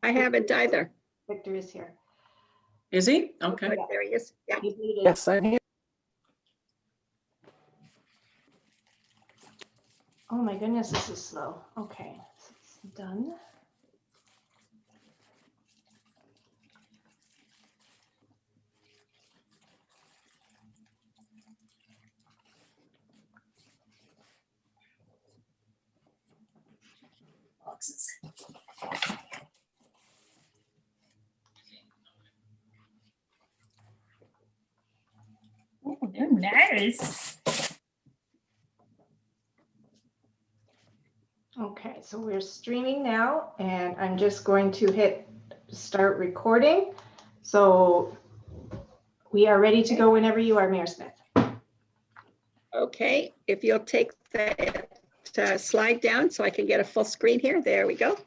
I haven't either. Victor is here. Is he? Okay. Good, there he is. Yeah. He's muted. Yes, I'm here. Oh my goodness, this is slow. Okay, so it's done. Oh, they're nice. Okay, so we're streaming now, and I'm just going to hit start recording. So we are ready to go whenever you are, Mayor Smith. Okay, if you'll take that slide down so I can get a full screen here. There we go.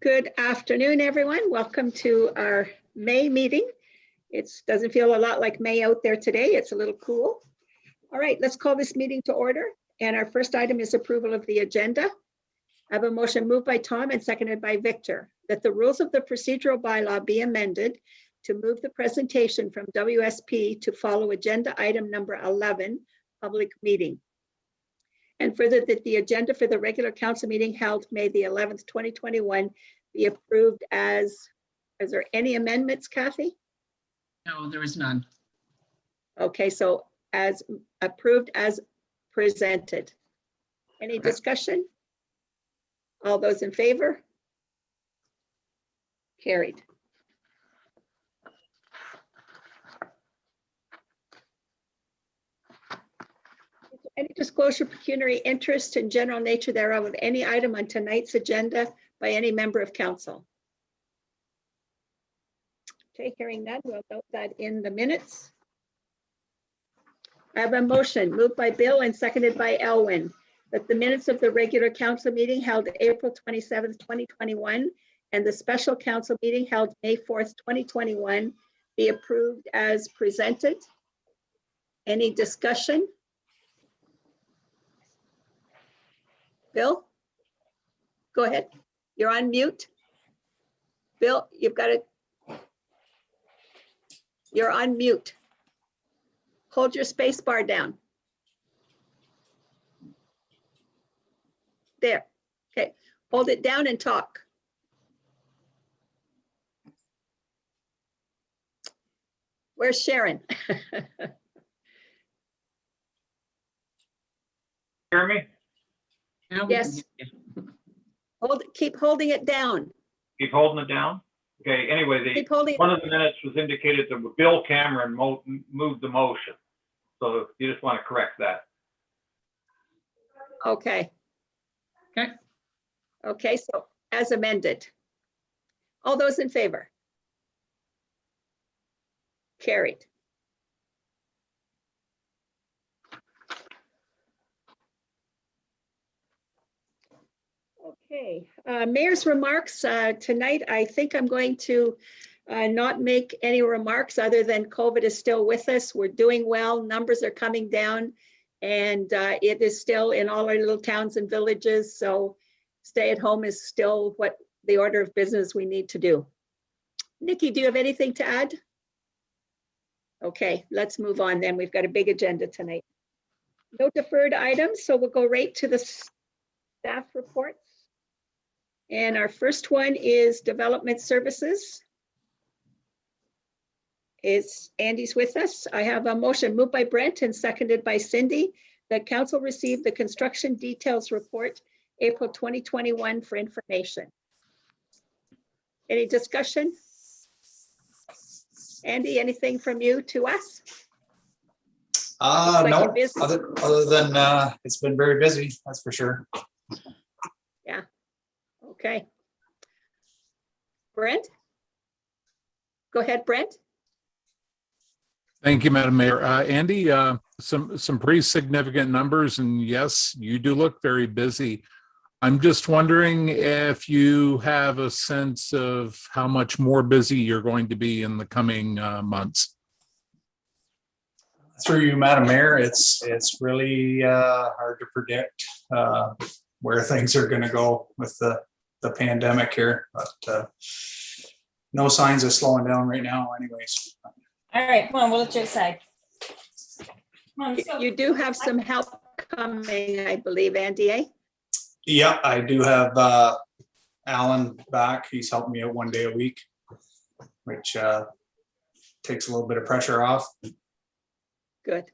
Good afternoon, everyone. Welcome to our May meeting. It doesn't feel a lot like May out there today. It's a little cool. All right, let's call this meeting to order. And our first item is approval of the agenda. I have a motion moved by Tom and seconded by Victor that the rules of the procedural bylaw be amended to move the presentation from WSP to follow agenda item number 11, public meeting. And further, that the agenda for the regular council meeting held May the 11th, 2021 be approved as, is there any amendments, Kathy? No, there is none. Okay, so as approved as presented. Any discussion? All those in favor? Carried. Any disclosure of pecuniary interest and general nature thereof of any item on tonight's agenda by any member of council? Okay, hearing none, we'll note that in the minutes. I have a motion moved by Bill and seconded by Elwin that the minutes of the regular council meeting held April 27th, 2021 and the special council meeting held May 4th, 2021 be approved as presented. Any discussion? Bill? Go ahead. You're on mute. Bill, you've got it. You're on mute. Hold your space bar down. There. Okay. Hold it down and talk. Where's Sharon? Hear me? Now we can Yes. hear you. Keep holding it down. Keep holding it down? Okay, anyway, Keep holding. one of the minutes was indicated that Bill Cameron moved the motion. So you just want to correct that. Okay. Okay. Okay, so as amended. All those in favor? Carried. Okay, mayor's remarks tonight. I think I'm going to not make any remarks other than COVID is still with us. We're doing well. Numbers are coming down and it is still in all our little towns and villages. So stay at home is still what the order of business we need to do. Nikki, do you have anything to add? Okay, let's move on then. We've got a big agenda tonight. No deferred items, so we'll go right to the staff reports. And our first one is development services. Andy's with us. I have a motion moved by Brent and seconded by Cindy that council received the construction details report April 2021 for information. Any discussion? Andy, anything from you to us? Looks like No, you're busy. other than it's been very busy, that's for sure. Yeah. Okay. Brent? Go ahead, Brent. Thank you, Madam Mayor. Andy, some pretty significant numbers, and yes, you do look very busy. I'm just wondering if you have a sense of how much more busy you're going to be in the coming months. Through you, Madam Mayor, it's really hard to predict where things are going to go with the the pandemic here, but no signs of slowing down right now anyways. All right, come on, we'll let you decide. Come on, let's go. You do have some help coming, I believe, Andy, eh? Yeah, I do have Alan back. He's helping me out 1 day a week, which takes a little bit of pressure off. Good.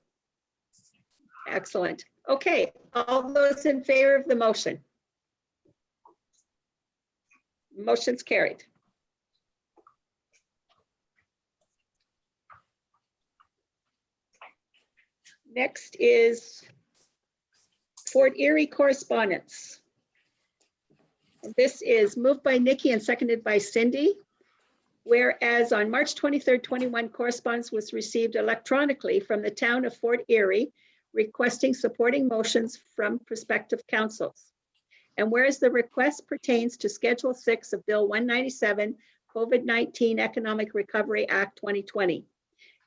Excellent. Okay, all those in favor of the motion? Motion's carried. Next is Fort Erie correspondence. This is moved by Nikki and seconded by Cindy. Whereas on March 23rd, 21, correspondence was received electronically from the town of Fort Erie requesting supporting motions from prospective councils. And whereas the request pertains to Schedule 6 of Bill 197, COVID-19 Economic Recovery Act 2020.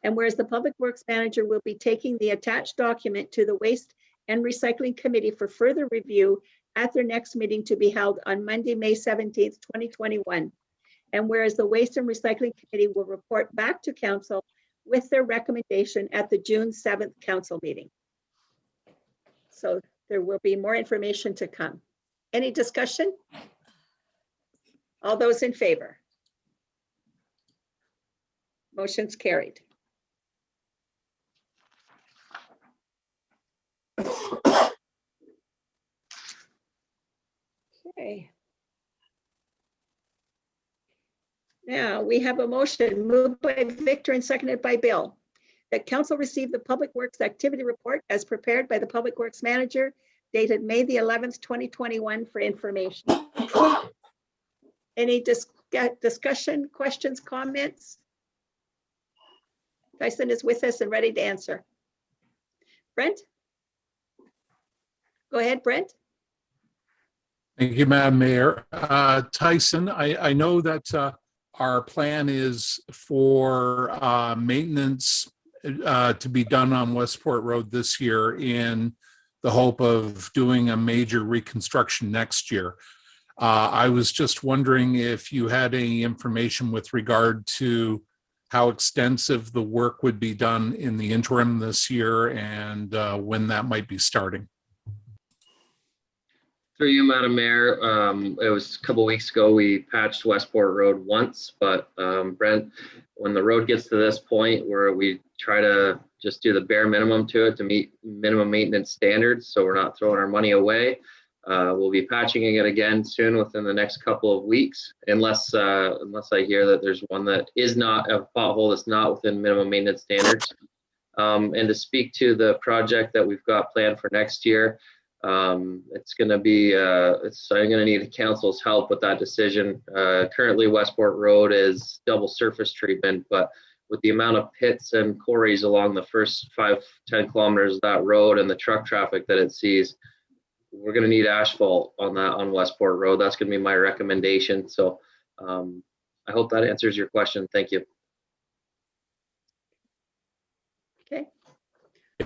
And whereas the Public Works Manager will be taking the attached document to the Waste and Recycling Committee for further review at their next meeting to be held on Monday, May 17th, 2021. And whereas the Waste and Recycling Committee will report back to Council with their recommendation at the June 7th Council meeting. So there will be more information to come. Any discussion? All those in favor? Motion's carried. Okay. Now we have a motion moved by Victor and seconded by Bill that council receive the Public Works Activity Report as prepared by the Public Works Manager dated May the 11th, 2021 for information. Any discussion, questions, comments? Tyson is with us and ready to answer. Brent? Go ahead, Brent. Thank you, Madam Mayor. Tyson, I know that our plan is for maintenance to be done on Westport Road this year in the hope of doing a major reconstruction next year. I was just wondering if you had any information with regard to how extensive the work would be done in the interim this year and when that might be starting. Through you, Madam Mayor, it was a couple weeks ago, we patched Westport Road once, but Brent, when the road gets to this point where we try to just do the bare minimum to it to meet minimum maintenance standards, so we're not throwing our money away, we'll be patching it again soon within the next couple of weeks, unless I hear that there's one that is not a pothole that's not within minimum maintenance standards. And to speak to the project that we've got planned for next year, it's going to be I'm going to need the council's help with that decision. Currently Westport Road is double surface treatment, but with the amount of pits and quarries along the first 5-10 kilometers of that road and the truck traffic that it sees, we're going to need asphalt on Westport Road. That's going to be my recommendation. So I hope that answers your question. Thank you. Okay.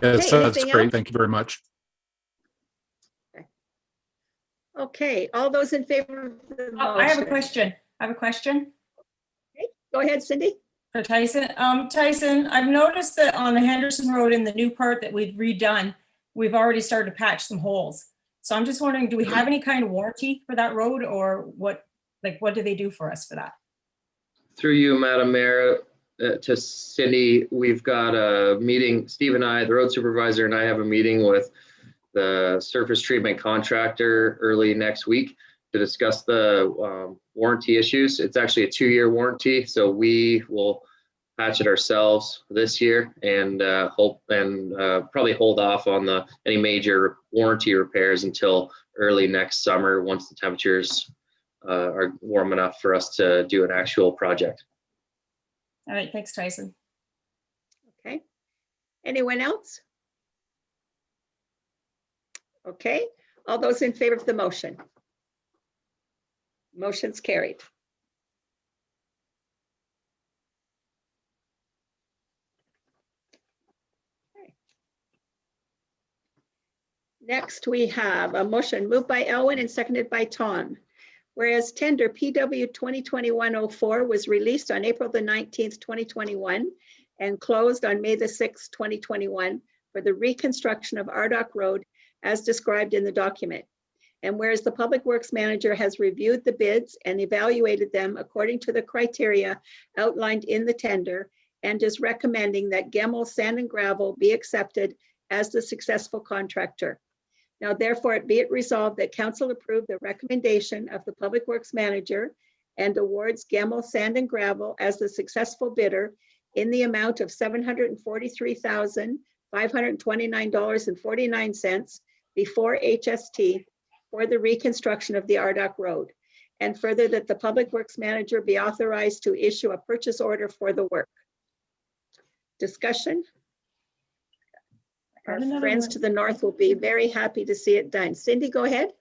Yes, Okay, that's anything great. else? Thank you very much. Okay, all those in favor of the motion? Oh, I have a question. Okay, go ahead, Cindy. For Tyson. Tyson, I've noticed that on the Henderson Road in the new part that we've redone, we've already started to patch some holes. So I'm just wondering, do we have any kind of warranty for that road, or what do they do for us for that? Through you, Madam Mayor, to Cindy, we've got a meeting, Steve and I, the road supervisor and I have a meeting with the surface treatment contractor early next week to discuss the warranty issues. It's actually a 2-year warranty, so we will patch it ourselves this year and probably hold off on any major warranty repairs until early next summer once the temperatures are warm enough for us to do an actual project. All right, thanks, Tyson. Okay, anyone else? Okay, all those in favor of the motion? Motion's carried. Okay. Next, we have a motion moved by Elwin and seconded by Tom Whereas tender PW 2021-04 was released on April the 19th, 2021, and closed on May the 6th, 2021 for the reconstruction of Ardoc Road as described in the document. And whereas the Public Works Manager has reviewed the bids and evaluated them according to the criteria outlined in the tender and is recommending that Gemmell Sand and Gravel be accepted as the successful contractor. Now, therefore, be it resolved that Council approve the recommendation of the Public Works Manager and awards Gemmell Sand and Gravel as the successful bidder in the amount of $743,529.49 before HST for the reconstruction of the Ardoc Road. And further, that the Public Works Manager be authorized to issue a purchase order for the work. Discussion? Our friends to the north will be very happy to see it done. Cindy, go ahead.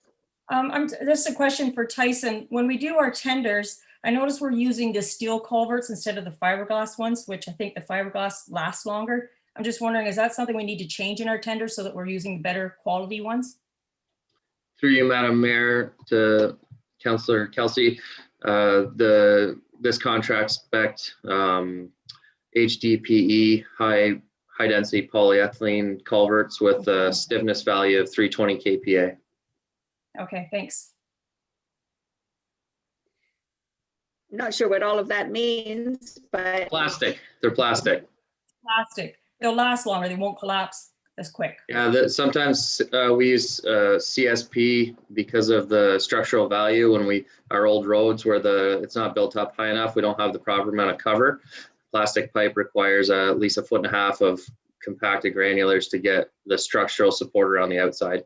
This is a question for Tyson. When we do our tenders, I notice we're using the steel culverts instead of the fiberglass ones, which I think the fiberglass lasts longer. I'm just wondering, is that something we need to change in our tenders so that we're using better quality ones? Through you, Madam Mayor, to Councillor Kelsey, this contract spec HDPE high density polyethylene culverts with a stiffness value of 320 kPa. Okay, thanks. I'm not sure what all of that means, but Plastic, they're plastic. Plastic, they'll last longer, they won't collapse as quick. Yeah, sometimes we use CSP because of the structural value. When our old roads where it's not built up high enough, we don't have the proper amount of cover. Plastic pipe requires at least 1.5 feet of compacted granulars to get the structural support around the outside.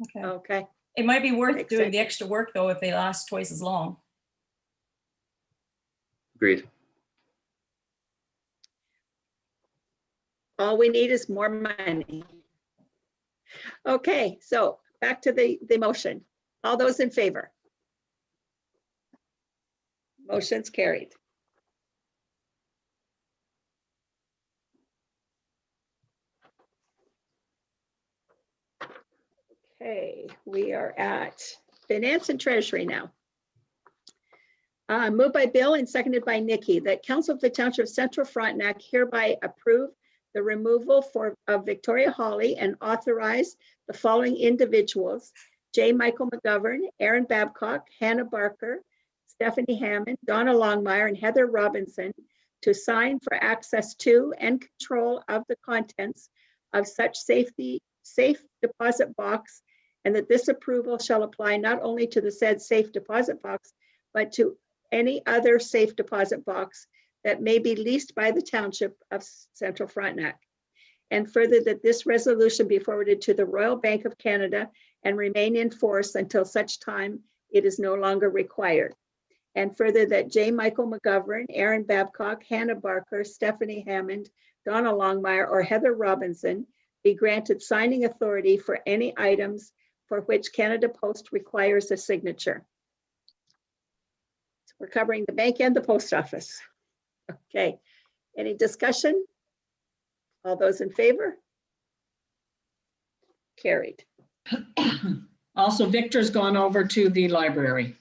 Okay. okay. It might be worth Makes doing sense. the extra work though if they last twice as long. Agreed. All we need is more money. Okay, so back to the motion. All those in favor? Motion's carried. Okay, we are at Finance and Treasury now. Moved by Bill and seconded by Nikki that Council of the Township of Central Frontenac hereby approve the removal of Victoria Hawley and authorize the following individuals: J. Michael McGovern, Aaron Babcock, Hannah Barker, Stephanie Hammond, Donna Longmire, and Heather Robinson to sign for access to and control of the contents of such safe deposit box, and that this approval shall apply not only to the said safe deposit box, but to any other safe deposit box that may be leased by the Township of Central Frontenac. And further, that this resolution be forwarded to the Royal Bank of Canada and remain in force until such time it is no longer required. And further, that J. Michael McGovern, Aaron Babcock, Hannah Barker, Stephanie Hammond, Donna Longmire, or Heather Robinson be granted signing authority for any items for which Canada Post requires a signature. So we're covering the bank and the post office. Okay, any discussion? All those in favor? Carried. Also, Victor's gone over to the library.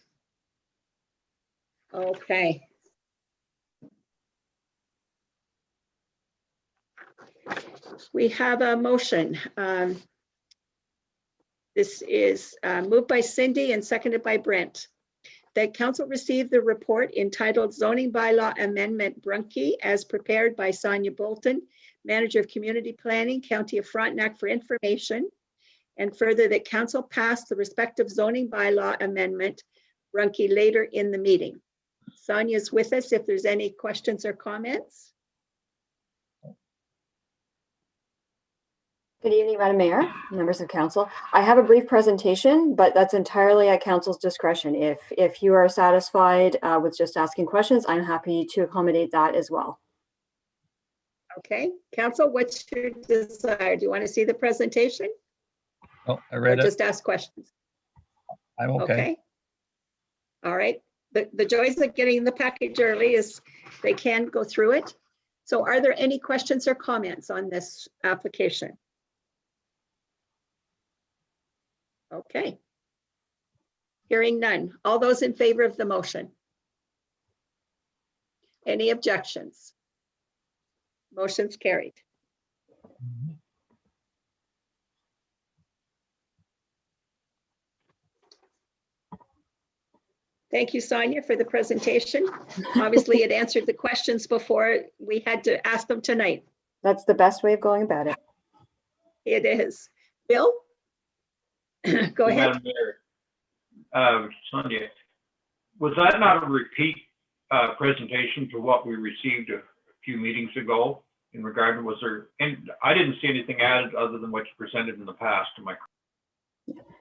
Okay. We have a motion. This is moved by Cindy and seconded by Brent. That council received the report entitled Zoning Bylaw Amendment Brunke as prepared by Sonia Bolton, Manager of Community Planning, County of Frontenac, for information. And further, that council passed the respective zoning bylaw amendment Brunke later in the meeting. Sonia's with us if there's any questions or comments. Good evening, Madam Mayor, members of council. I have a brief presentation, but that's entirely at council's discretion. If you are satisfied with just asking questions, I'm happy to accommodate that as well. Okay, council, what's your desire? Do you want to see the presentation? Oh, I read or it. just ask questions? I'm okay. All right. The joys of getting the package early is they can go through it. So are there any questions or comments on this application? Okay. Hearing none. All those in favor of the motion? Any objections? Motion's carried. Thank you, Sonia, for the presentation. Obviously, it answered the questions before we had to ask them tonight. That's the best way of going about it. It is. Bill? Go ahead. Madam Mayor, Sonia, was that not a repeat presentation to what we received a few meetings ago in regard to, was there, and I didn't see anything added other than what you presented in the past. Am I correct?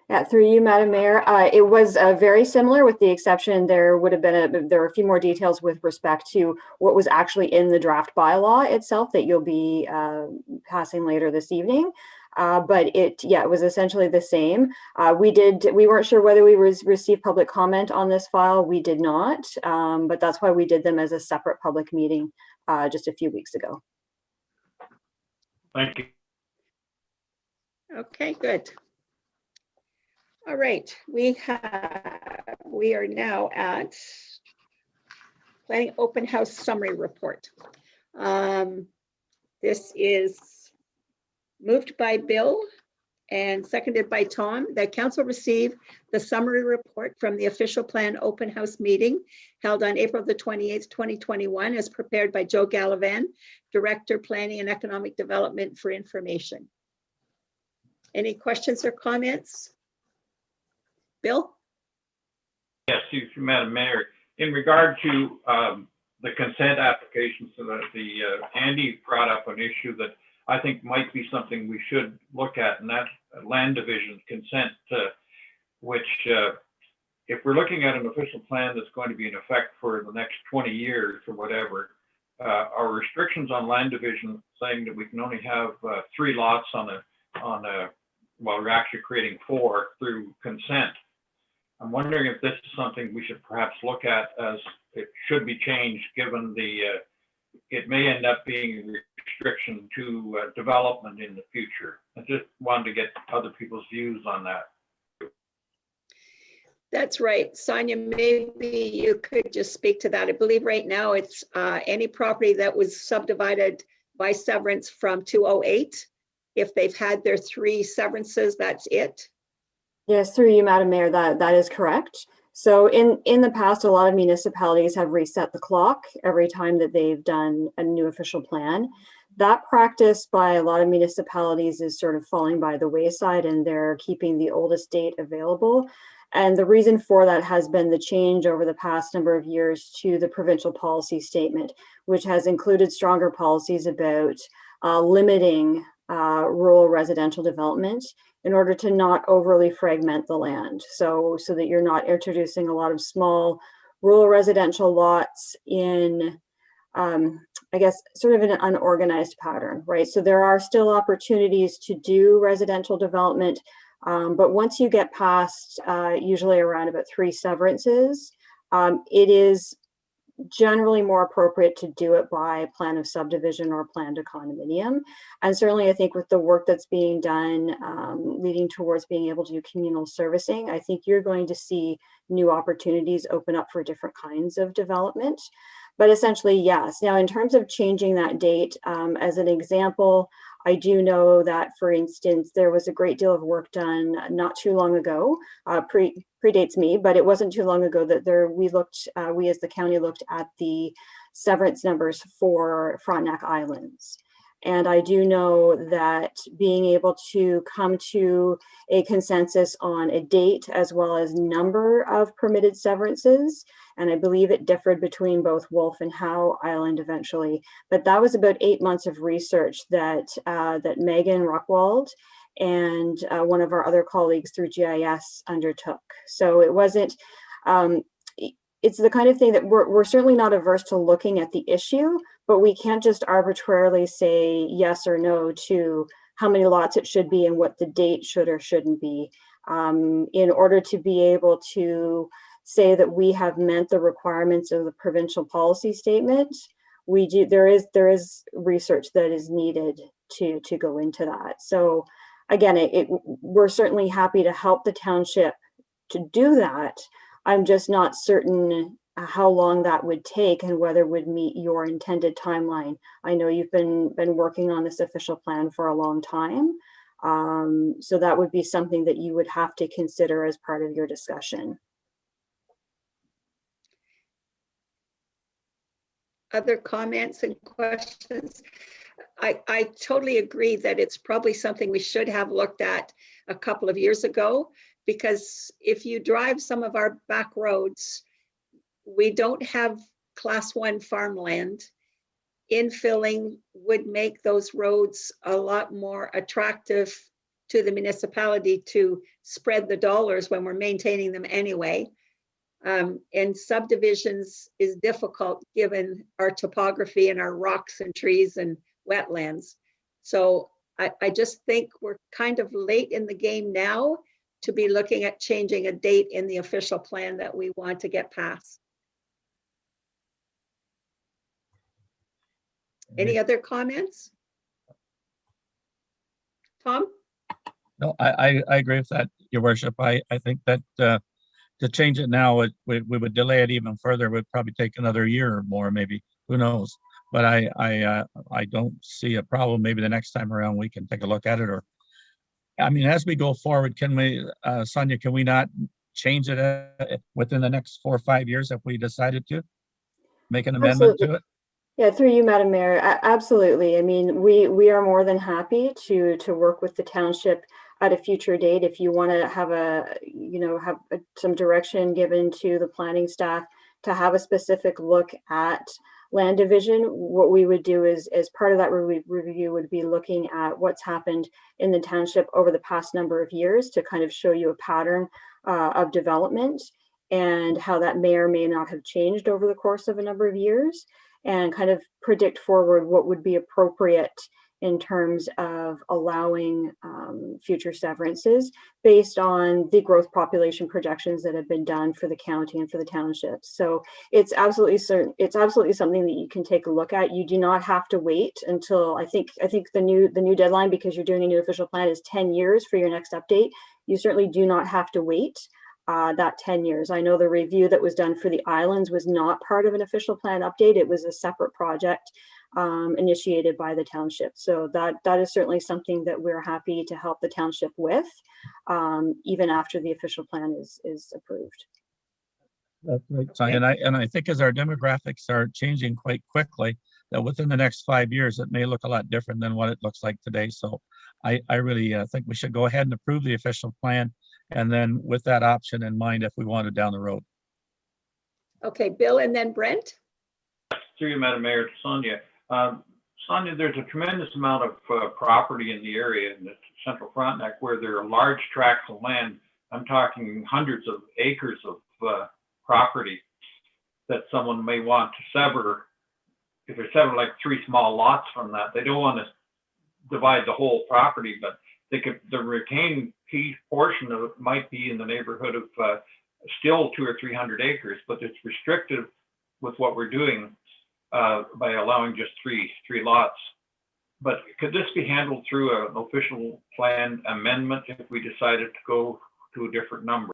Yeah, through you, Madam Mayor. It was very similar, with the exception there would have been there were a few more details with respect to what was actually in the draft bylaw itself that you'll be passing later this evening. But it was essentially the same. We weren't sure whether we received public comment on this file. We did not, but that's why we did them as a separate public meeting just a few weeks ago. Thank you. Okay, good. All right, we are now at planning open house summary report. This is moved by Bill and seconded by Tom, that council receive the summary report from the official plan open house meeting held on April the 28th, 2021, as prepared by Joe Gallivan, Director, Planning and Economic Development, for information. Any questions or comments? Bill? Yes, Madam Mayor. In regard to the consent applications, so that Andy brought up an issue that I think might be something we should look at, and that's land division consent, which if we're looking at an official plan that's going to be in effect for the next 20 years or whatever, our restrictions on land division saying that we can only have 3 lots on a, well, we're actually creating 4 through consent. I'm wondering if this is something we should perhaps look at, as it should be changed, given it may end up being a restriction to development in the future. I just wanted to get other people's views on that. That's right. Sonia, maybe you could just speak to that. I believe right now it's any property that was subdivided by severance from 208. If they've had their 3 severances, that's it. Yes, through you, Madam Mayor, that is correct. So in the past, a lot of municipalities have reset the clock every time that they've done a new official plan. That practice by a lot of municipalities is sort of falling by the wayside, and they're keeping the oldest date available. And the reason for that has been the change over the past number of years to the provincial policy statement, which has included stronger policies about limiting rural residential development in order to not overly fragment the land. So that you're not introducing a lot of small rural residential lots in, I guess, sort of in an unorganized pattern, right? So there are still opportunities to do residential development, but once you get past usually around about 3 severances, it is generally more appropriate to do it by plan of subdivision or plan to condominium. And certainly I think with the work that's being done leading towards being able to do communal servicing, I think you're going to see new opportunities open up for different kinds of development. But essentially, yes. Now, in terms of changing that date, as an example, I do know that, for instance, there was a great deal of work done not too long ago, predates me, but it wasn't too long ago that we as the county looked at the severance numbers for Frontenac Islands. And I do know that being able to come to a consensus on a date as well as number of permitted severances, and I believe it differed between both Wolf and Howe Island eventually, but that was about 8 months of research that Megan Ruckwald and one of our other colleagues through GIS undertook. So it wasn't, it's the kind of thing that we're certainly not averse to looking at the issue, but we can't just arbitrarily say yes or no to how many lots it should be and what the date should or shouldn't be. In order to be able to say that we have met the requirements of the provincial policy statement, there is research that is needed to go into that. So again, we're certainly happy to help the township to do that. I'm just not certain how long that would take and whether it would meet your intended timeline. I know you've been working on this official plan for a long time. So that would be something that you would have to consider as part of your discussion. Other comments and questions? I totally agree that it's probably something we should have looked at a couple of years ago, because if you drive some of our back roads, we don't have class 1 farmland. Infilling would make those roads a lot more attractive to the municipality to spread the dollars when we're maintaining them anyway. And subdivisions is difficult given our topography and our rocks and trees and wetlands. So I just think we're kind of late in the game now to be looking at changing a date in the official plan that we want to get passed. Any other comments? Tom? No, I agree with that, Your Worship. I think that to change it now, we would delay it even further. It would probably take another year or more, maybe. Who knows? But I don't see a problem. Maybe the next time around we can take a look at it. Or, I mean, as we go forward, can we, Sonia, can we not change it within the next 4 or 5 years if we decided to make an amendment to it? Yeah, through you, Madam Mayor, absolutely. I mean, we are more than happy to work with the township at a future date. If you want to have some direction given to the planning staff to have a specific look at land division, what we would do is, as part of that review, would be looking at what's happened in the township over the past number of years to kind of show you a pattern of development and how that may or may not have changed over the course of a number of years, and kind of predict forward what would be appropriate in terms of allowing future severances based on the growth population projections that have been done for the county and for the township. So it's absolutely something that you can take a look at. You do not have to wait until, I think the new deadline, because you're doing a new official plan, is 10 years for your next update. You certainly do not have to wait that 10 years. I know the review that was done for the islands was not part of an official plan update. It was a separate project initiated by the township. So that is certainly something that we're happy to help the township with, even after the official plan is approved. That's right, Sonia. And I think as our demographics are changing quite quickly, that within the next 5 years, it may look a lot different than what it looks like today. So I really think we should go ahead and approve the official plan, and then with that option in mind, if we want it down the road. Okay, Bill, and then Brent. Through you, Madam Mayor, to Sonia. Sonia, there's a tremendous amount of property in the area in the central Frontenac where there are large tracts of land. I'm talking hundreds of acres of property that someone may want to sever. If they sever like 3 small lots from that, they don't want to divide the whole property, but they could, the retained piece portion of it might be in the neighborhood of still 200 or 300 acres, but it's restrictive with what we're doing by allowing just three lots. But could this be handled through an official plan amendment if we decided to go to a different number?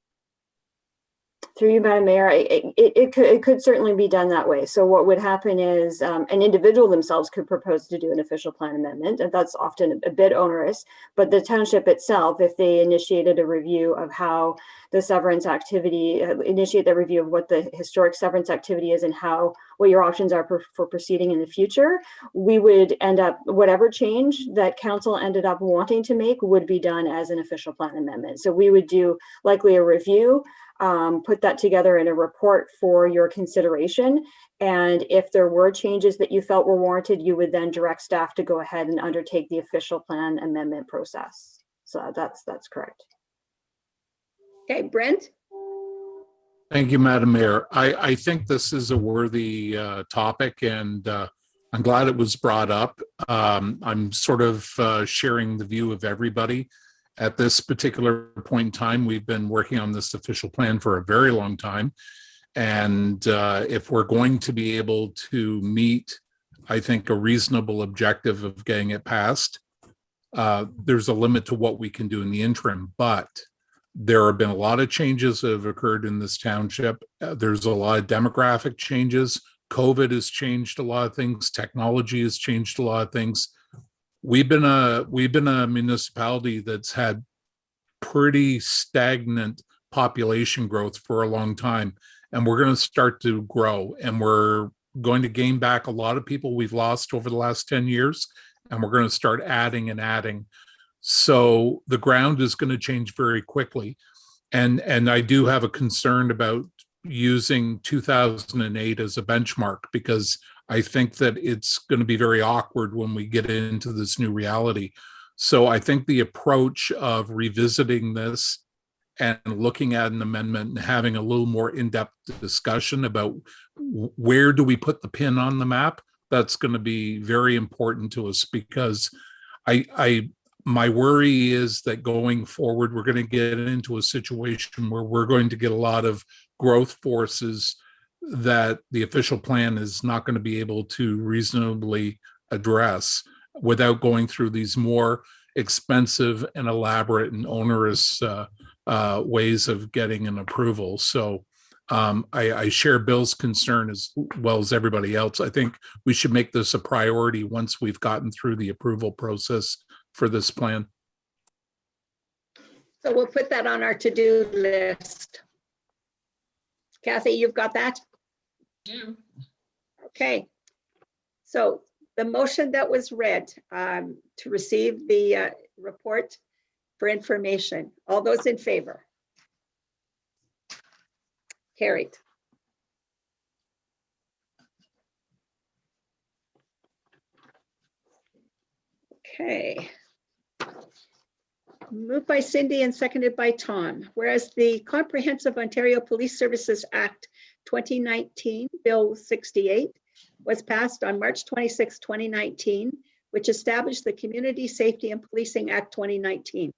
Through you, Madam Mayor, it could certainly be done that way. So what would happen is an individual themselves could propose to do an official plan amendment, and that's often a bit onerous. But the township itself, if they initiated a review of how the severance activity, initiate the review of what the historic severance activity is and what your options are for proceeding in the future, we would end up, whatever change that council ended up wanting to make would be done as an official plan amendment. So we would do likely a review, put that together in a report for your consideration. And if there were changes that you felt were warranted, you would then direct staff to go ahead and undertake the official plan amendment process. So that's correct. Okay, Brent? Thank you, Madam Mayor. I think this is a worthy topic, and I'm glad it was brought up. I'm sort of sharing the view of everybody. At this particular point in time, we've been working on this official plan for a very long time. And if we're going to be able to meet, I think, a reasonable objective of getting it passed, there's a limit to what we can do in the interim. But There have been a lot of changes that have occurred in this township. There's a lot of demographic changes. COVID has changed a lot of things. Technology has changed a lot of things. We've been a municipality that's had pretty stagnant population growth for a long time, and we're going to start to grow, and we're going to gain back a lot of people we've lost over the last 10 years, and we're going to start adding and adding. So the ground is going to change very quickly. And I do have a concern about using 2008 as a benchmark, because I think that it's going to be very awkward when we get into this new reality. So I think the approach of revisiting this and looking at an amendment and having a little more in-depth discussion about where do we put the pin on the map, that's going to be very important to us, because my worry is that going forward, we're going to get into a situation where we're going to get a lot of growth forces that the official plan is not going to be able to reasonably address without going through these more expensive and elaborate and onerous ways of getting an approval. So I share Bill's concern as well as everybody else. I think we should make this a priority once we've gotten through the approval process for this plan. So we'll put that on our to-do list. Kathy, you've got that? Do. Okay. So the motion that was read to receive the report for information, all those in favor? Carried. Okay. Moved by Cindy and seconded by Tom. Whereas the Comprehensive Ontario Police Services Act 2019, Bill 68, was passed on March 26, 2019, which established the Community Safety and Policing Act 2019.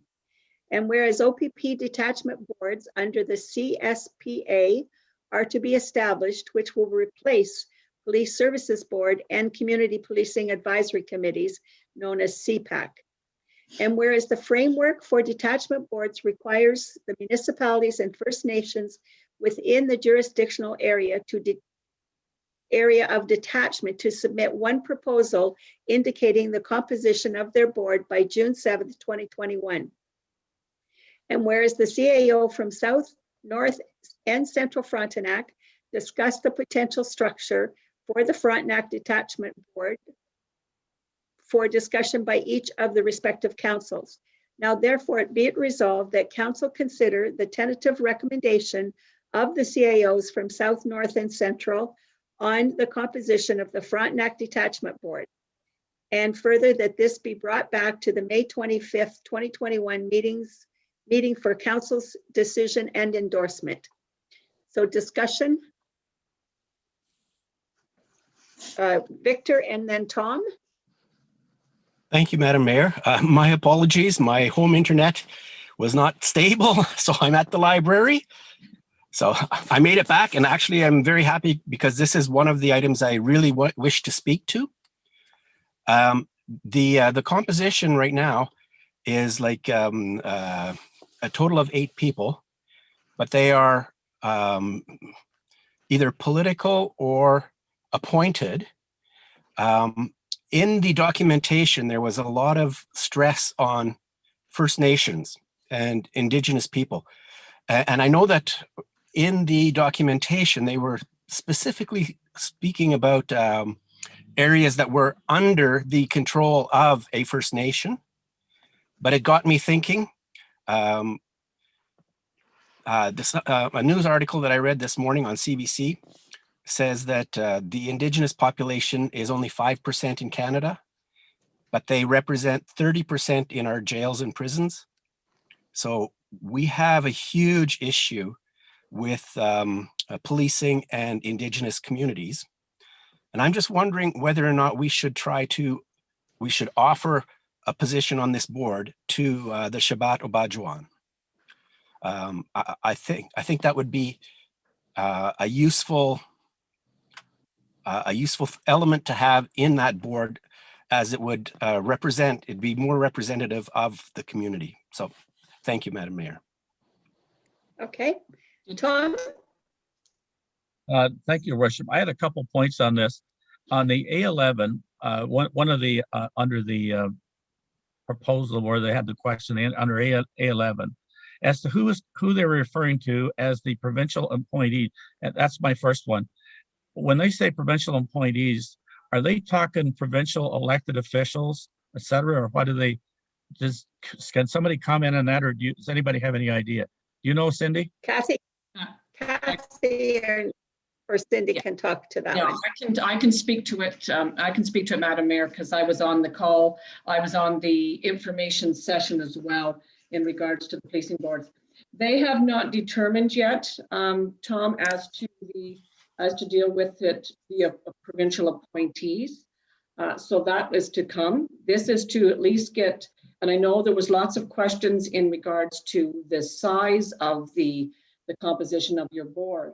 And whereas OPP detachment boards under the CSPA are to be established, which will replace Police Services Board and Community Policing Advisory Committees, known as CPAC. And whereas the framework for detachment boards requires the municipalities and First Nations within the jurisdictional area of detachment to submit one proposal indicating the composition of their board by June 7th, 2021. And whereas the CAO from South, North, and Central Frontenac discussed the potential structure for the Frontenac Detachment Board for discussion by each of the respective councils. Now, therefore, be it resolved that council consider the tentative recommendation of the CAOs from South, North, and Central on the composition of the Frontenac Detachment Board. And further, that this be brought back to the May 25th, 2021 meeting for council's decision and endorsement. So discussion. Victor and then Tom. Thank you, Madam Mayor. My apologies. My home internet was not stable, so I'm at the library. So I made it back, and actually I'm very happy because this is one of the items I really wish to speak to. The composition right now is like a total of 8 people, but they are either political or appointed. In the documentation, there was a lot of stress on First Nations and Indigenous people. And I know that in the documentation, they were specifically speaking about areas that were under the control of a First Nation. But it got me thinking. A news article that I read this morning on CBC says that the Indigenous population is only 5% in Canada, but they represent 30% in our jails and prisons. So we have a huge issue with policing and Indigenous communities. And I'm just wondering whether or not we should offer a position on this board to the Shabbat Obajuan. I think that would be a useful element to have in that board, as it would it'd be more representative of the community. So thank you, Madam Mayor. Okay, Tom? Thank you, Your Worship. I had a couple points on this. On the A11, one of the, under the proposal where they had the question under A11, as to who they're referring to as the provincial appointee. And that's my first one. When they say provincial appointees, are they talking provincial elected officials, et cetera, or what do they, can somebody comment on that, or does anybody have any idea? Do you know, Cindy? Kathy? Kathy or Cindy can talk to that Yeah, one. I can speak to it. I can speak to it, Madam Mayor, because I was on the call. I was on the information session as well in regards to the policing boards. They have not determined yet, Tom, as to deal with it via provincial appointees. So that is to come. This is to at least get, and I know there was lots of questions in regards to the size of the composition of your board.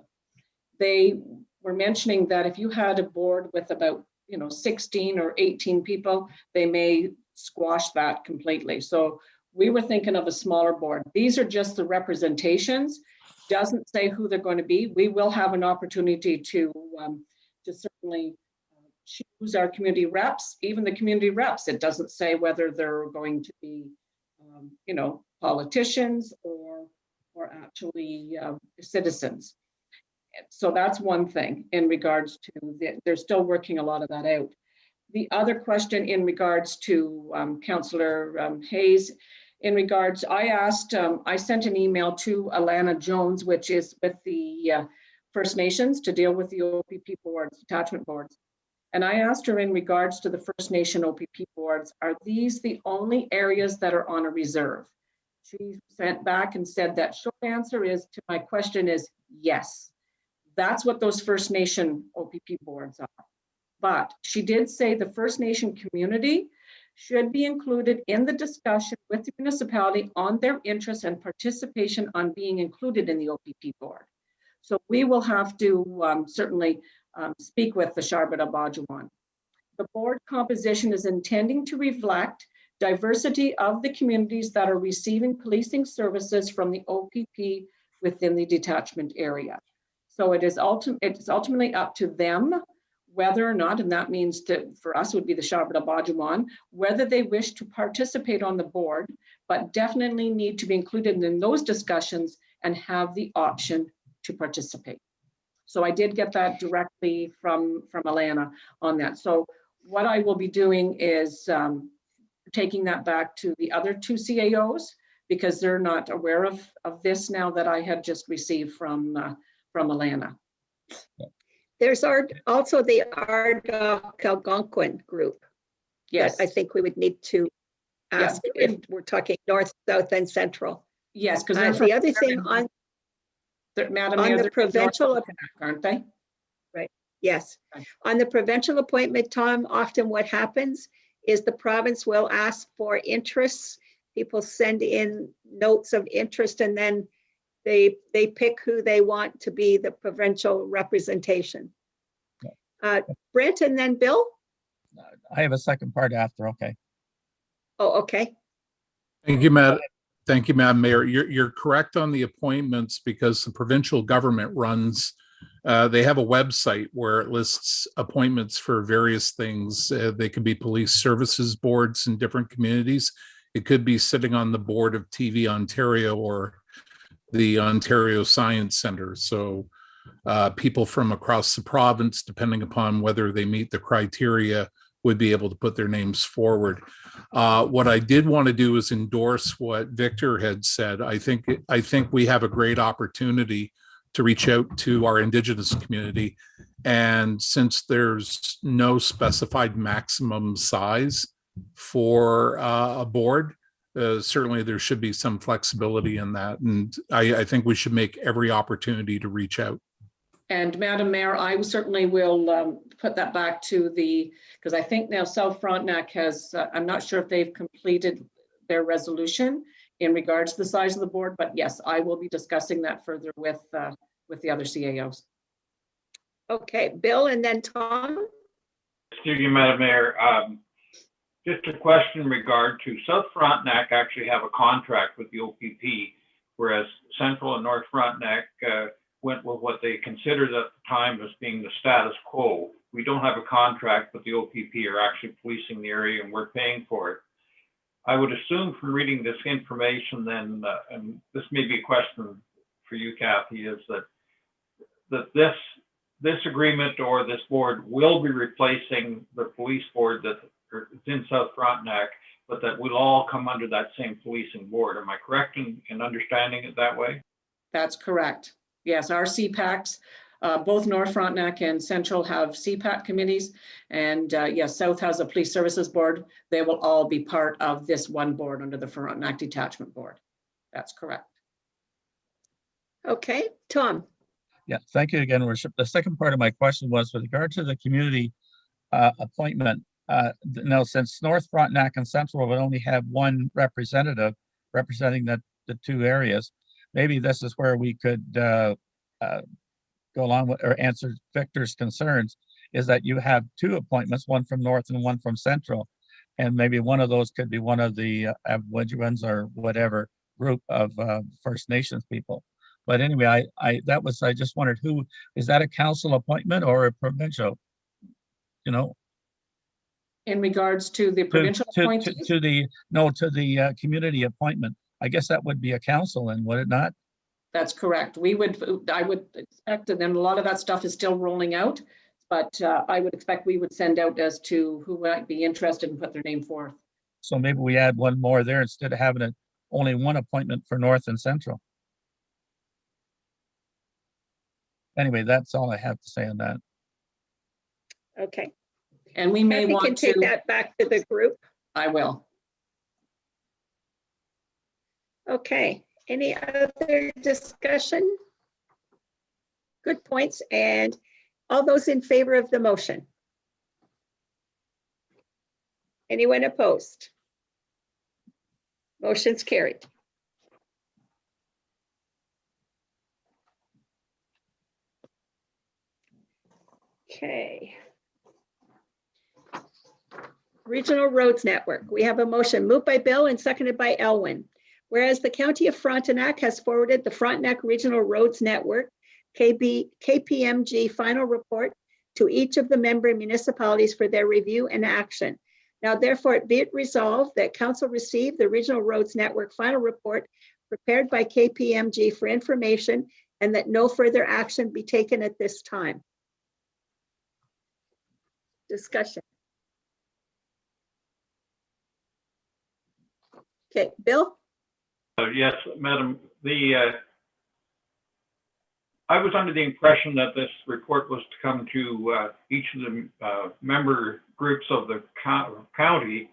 They were mentioning that if you had a board with about 16 or 18 people, they may squash that completely. So we were thinking of a smaller board. These are just the representations. Doesn't say who they're going to be. We will have an opportunity to certainly choose our community reps, even the community reps. It doesn't say whether they're going to be, politicians or actually citizens. So that's one thing in regards to they're still working a lot of that out. The other question in regards to Councillor Hayes, in regards, I sent an email to Alana Jones, which is with the First Nations, to deal with the OPP boards, attachment boards. And I asked her in regards to the First Nation OPP boards, are these the only areas that are on a reserve? She sent back and said that short answer is to my question is yes. That's what those First Nation OPP boards are. But she did say the First Nation community should be included in the discussion with the municipality on their interest and participation on being included in the OPP board. So we will have to certainly speak with the Charbonneau-Bajowan. The board composition is intending to reflect diversity of the communities that are receiving policing services from the OPP within the detachment area. So it's ultimately up to them whether or not, and that means for us would be the Charbonneau-Bajowan, whether they wish to participate on the board, but definitely need to be included in those discussions and have the option to participate. So I did get that directly from Alana on that. So what I will be doing is taking that back to the other two CAOs, because they're not aware of this now that I had just received from Alana. There's also the Ardagh-Algonquin group. Yes. I think we would need to ask if we're talking north, south, and central. Yes, because the other thing on the provincial, aren't they? Right. Yes. Okay. On the provincial appointment, Tom, often what happens is the province will ask for interests. People send in notes of interest, and then they pick who they want to be the provincial representation. Brent and then Bill? I have a second part after, okay. Oh, okay. Thank you, Madam Mayor. You're correct on the appointments because the provincial government runs, they have a website where it lists appointments for various things. They could be police services boards in different communities. It could be sitting on the board of TV Ontario or the Ontario Science Center. So people from across the province, depending upon whether they meet the criteria, would be able to put their names forward. What I did want to do is endorse what Victor had said. I think we have a great opportunity to reach out to our Indigenous community. And since there's no specified maximum size for a board, certainly there should be some flexibility in that. And I think we should make every opportunity to reach out. And Madam Mayor, I certainly will put that back to because I think now South Frontenac has, I'm not sure if they've completed their resolution in regards to the size of the board, but yes, I will be discussing that further with the other CAOs. Okay, Bill and then Tom. Excuse me, Madam Mayor. Just a question in regard to South Frontenac actually have a contract with the OPP whereas Central and North Frontenac went with what they considered at the time as being the status quo. We don't have a contract, but the OPP are actually policing the area and we're paying for it. I would assume from reading this information then, and this may be a question for you, Kathy, is that this agreement or this board will be replacing the police board that is in South Frontenac, but that will all come under that same policing board. Am I correct in understanding it that way? That's correct. Yes, our CPACs, both North Frontenac and Central have CPAC committees. And yes, South has a police services board. They will all be part of this one board under the Frontenac Detachment Board. That's correct. Okay, Tom. Yeah, thank you again, Worship. The second part of my question was with regard to the community appointment. Now, since North Frontenac and Central would only have one representative representing the two areas, maybe this is where we could go along with or answer Victor's concerns, is that you have two appointments, one from North and one from Central. And maybe one of those could be one of the Aboriginals or whatever group of First Nations people. But anyway, I just wondered, who is that, a council appointment or a provincial? You know, In regards to the provincial appointees? to the community appointment. I guess that would be a council, and would it not? That's correct. I would expect, and then a lot of that stuff is still rolling out, but I would expect we would send out as to who might be interested and put their name forth. So maybe we add one more there instead of having only one appointment for North and Central. Anyway, that's all I have to say on that. Okay. And we may We can want take to, that back to the group. I will. Okay, any other discussion? Good points. And all those in favor of the motion? Anyone opposed? Motion's carried. Okay. Regional Roads Network. We have a motion moved by Bill and seconded by Elwin. Whereas the County of Frontenac has forwarded the Frontenac Regional Roads Network, KPMG final report to each of the member municipalities for their review and action. Now therefore be it resolved that Council receive the Regional Roads Network final report prepared by KPMG for information and that no further action be taken at this time. Discussion. Okay, Bill? Yes, Madam. I was under the impression that this report was to come to each of the member groups of the county.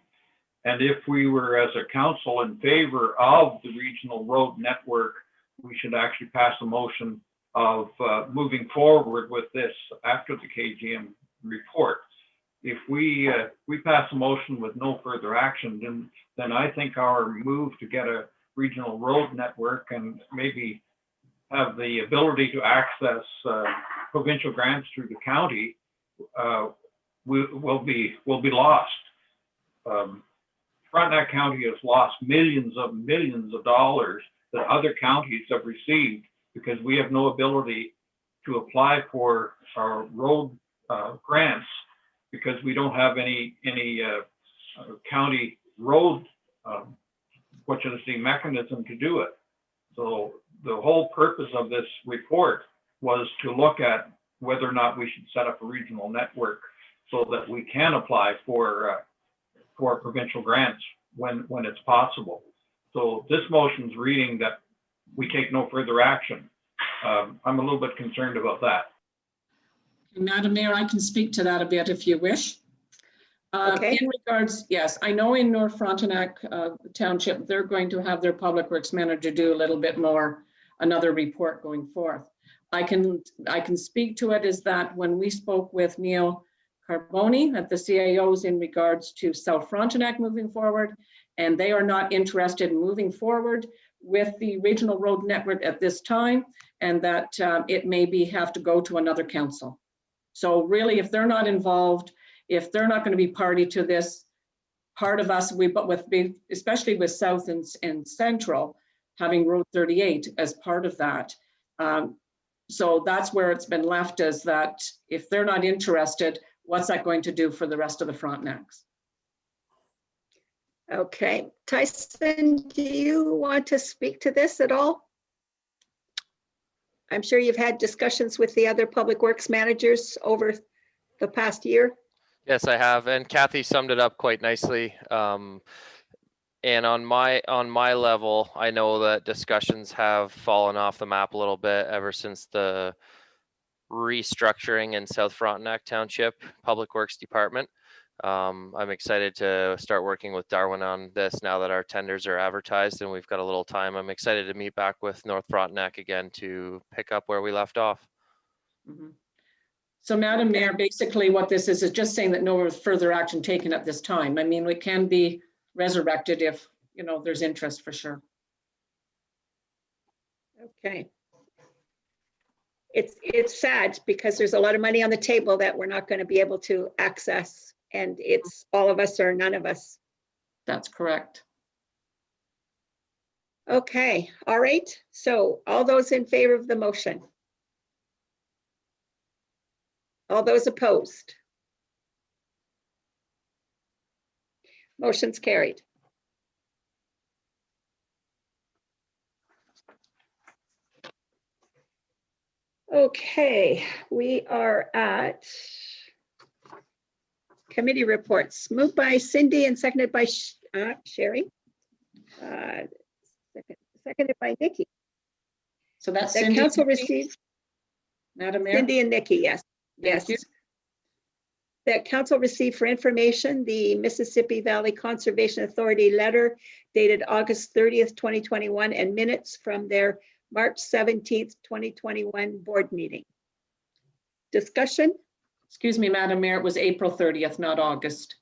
And if we were as a council in favor of the regional road network, we should actually pass a motion of moving forward with this after the KGM report. If we pass a motion with no further action, then I think our move to get a regional road network and maybe have the ability to access provincial grants through the county will be lost. Frontenac County has lost millions of dollars that other counties have received because we have no ability to apply for our road grants because we don't have any county road mechanism to do it. So the whole purpose of this report was to look at whether or not we should set up a regional network so that we can apply for provincial grants when it's possible. So this motion's reading that we take no further action. I'm a little bit concerned about that. Madam Mayor, I can speak to that a bit if you wish. Okay. In regards, yes, I know in North Frontenac Township, they're going to have their public works manager do a little bit more, another report going forth. I can speak to it is that when we spoke with Neil Carboni at the CAOs in regards to South Frontenac moving forward, and they are not interested in moving forward with the regional road network at this time, and that it maybe have to go to another council. So really, if they're not involved, if they're not going to be party to this, part of us, especially with South and Central, having Road 38 as part of that. So that's where it's been left, is that if they're not interested, what's that going to do for the rest of the Frontenacs? Okay, Tyson, do you want to speak to this at all? I'm sure you've had discussions with the other public works managers over the past year. Yes, I have, and Kathy summed it up quite nicely. And on my level, I know that discussions have fallen off the map a little bit ever since the restructuring in South Frontenac Township Public Works Department. I'm excited to start working with Darwin on this now that our tenders are advertised and we've got a little time. I'm excited to meet back with North Frontenac again to pick up where we left off. Mm-hmm. So Madam Mayor, basically what this is just saying that no further action taken at this time. I mean, it can be resurrected if, you know, there's interest for sure. Okay. It's sad because there's a lot of money on the table that we're not going to be able to access, and it's all of us or none of us. That's correct. Okay, all right. So all those in favor of the motion? All those opposed? Motion's carried. Okay, we are at committee reports, moved by Cindy and seconded by Sherry. Seconded by Nikki. So that's That Cindy, council Nikki? received, Madam Mayor? Cindy and Nikki, yes. Thank Yes. you. That council received for information the Mississippi Valley Conservation Authority letter dated August 30th, 2021, and minutes from their March 17th, 2021 board meeting. Discussion? Excuse me, Madam Mayor, it was April 30th, not August.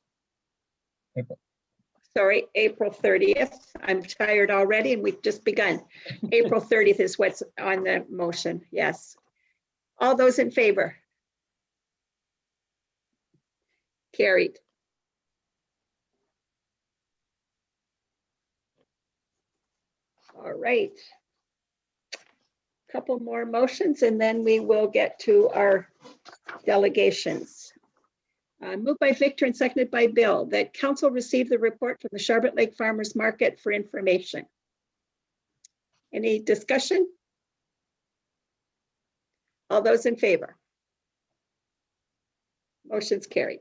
Sorry, April 30th. I'm tired already and we've just begun. April 30th is what's on the motion, yes. All those in favor? Carried. All right. Couple more motions and then we will get to our delegations. Moved by Victor and seconded by Bill that council received the report from the Charlotte Lake Farmers Market for information. Any discussion? All those in favor? Motion's carried.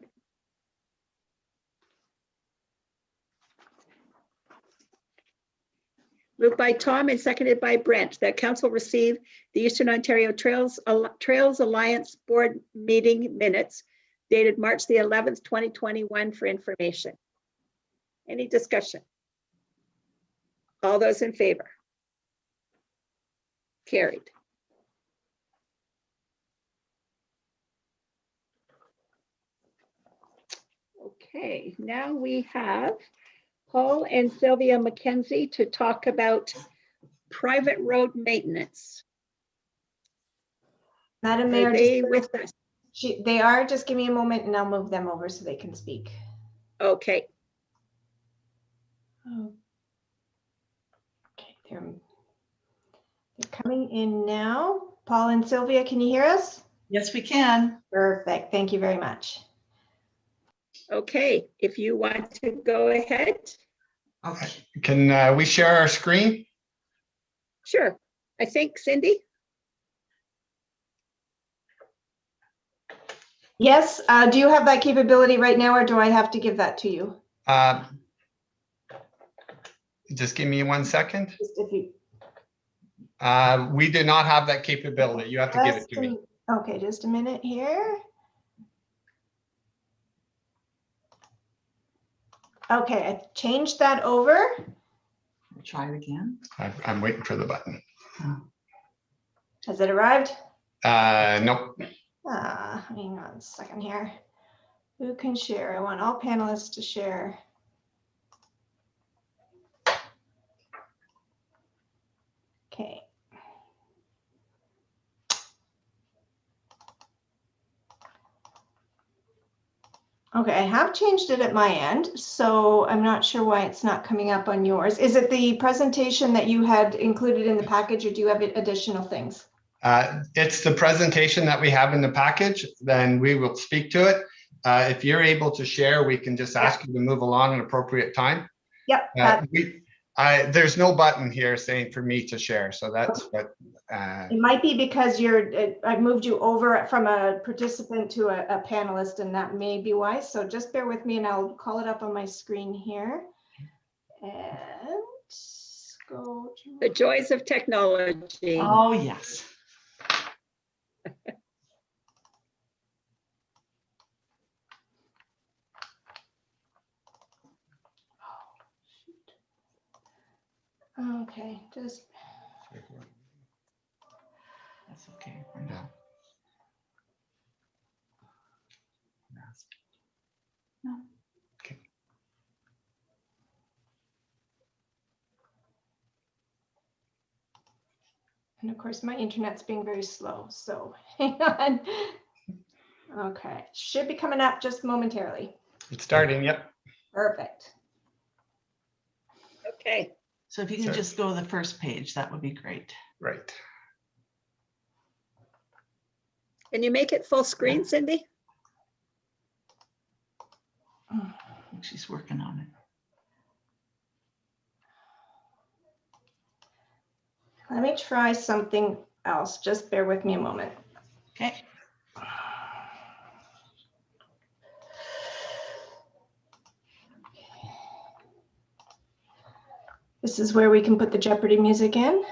Moved by Tom and seconded by Brent that council receive the Eastern Ontario Trails Alliance Board meeting minutes dated March the 11th, 2021 for information. Any discussion? All those in favor? Carried. Okay, now we have Paul and Sylvia McKenzie to talk about private road maintenance. Madam Are Mayor, they with us? they are. Just give me a moment and I'll move them over so they can speak. Okay. Oh. Okay, they're coming in now. Paul and Sylvia, can you hear us? Yes, we can. Perfect. Thank you very much. Okay, if you want to go ahead. Okay. Can we share our screen? Sure. I think Cindy. Yes. Do you have that capability right now or do I have to give that to you? Just give me 1 second. Just if you, We do not have that capability. You have to give it to me. Okay, just a minute here. Okay, I changed that over. Try it again. I'm waiting for the button. Has it arrived? Nope. Hang on a second here. Who can share? I want all panelists to share. Okay. Okay, I have changed it at my end, so I'm not sure why it's not coming up on yours. Is it the presentation that you had included in the package, or do you have additional things? It's the presentation that we have in the package, then we will speak to it. If you're able to share, we can just ask you to move along an appropriate time. Yep. There's no button here saying for me to share, so that's what. It might be because I've moved you over from a participant to a panelist, and that may be why. So just bear with me and I'll call it up on my screen here. And go to The joys of technology. Oh, yes. okay, just That's okay for now. No. and of course my internet's being very slow, so hang on. Okay, should be coming up just momentarily. It's starting, yep. Perfect. Okay. So if you can just go to the first page, that would be great. Right. Can you make it full screen, Cindy? I think she's working on it. Let me try something else. Just bear with me a moment. Okay. This is where we can put the Jeopardy music in.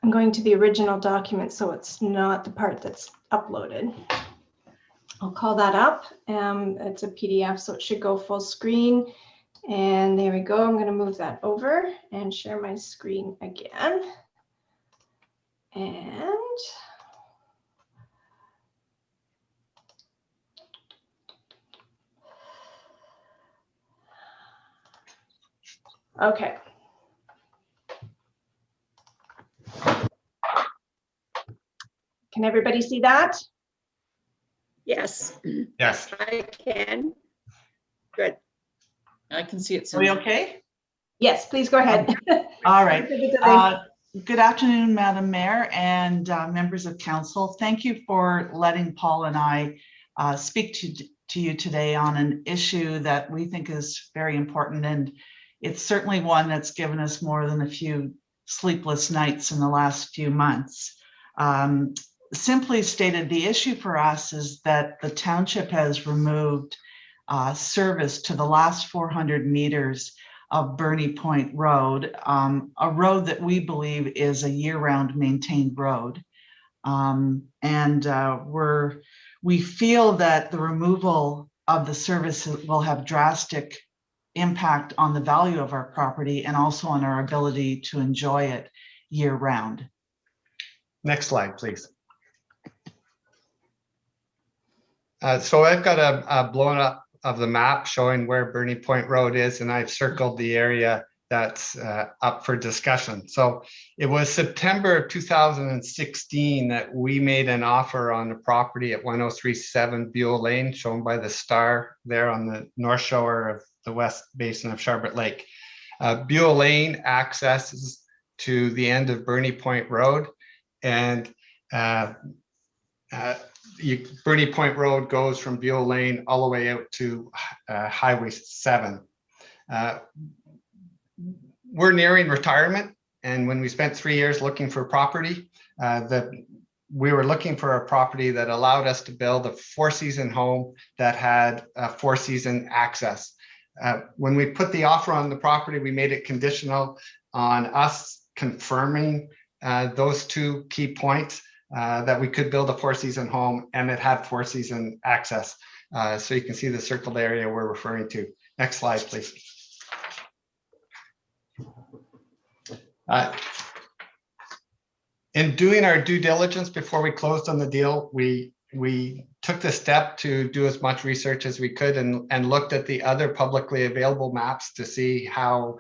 I'm going to the original document, so it's not the part that's uploaded. I'll call that up. It's a PDF, so it should go full screen. And there we go. I'm going to move that over and share my screen again. And okay. Can everybody see that? Yes. Yes. I can. Good. I can see it. Are we okay? Yes, please go ahead. All right. Good afternoon, Madam Mayor and members of council. Thank you for letting Paul and I speak to you today on an issue that we think is very important. And it's certainly one that's given us more than a few sleepless nights in the last few months. Simply stated, the issue for us is that the township has removed service to the last 400 meters of Bernie Point Road, a road that we believe is a year-round maintained road. We feel that the removal of the service will have drastic impact on the value of our property and also on our ability to enjoy it year-round. Next slide, please. So I've got a blown up of the map showing where Bernie Point Road is, and I've circled the area that's up for discussion. So it was September of 2016 that we made an offer on the property at 1037 Buell Lane, shown by the star there on the north shore of the west basin of Charbot Lake. Buell Lane accesses to the end of Bernie Point Road, and Bernie Point Road goes from Buell Lane all the way out to Highway 7. We're nearing retirement, and when we spent 3 years looking for property, we were looking for a property that allowed us to build a 4-season home that had a 4-season access. When we put the offer on the property, we made it conditional on us confirming those two key points, that we could build a 4-season home and it had 4-season access. So you can see the circled area we're referring to. Next slide, please. In doing our due diligence before we closed on the deal, we took the step to do as much research as we could and looked at the other publicly available maps to see how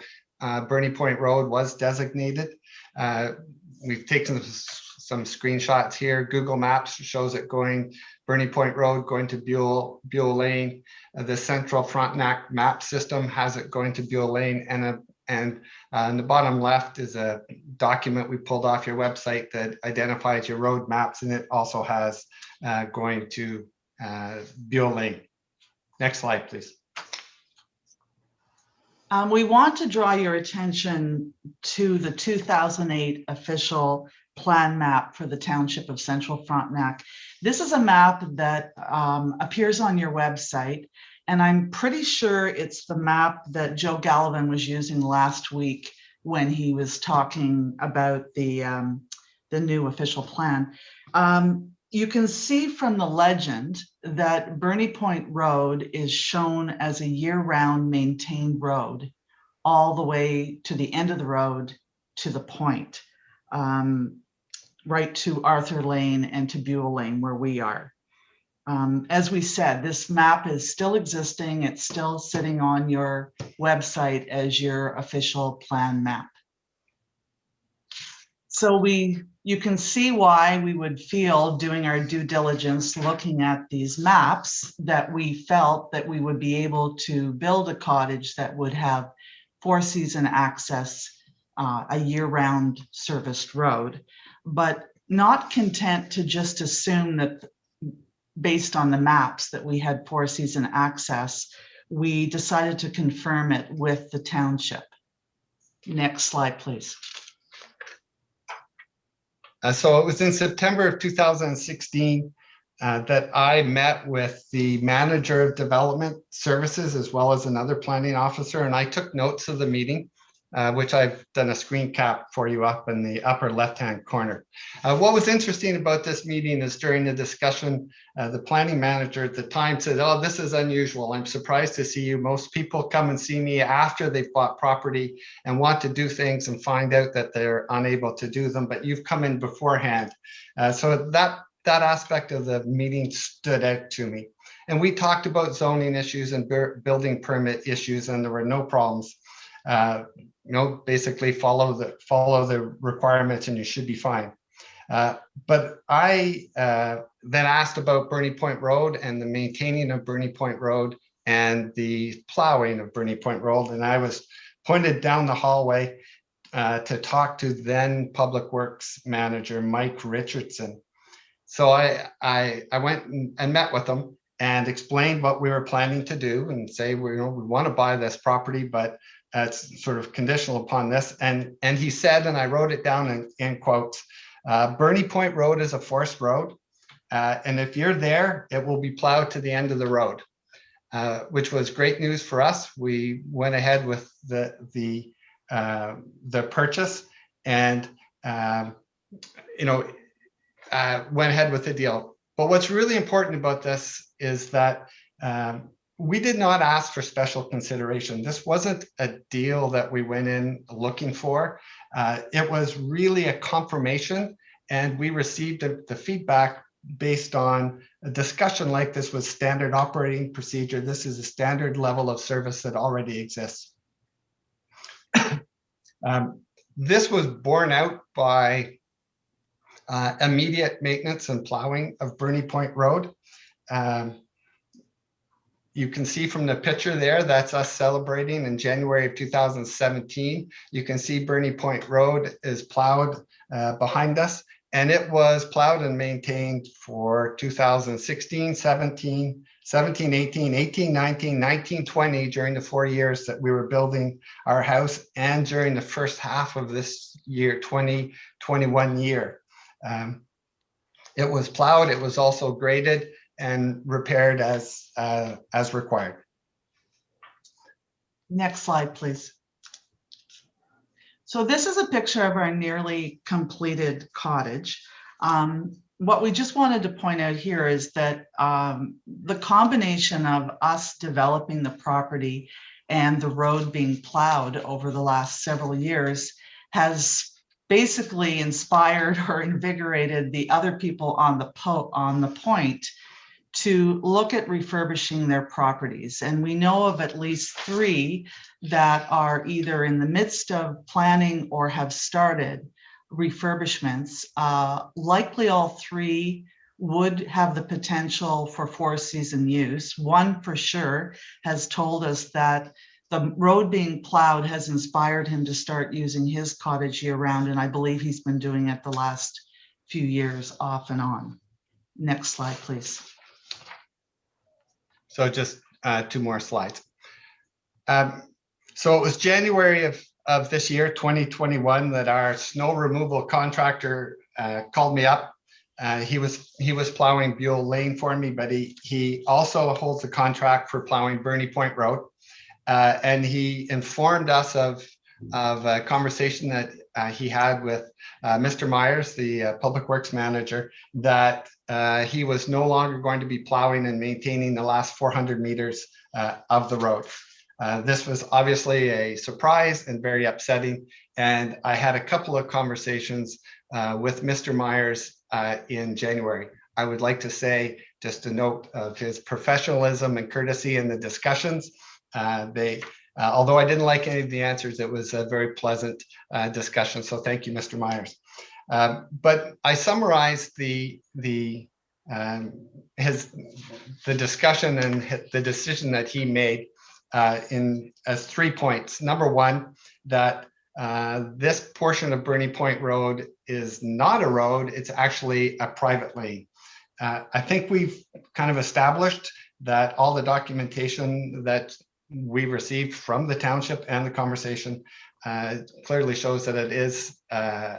Bernie Point Road was designated. We've taken some screenshots here. Google Maps shows it going Bernie Point Road, going to Buell Lane. The central Frontenac map system has it going to Buell Lane, and on the bottom left is a document we pulled off your website that identifies your road maps, and it also has going to Buell Lane. Next slide, please. We want to draw your attention to the 2008 official plan map for the Township of Central Frontenac. This is a map that appears on your website, and I'm pretty sure it's the map that Joe Gallivan was using last week when he was talking about the new official plan. You can see from the legend that Bernie Point Road is shown as a year-round maintained road all the way to the end of the road to the point, right to Arthur Lane and to Buell Lane where we are. As we said, this map is still existing. It's still sitting on your website as your official plan map. So you can see why we would feel, doing our due diligence, looking at these maps, that we felt that we would be able to build a cottage that would have four-season access, a year-round serviced road, but not content to just assume that based on the maps that we had four-season access, we decided to confirm it with the township. Next slide, please. So it was in September of 2016 that I met with the manager of development services as well as another planning officer, and I took notes of the meeting, which I've done a screen cap for you up in the upper left-hand corner. What was interesting about this meeting is during the discussion, the planning manager at the time said, "Oh, this is unusual. I'm surprised to see you. Most people come and see me after they've bought property and want to do things and find out that they're unable to do them, but you've come in beforehand." So that aspect of the meeting stood out to me. And we talked about zoning issues and building permit issues, and there were no problems. Basically follow the requirements and you should be fine. But I then asked about Bernie Point Road and the maintaining of Bernie Point Road and the plowing of Bernie Point Road. And I was pointed down the hallway to talk to then Public Works Manager Mike Richardson. So I went and met with him and explained what we were planning to do and say, we want to buy this property, but it's sort of conditional upon this. And he said, and I wrote it down in quotes, Bernie Point Road is a forced road. And if you're there, it will be plowed to the end of the road, which was great news for us. We went ahead with the purchase and, went ahead with the deal. But what's really important about this is that we did not ask for special consideration. This wasn't a deal that we went in looking for. It was really a confirmation, and we received the feedback based on a discussion like this with standard operating procedure. This is a standard level of service that already exists. This was borne out by immediate maintenance and plowing of Bernie Point Road. You can see from the picture there, that's us celebrating in January of 2017. You can see Bernie Point Road is plowed behind us, and it was plowed and maintained for 2016, 17, 18, 19, 19, 20, during the 4 years that we were building our house, and during the first half of this year, 2021 year. It was plowed, it was also graded and repaired as required. Next slide, please. So this is a picture of our nearly completed cottage. What we just wanted to point out here is that the combination of us developing the property and the road being plowed over the last several years has basically inspired or invigorated the other people on the point to look at refurbishing their properties. And we know of at least 3 that are either in the midst of planning or have started refurbishments. Likely all 3 would have the potential for 4-season use. One for sure has told us that the road being plowed has inspired him to start using his cottage year round. And I believe he's been doing it the last few years off and on. Next slide, please. So just 2 more slides. So it was January of this year, 2021, that our snow removal contractor called me up. He was plowing Buell Lane for me, but he also holds a contract for plowing Bernie Point Road. And he informed us of a conversation that he had with Mr. Myers, the Public Works Manager, that he was no longer going to be plowing and maintaining the last 400 meters of the road. This was obviously a surprise and very upsetting. And I had a couple of conversations with Mr. Myers in January. I would like to say just a note of his professionalism and courtesy in the discussions. Although I didn't like any of the answers, it was a very pleasant discussion. So thank you, Mr. Myers. But I summarized the discussion and the decision that he made as 3 points. Number 1, that this portion of Bernie Point Road is not a road, it's actually a private lane. I think we've kind of established that all the documentation that we received from the township and the conversation clearly shows that it is a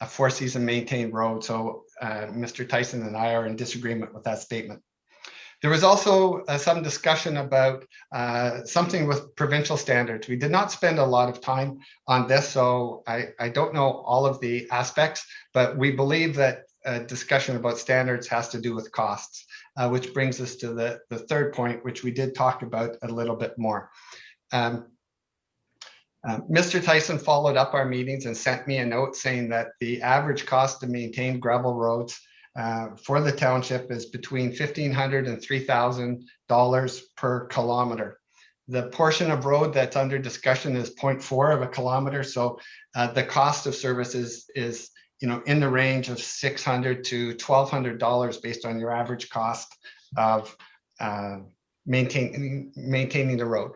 4-season maintained road. So Mr. Tyson and I are in disagreement with that statement. There was also some discussion about something with provincial standards. We did not spend a lot of time on this, so I don't know all of the aspects, but we believe that a discussion about standards has to do with costs, which brings us to the 3rd point, which we did talk about a little bit more. Mr. Tyson followed up our meetings and sent me a note saying that the average cost to maintain gravel roads for the township is between $1,500 and $3,000 per kilometer. The portion of road that's under discussion is 0.4 of a kilometer. So the cost of services is in the range of $600 to $1,200 based on your average cost of maintaining the road.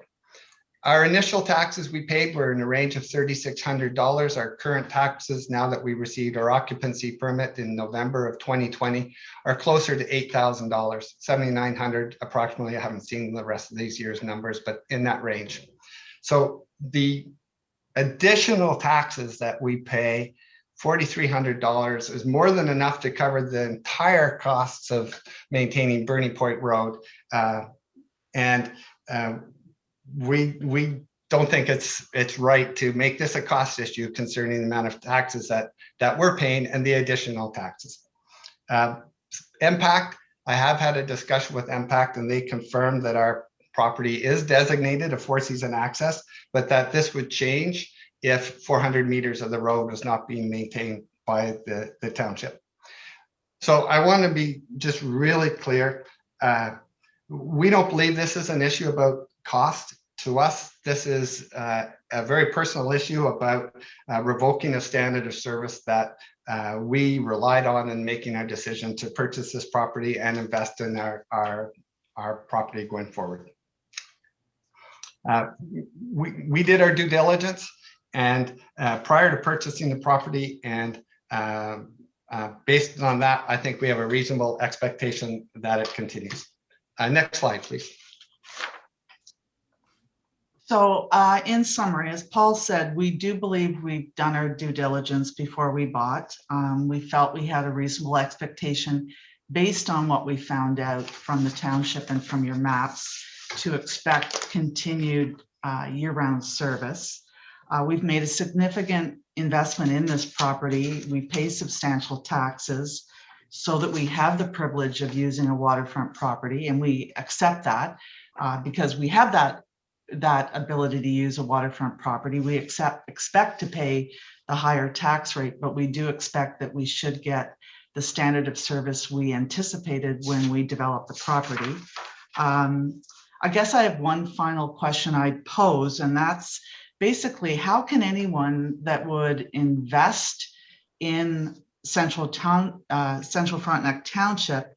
Our initial taxes we paid were in a range of $3,600. Our current taxes, now that we received our occupancy permit in November of 2020, are closer to $8,000, $7,900 approximately. I haven't seen the rest of these year's numbers, but in that range. So the additional taxes that we pay, $4,300, is more than enough to cover the entire costs of maintaining Bernie Point Road. We don't think it's right to make this a cost issue concerning the amount of taxes that we're paying and the additional taxes. MPACT, I have had a discussion with MPACT and they confirmed that our property is designated a 4-season access, but that this would change if 400 meters of the road was not being maintained by the township. So I want to be just really clear. We don't believe this is an issue about cost. To us, this is a very personal issue about revoking a standard of service that we relied on in making our decision to purchase this property and invest in our property going forward. We did our due diligence, and prior to purchasing the property, and based on that, I think we have a reasonable expectation that it continues. Next slide, please. So in summary, as Paul said, we do believe we've done our due diligence before we bought. We felt we had a reasonable expectation based on what we found out from the township and from your maps to expect continued year-round service. We've made a significant investment in this property. We pay substantial taxes so that we have the privilege of using a waterfront property, and we accept that because we have that ability to use a waterfront property. We expect to pay the higher tax rate, but we do expect that we should get the standard of service we anticipated when we developed the property. I guess I have one final question I'd pose, and that's basically how can anyone that would invest in Central Frontenac Township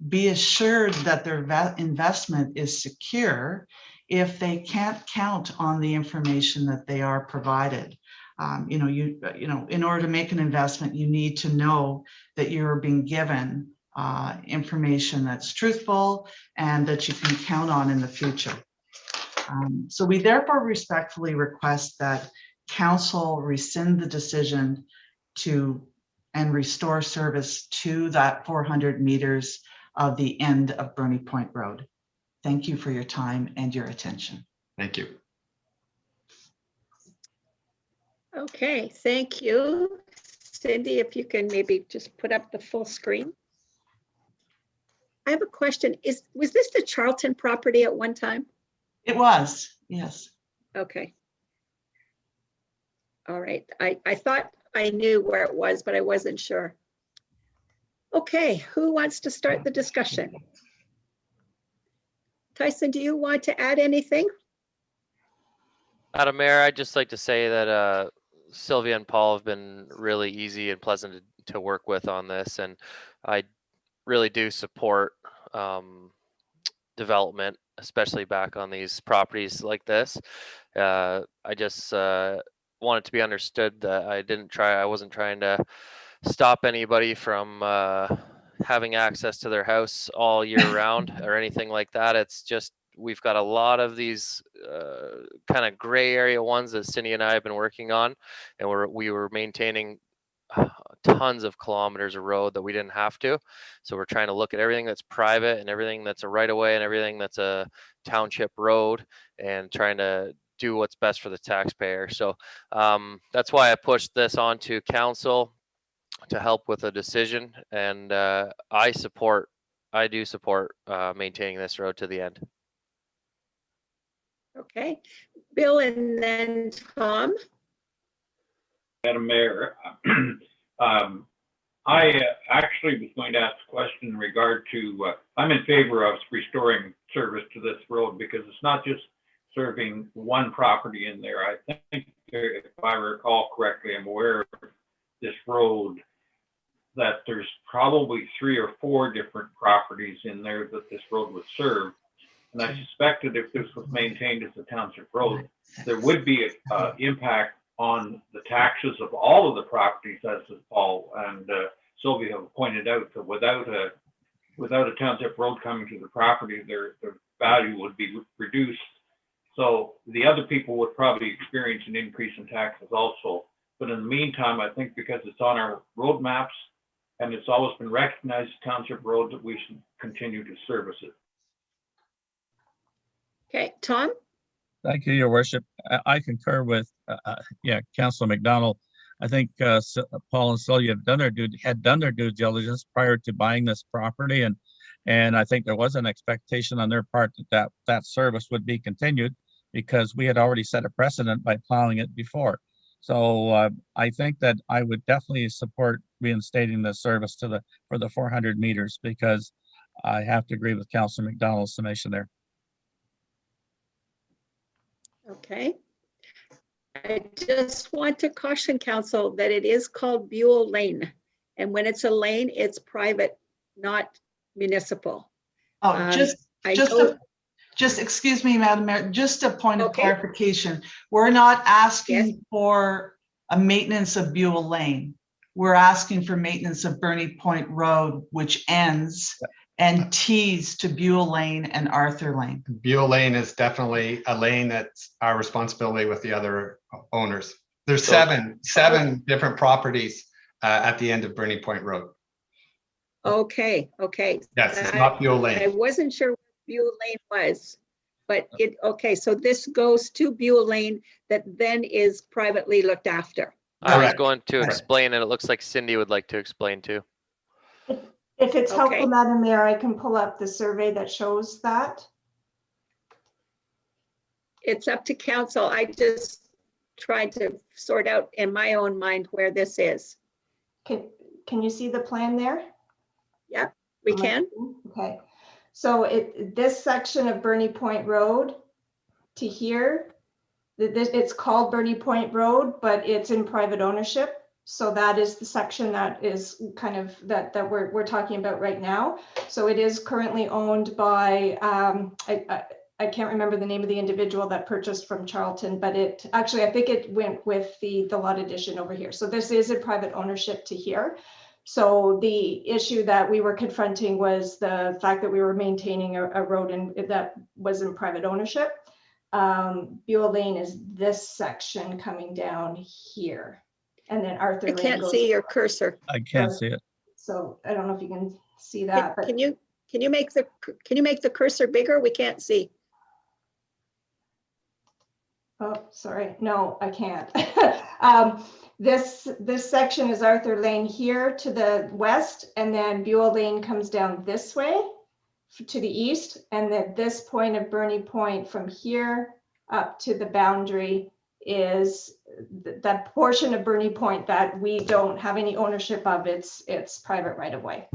be assured that their investment is secure if they can't count on the information that they are provided? You know, in order to make an investment, you need to know that you're being given information that's truthful and that you can count on in the future. So we therefore respectfully request that council rescind the decision and restore service to that 400 meters of the end of Bernie Point Road. Thank you for your time and your attention. Thank you. Okay, thank you. Cindy, if you can maybe just put up the full screen. I have a question. Was this the Charlton property at one time? It was, yes. Okay. All right. I thought I knew where it was, but I wasn't sure. Okay, who wants to start the discussion? Tyson, do you want to add anything? Madam Mayor, I'd just like to say that Sylvia and Paul have been really easy and pleasant to work with on this, and I really do support development, especially back on these properties like this. I just want it to be understood that I wasn't trying to stop anybody from having access to their house all year round or anything like that. It's just we've got a lot of these kind of gray area ones that Cindy and I have been working on, and we were maintaining tons of kilometers of road that we didn't have to. So we're trying to look at everything that's private and everything that's a right of way and everything that's a township road and trying to do what's best for the taxpayer. So that's why I pushed this on to council to help with a decision. And I do support maintaining this road to the end. Okay, Bill and then Tom. Madam Mayor, I actually was going to ask a question in regard to, I'm in favor of restoring service to this road because it's not just serving one property in there. I think, if I recall correctly, I'm aware of this road, that there's probably 3 or 4 different properties in there that this road would serve. And I suspected if this was maintained as a township road, there would be an impact on the taxes of all of the properties, as Paul and Sylvia have pointed out, that without a township road coming to the property, their value would be reduced. So the other people would probably experience an increase in taxes also. But in the meantime, I think because it's on our road maps and it's always been recognized as township road, that we should continue to service it. Okay, Tom? Thank you, Your Worship. I concur with, Councilor McDonald. I think Paul and Sylvia had done their due diligence prior to buying this property, and I think there was an expectation on their part that service would be continued because we had already set a precedent by plowing it before. So I think that I would definitely support reinstating the service for the 400 meters because I have to agree with Councilor McDonald's summation there. Okay. I just want to caution council that it is called Buell Lane. And when it's a lane, it's private, not municipal. Oh, just excuse me, Madam Mayor, just a point of clarification. We're not asking for a maintenance of Buell Lane. We're asking for maintenance of Bernie Point Road, which ends and tees to Buell Lane and Arthur Lane. Buell Lane is definitely a lane that's our responsibility with the other owners. There's seven different properties at the end of Bernie Point Road. Okay. Yes, it's not Buell Lane. I wasn't sure where Buell Lane was, but so this goes to Buell Lane that then is privately looked after. I was going to explain, and it looks like Cindy would like to explain too. If it's helpful, Madam Mayor, I can pull up the survey that shows that. It's up to council. I just tried to sort out in my own mind where this is. can you see the plan there? Yeah, we can. Okay, so this section of Bernie Point Road to here, it's called Bernie Point Road, but it's in private ownership. So that is the section that is kind of that we're talking about right now. So it is currently owned by I can't remember the name of the individual that purchased from Charlton, but it actually I think it went with the lot addition over here. So this is a private ownership to here. So the issue that we were confronting was the fact that we were maintaining a road that was in private ownership. Buell Lane is this section coming down here. And then Arthur Lane. I can't see your cursor. I can't see it. So I don't know if you can see that. Can you make the cursor bigger? We can't see. Oh, sorry. No, I can't. This section is Arthur Lane here to the west, and then Buell Lane comes down this way to the east, and then this point of Bernie Point from here up to the boundary is that portion of Bernie Point that we don't have any ownership of. It's private right of way.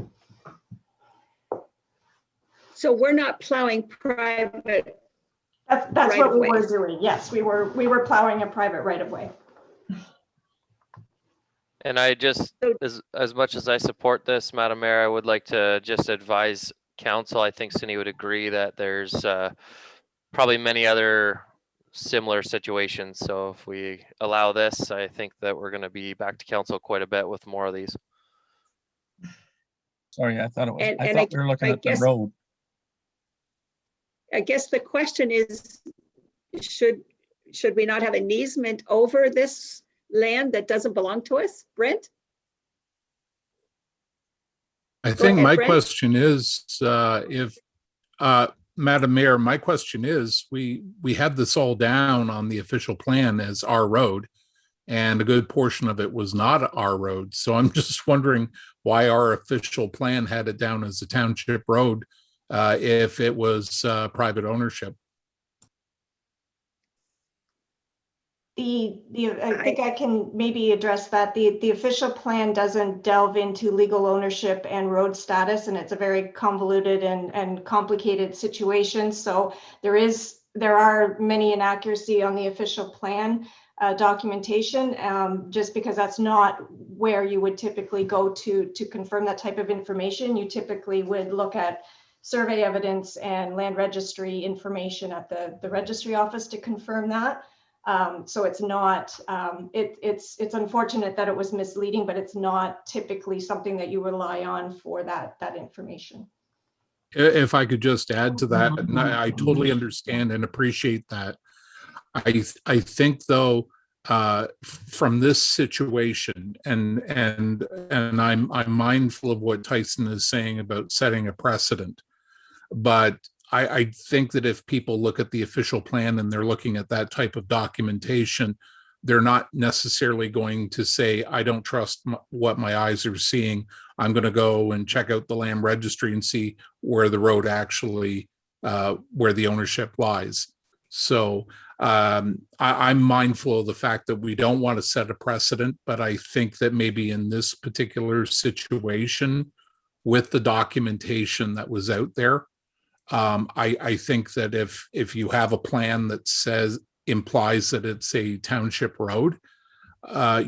So we're not plowing private. That's right what of we way. were doing. Yes, we were plowing a private right of way. And I just, as much as I support this, Madam Mayor, I would like to just advise council. I think Cindy would agree that there's probably many other similar situations. So if we allow this, I think that we're going to be back to council quite a bit with more of these. Sorry, I thought it was, And I thought we were looking at the road. I guess the question is, should we not have an easement over this land that doesn't belong to us? Brent? I think ahead, my Brent. question is, Madam Mayor, my question is, we had this all down on the official plan as our road, and a good portion of it was not our road. So I'm just wondering why our official plan had it down as a township road if it was private ownership. I think I can maybe address that. The official plan doesn't delve into legal ownership and road status, and it's a very convoluted and complicated situation. So there are many inaccuracies on the official plan documentation, just because that's not where you would typically go to confirm that type of information. You typically would look at survey evidence and land registry information at the registry office to confirm that. So it's not, it's unfortunate that it was misleading, but it's not typically something that you rely on for that information. If I could just add to that, and I totally understand and appreciate that. I think though, from this situation, and I'm mindful of what Tyson is saying about setting a precedent, but I think that if people look at the official plan and they're looking at that type of documentation, they're not necessarily going to say, I don't trust what my eyes are seeing. I'm going to go and check out the land registry and see where the road actually, where the ownership lies. So I'm mindful of the fact that we don't want to set a precedent, but I think that maybe in this particular situation with the documentation that was out there, I think that if you have a plan that implies that it's a township road,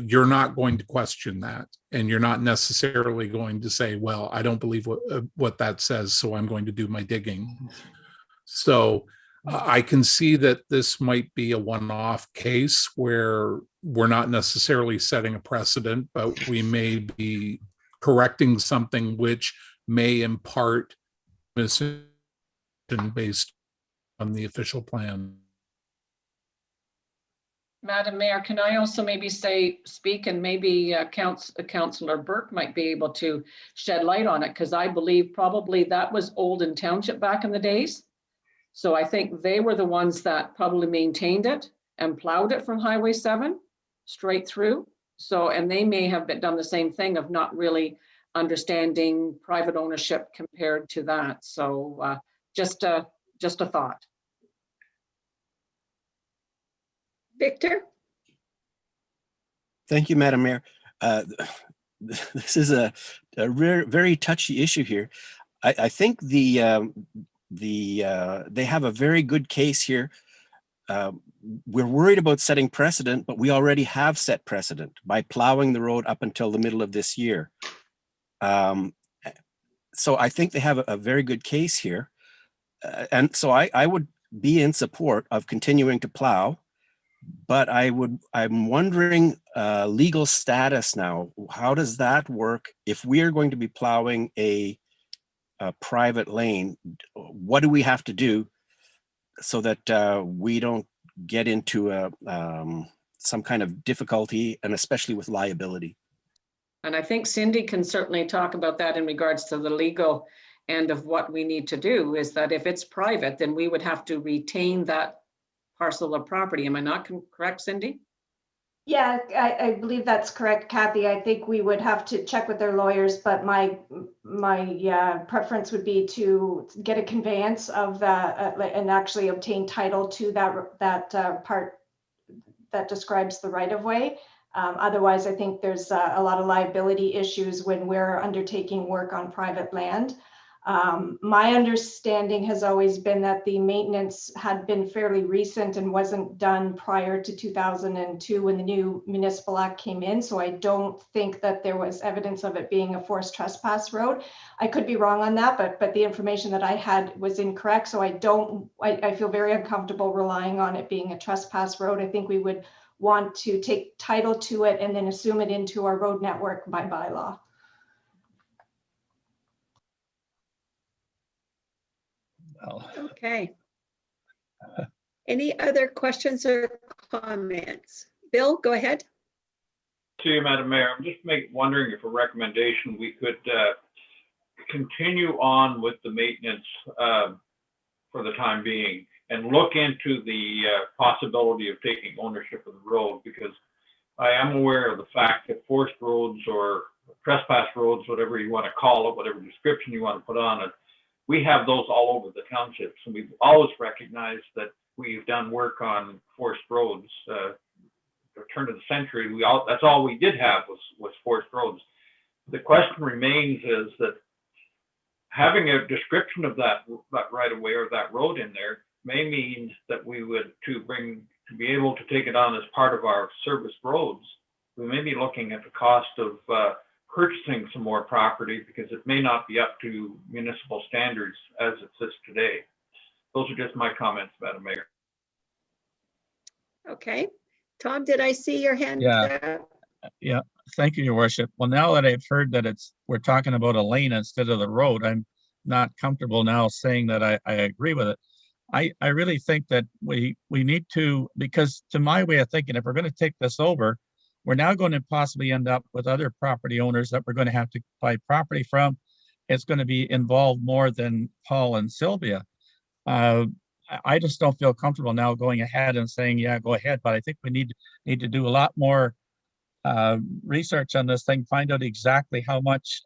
you're not going to question that, and you're not necessarily going to say, well, I don't believe what that says, so I'm going to do my digging. So I can see that this might be a one-off case where we're not necessarily setting a precedent, but we may be correcting something which may impart misinformation based on the official plan. Madam Mayor, can I also maybe speak, and maybe Councillor Burke might be able to shed light on it, because I believe probably that was Olden Township back in the days. So I think they were the ones that probably maintained it and plowed it from Highway 7 straight through. So, and they may have done the same thing of not really understanding private ownership compared to that. So just a thought. Victor? Thank you, Madam Mayor. this is a very touchy issue here. I think they have a very good case here. We're worried about setting precedent, but we already have set precedent by plowing the road up until the middle of this year. So I think they have a very good case here. And so I would be in support of continuing to plow, but I'm wondering legal status now. How does that work if we are going to be plowing a private lane? What do we have to do so that we don't get into some kind of difficulty, and especially with liability? And I think Cindy can certainly talk about that in regards to the legal end of what we need to do, is that if it's private, then we would have to retain that parcel of property. Am I not correct, Cindy? Yeah, I believe that's correct, Kathy. I think we would have to check with their lawyers, but my preference would be to get a conveyance of that and actually obtain title to that part that describes the right of way. Otherwise, I think there's a lot of liability issues when we're undertaking work on private land. My understanding has always been that the maintenance had been fairly recent and wasn't done prior to 2002 when the new municipal act came in. So I don't think that there was evidence of it being a forced trespass road. I could be wrong on that, but the information that I had was incorrect. So I feel very uncomfortable relying on it being a trespass road. I think we would want to take title to it and then assume it into our road network by bylaw. Okay. Any other questions or comments? Bill, go ahead. To you, Madam Mayor, I'm just wondering if a recommendation we could continue on with the maintenance for the time being and look into the possibility of taking ownership of the road, because I am aware of the fact that forced roads or trespass roads, whatever you want to call it, whatever description you want to put on it, we have those all over the townships, and we've always recognized that we've done work on forced roads. The turn of the century, that's all we did have was forced roads. The question remains is that having a description of that right of way or that road in there may mean that we would to be able to take it on as part of our service roads. We may be looking at the cost of purchasing some more property, because it may not be up to municipal standards as it sits today. Those are just my comments, Madam Mayor. Okay. Tom, did I see your hand? Yeah. Thank you, Your Worship. Well, now that I've heard that we're talking about a lane instead of the road, I'm not comfortable now saying that I agree with it. I really think that we need to, because to my way of thinking, if we're going to take this over, we're now going to possibly end up with other property owners that we're going to have to buy property from. It's going to be involved more than Paul and Sylvia. I just don't feel comfortable now going ahead and saying, yeah, go ahead. But I think we need to do a lot more research on this thing, find out exactly how much,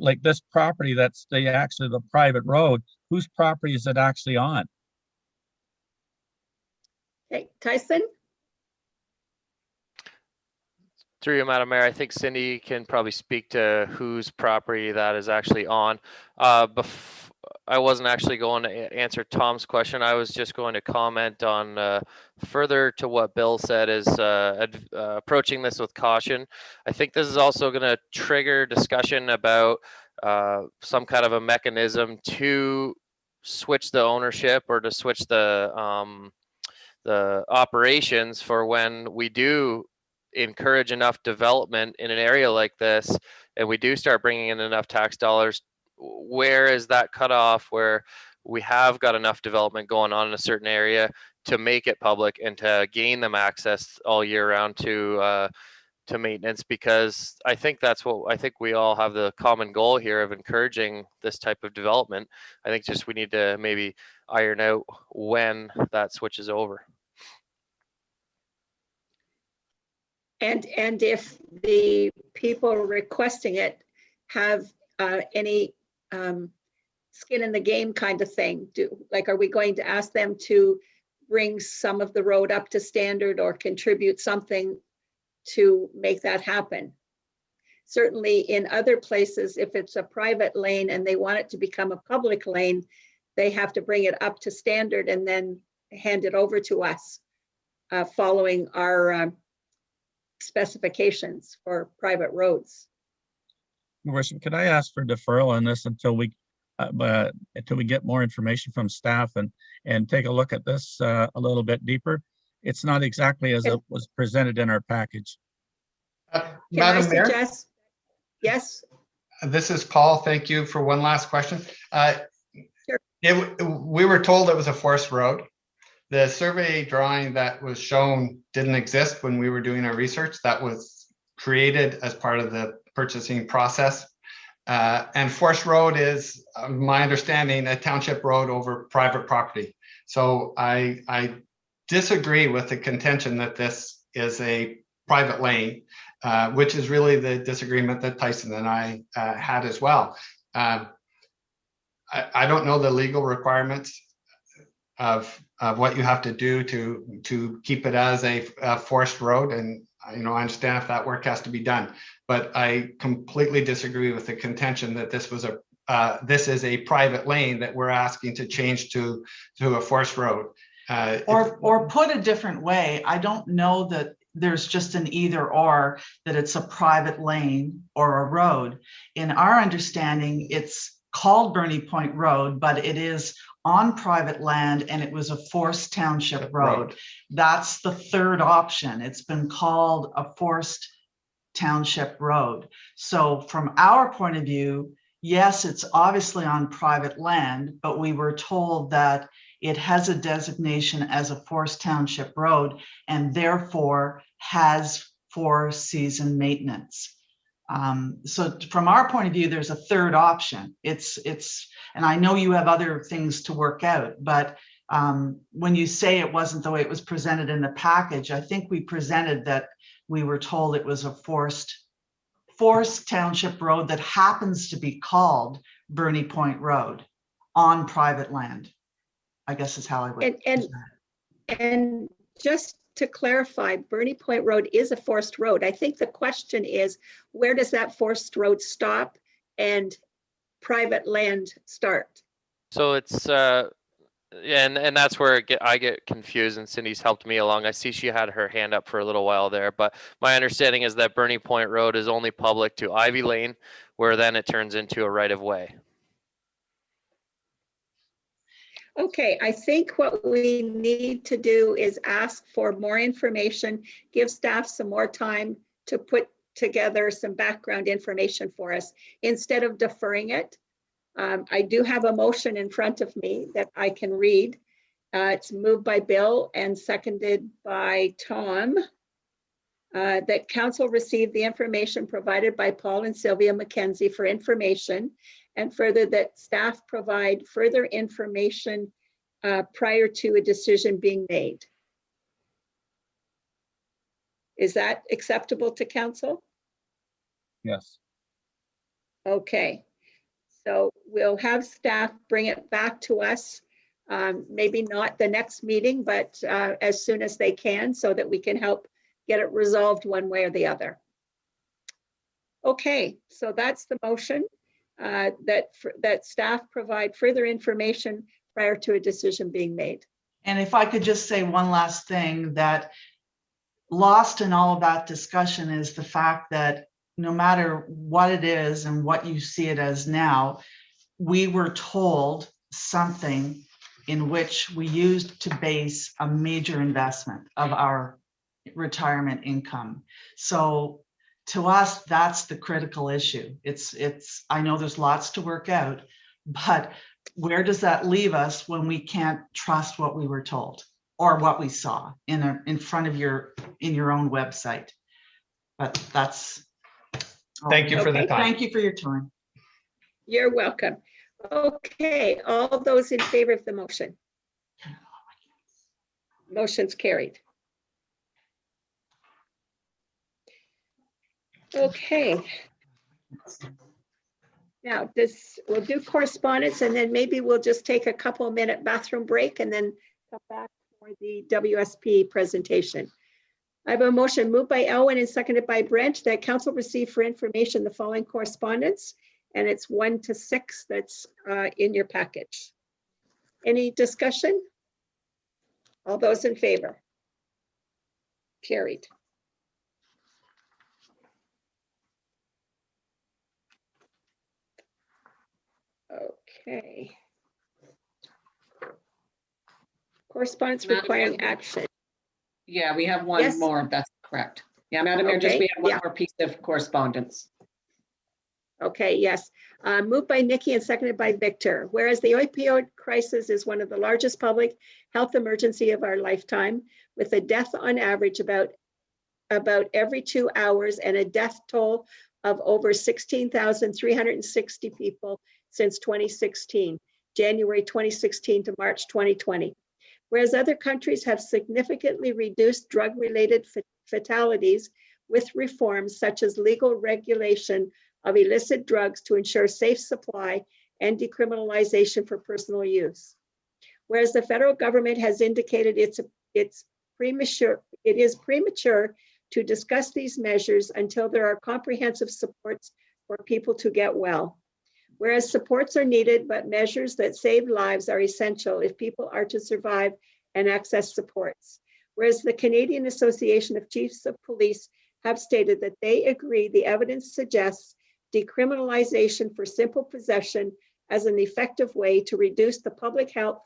like this property that's actually the private road, whose property is it actually on? Okay, Tyson? Through you, Madam Mayor, I think Cindy can probably speak to whose property that is actually on. I wasn't actually going to answer Tom's question. I was just going to comment on further to what Bill said is approaching this with caution. I think this is also going to trigger discussion about some kind of a mechanism to switch the ownership or to switch the operations for when we do encourage enough development in an area like this, and we do start bringing in enough tax dollars. Where is that cutoff where we have got enough development going on in a certain area to make it public and to gain them access all year round to maintenance? Because I think we all have the common goal here of encouraging this type of development. I think just we need to maybe iron out when that switches over. And if the people requesting it have any skin in the game kind of thing, are we going to ask them to bring some of the road up to standard or contribute something to make that happen? certainly in other places, if it's a private lane and they want it to become a public lane, they have to bring it up to standard and then hand it over to us following our specifications for private roads. Your Worship, could I ask for deferral on this until we get more information from staff and take a look at this a little bit deeper? It's not exactly as it was presented in our package. Madam Mayor? Suggest? Yes. This is Paul. Thank you for one last question. Sure. We were told it was a forest road. The survey drawing that was shown didn't exist when we were doing our research. That was created as part of the purchasing process. And forest road is, my understanding, a township road over private property. So I disagree with the contention that this is a private lane, which is really the disagreement that Tyson and I had as well. I don't know the legal requirements of what you have to do to keep it as a forest road, and I understand if that work has to be done, but I completely disagree with the contention that this is a private lane that we're asking to change to a forest road. Or put a different way, I don't know that there's just an either or, that it's a private lane or a road. In our understanding, it's called Bernie Point Road, but it is on private land and it was a forest township road. That's the third option. It's been called a forest township road. So from our point of view, yes, it's obviously on private land, but we were told that it has a designation as a forest township road and therefore has four-season maintenance. So from our point of view, there's a third option. And I know you have other things to work out, but when you say it wasn't the way it was presented in the package, I think we presented that we were told it was a forest township road that happens to be called Bernie Point Road on private land, I guess is how I would. And just to clarify, Bernie Point Road is a forest road. I think the question is, where does that forest road stop and private land start? So it's and that's where I get confused, and Cindy's helped me along. I see she had her hand up for a little while there, but my understanding is that Bernie Point Road is only public to Ivy Lane, where then it turns into a right of way. Okay, I think what we need to do is ask for more information, give staff some more time to put together some background information for us instead of deferring it. I do have a motion in front of me that I can read. It's moved by Bill and seconded by Tom. That council received the information provided by Paul and Sylvia McKenzie for information, and further that staff provide further information prior to a decision being made. Is that acceptable to council? Yes. Okay, so we'll have staff bring it back to us, maybe not the next meeting, but as soon as they can, so that we can help get it resolved one way or the other. Okay, so that's the motion, that staff provide further information prior to a decision being made. And if I could just say one last thing, that lost in all of that discussion is the fact that no matter what it is and what you see it as now, we were told something in which we used to base a major investment of our retirement income. So to us, that's the critical issue. I know there's lots to work out, but where does that leave us when we can't trust what we were told or what we saw in front of your own website? But that's. Thank you for the time. Thank you for your time. You're welcome. Okay, all those in favor of the motion? Motion's carried. Okay. Now, we'll do correspondence, and then maybe we'll just take a couple-minute bathroom break and then come back for the WSP presentation. I have a motion moved by Elwin and seconded by Brent that council receive for information the following correspondence, and it's 1 to 6 that's in your package. Any discussion? All those in favor? Carried. Okay. Correspondence Madam requiring Mayor. action. Yeah, we have one Yes. more. That's correct. Yeah, Madam Mayor, just Okay, we have one yeah. more piece of correspondence. Okay, yes. Moved by Nikki and seconded by Victor. Whereas the opioid crisis is one of the largest public health emergency of our lifetime, with a death on average about every 2 hours and a death toll of over 16,360 people since 2016, January 2016 to March 2020. Whereas other countries have significantly reduced drug-related fatalities with reforms such as legal regulation of illicit drugs to ensure safe supply and decriminalization for personal use. Whereas the federal government has indicated it is premature to discuss these measures until there are comprehensive supports for people to get well. Whereas supports are needed, but measures that save lives are essential if people are to survive and access supports. Whereas the Canadian Association of Chiefs of Police have stated that they agree the evidence suggests decriminalization for simple possession as an effective way to reduce the public health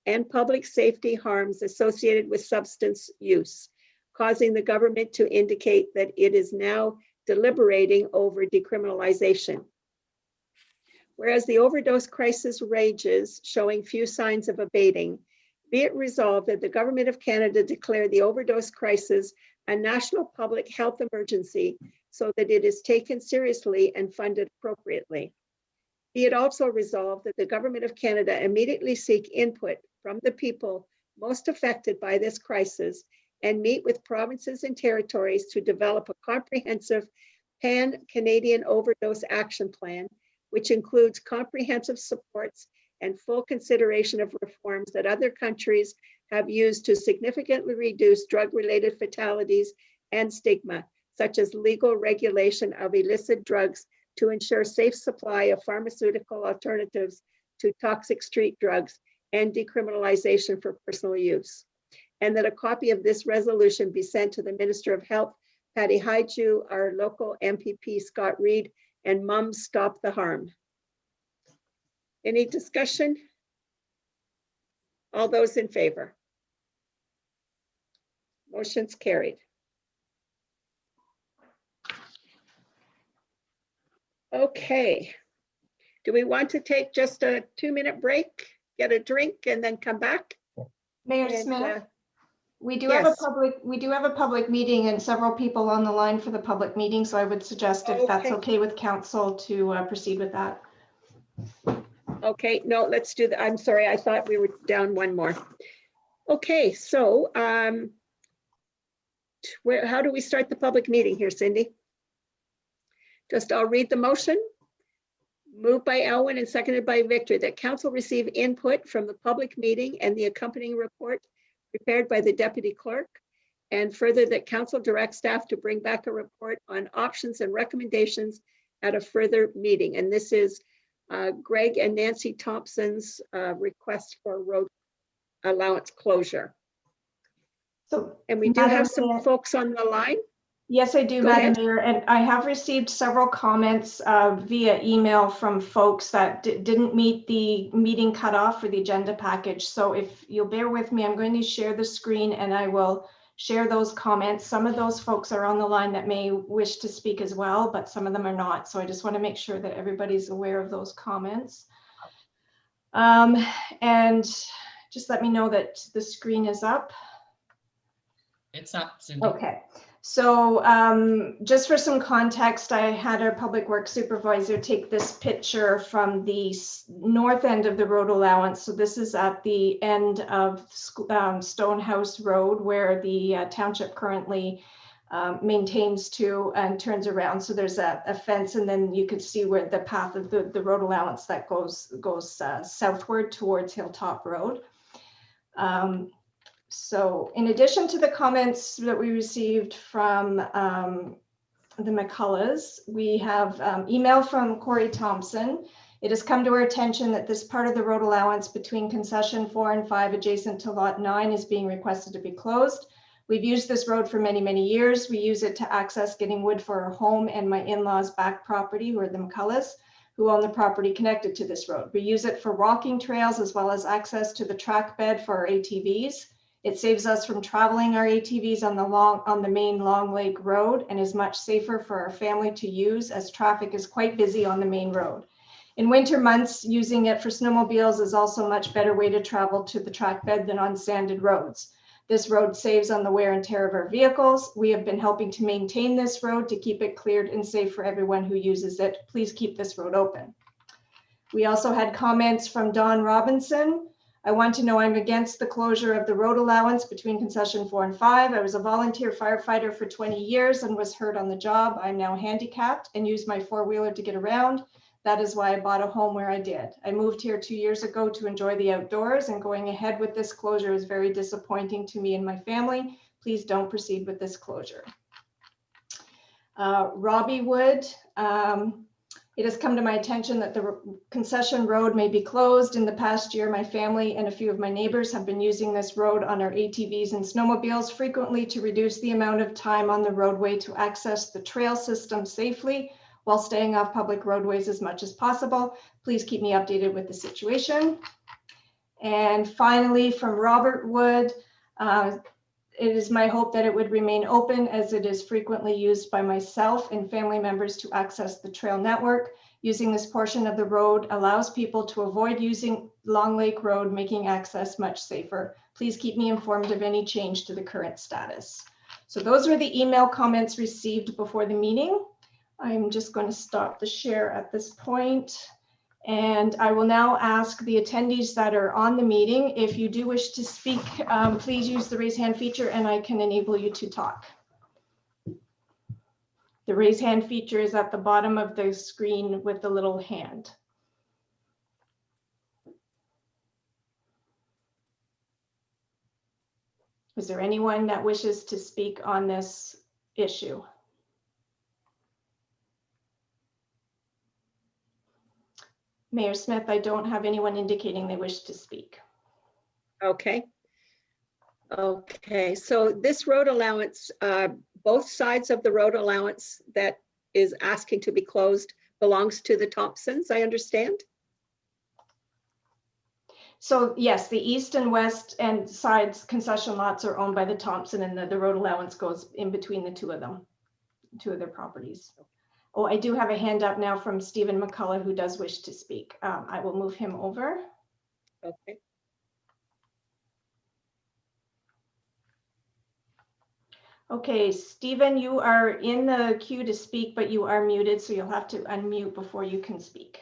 and public safety harms associated with substance use, causing the government to indicate that it is now deliberating over decriminalization. Whereas the overdose crisis rages, showing few signs of abating, be it resolved that the Government of Canada declare the overdose crisis a national public health emergency so that it is taken seriously and funded appropriately. Be it also resolved that the Government of Canada immediately seek input from the people most affected by this crisis and meet with provinces and territories to develop a comprehensive pan-Canadian overdose action plan, which includes comprehensive supports and full consideration of reforms that other countries have used to significantly reduce drug-related fatalities and stigma, such as legal regulation of illicit drugs to ensure safe supply of pharmaceutical alternatives to toxic street drugs and decriminalization for personal use. And that a copy of this resolution be sent to the Minister of Health, Patty Hajdu, our local MPP, Scott Reed, and Mums Stop the Harm. Any discussion? All those in favor? Motion's carried. Okay. Do we want to take just a 2-minute break, get a drink, and then come back? Mayor And, Smith, we do yes. have a public meeting and several people on the line for the public meeting, so I would suggest if that's Okay. okay with council to proceed with that. Okay, no, let's do that. I'm sorry, I thought we were down one more. Okay, so how do we start the public meeting here, Cindy? I'll read the motion. Moved by Elwin and seconded by Victor that council receive input from the public meeting and the accompanying report prepared by the deputy clerk, and further that council direct staff to bring back a report on options and recommendations at a further meeting. And this is Greg and Nancy Thompson's request for road allowance closure. So, And we do have some folks on the line. Yes, I do, Madam Mayor, and I have received several comments via email from folks that didn't meet the meeting cutoff for the agenda package. So if you'll bear with me, I'm going to share the screen and I will share those comments. Some of those folks are on the line that may wish to speak as well, but some of them are not. So I just want to make sure that everybody's aware of those comments. And just let me know that the screen is up. It's up, Cindy. Okay. So just for some context, I had our public works supervisor take this picture from the north end of the road allowance. So this is at the end of Stonehouse Road, where the township currently maintains to and turns around. So there's a fence, and then you could see where the path of the road allowance that goes southward towards Hilltop Road. So in addition to the comments that we received from the McCulloughs, we have email from Corey Thompson. It has come to our attention that this part of the road allowance between concession 4 and 5 adjacent to lot 9 is being requested to be closed. We've used this road for many, many years. We use it to access getting wood for our home and my in-laws' back property, who are the McCulloughs, who own the property connected to this road. We use it for walking trails as well as access to the track bed for our ATVs. It saves us from traveling our ATVs on the main Long Lake Road and is much safer for our family to use as traffic is quite busy on the main road. In winter months, using it for snowmobiles is also a much better way to travel to the track bed than on sanded roads. This road saves on the wear and tear of our vehicles. We have been helping to maintain this road to keep it cleared and safe for everyone who uses it. Please keep this road open. We also had comments from Don Robinson. I want to know I'm against the closure of the road allowance between concession 4 and 5. I was a volunteer firefighter for 20 years and was hurt on the job. I'm now handicapped and use my four-wheeler to get around. That is why I bought a home where I did. I moved here 2 years ago to enjoy the outdoors, and going ahead with this closure is very disappointing to me and my family. Please don't proceed with this closure. Robbie Wood, it has come to my attention that the concession road may be closed. In the past year, my family and a few of my neighbors have been using this road on our ATVs and snowmobiles frequently to reduce the amount of time on the roadway to access the trail system safely while staying off public roadways as much as possible. Please keep me updated with the situation. And finally, from Robert Wood, it is my hope that it would remain open as it is frequently used by myself and family members to access the trail network. Using this portion of the road allows people to avoid using Long Lake Road, making access much safer. Please keep me informed of any change to the current status. So those are the email comments received before the meeting. I'm just going to stop the share at this point. And I will now ask the attendees that are on the meeting, if you do wish to speak, please use the raise hand feature and I can enable you to talk. The raise hand feature is at the bottom of the screen with the little hand. Is there anyone that wishes to speak on this issue? Mayor Smith, I don't have anyone indicating they wish to speak. Okay. Okay, so this road allowance, both sides of the road allowance that is asking to be closed belongs to the Thompsons, I understand? So yes, the east and west and sides concession lots are owned by the Thompson, and the road allowance goes in between the two of them, two of their properties. Oh, I do have a hand up now from Stephen McCullough, who does wish to speak. I will move him over. Okay. Okay, Stephen, you are in the queue to speak, but you are muted, so you'll have to unmute before you can speak.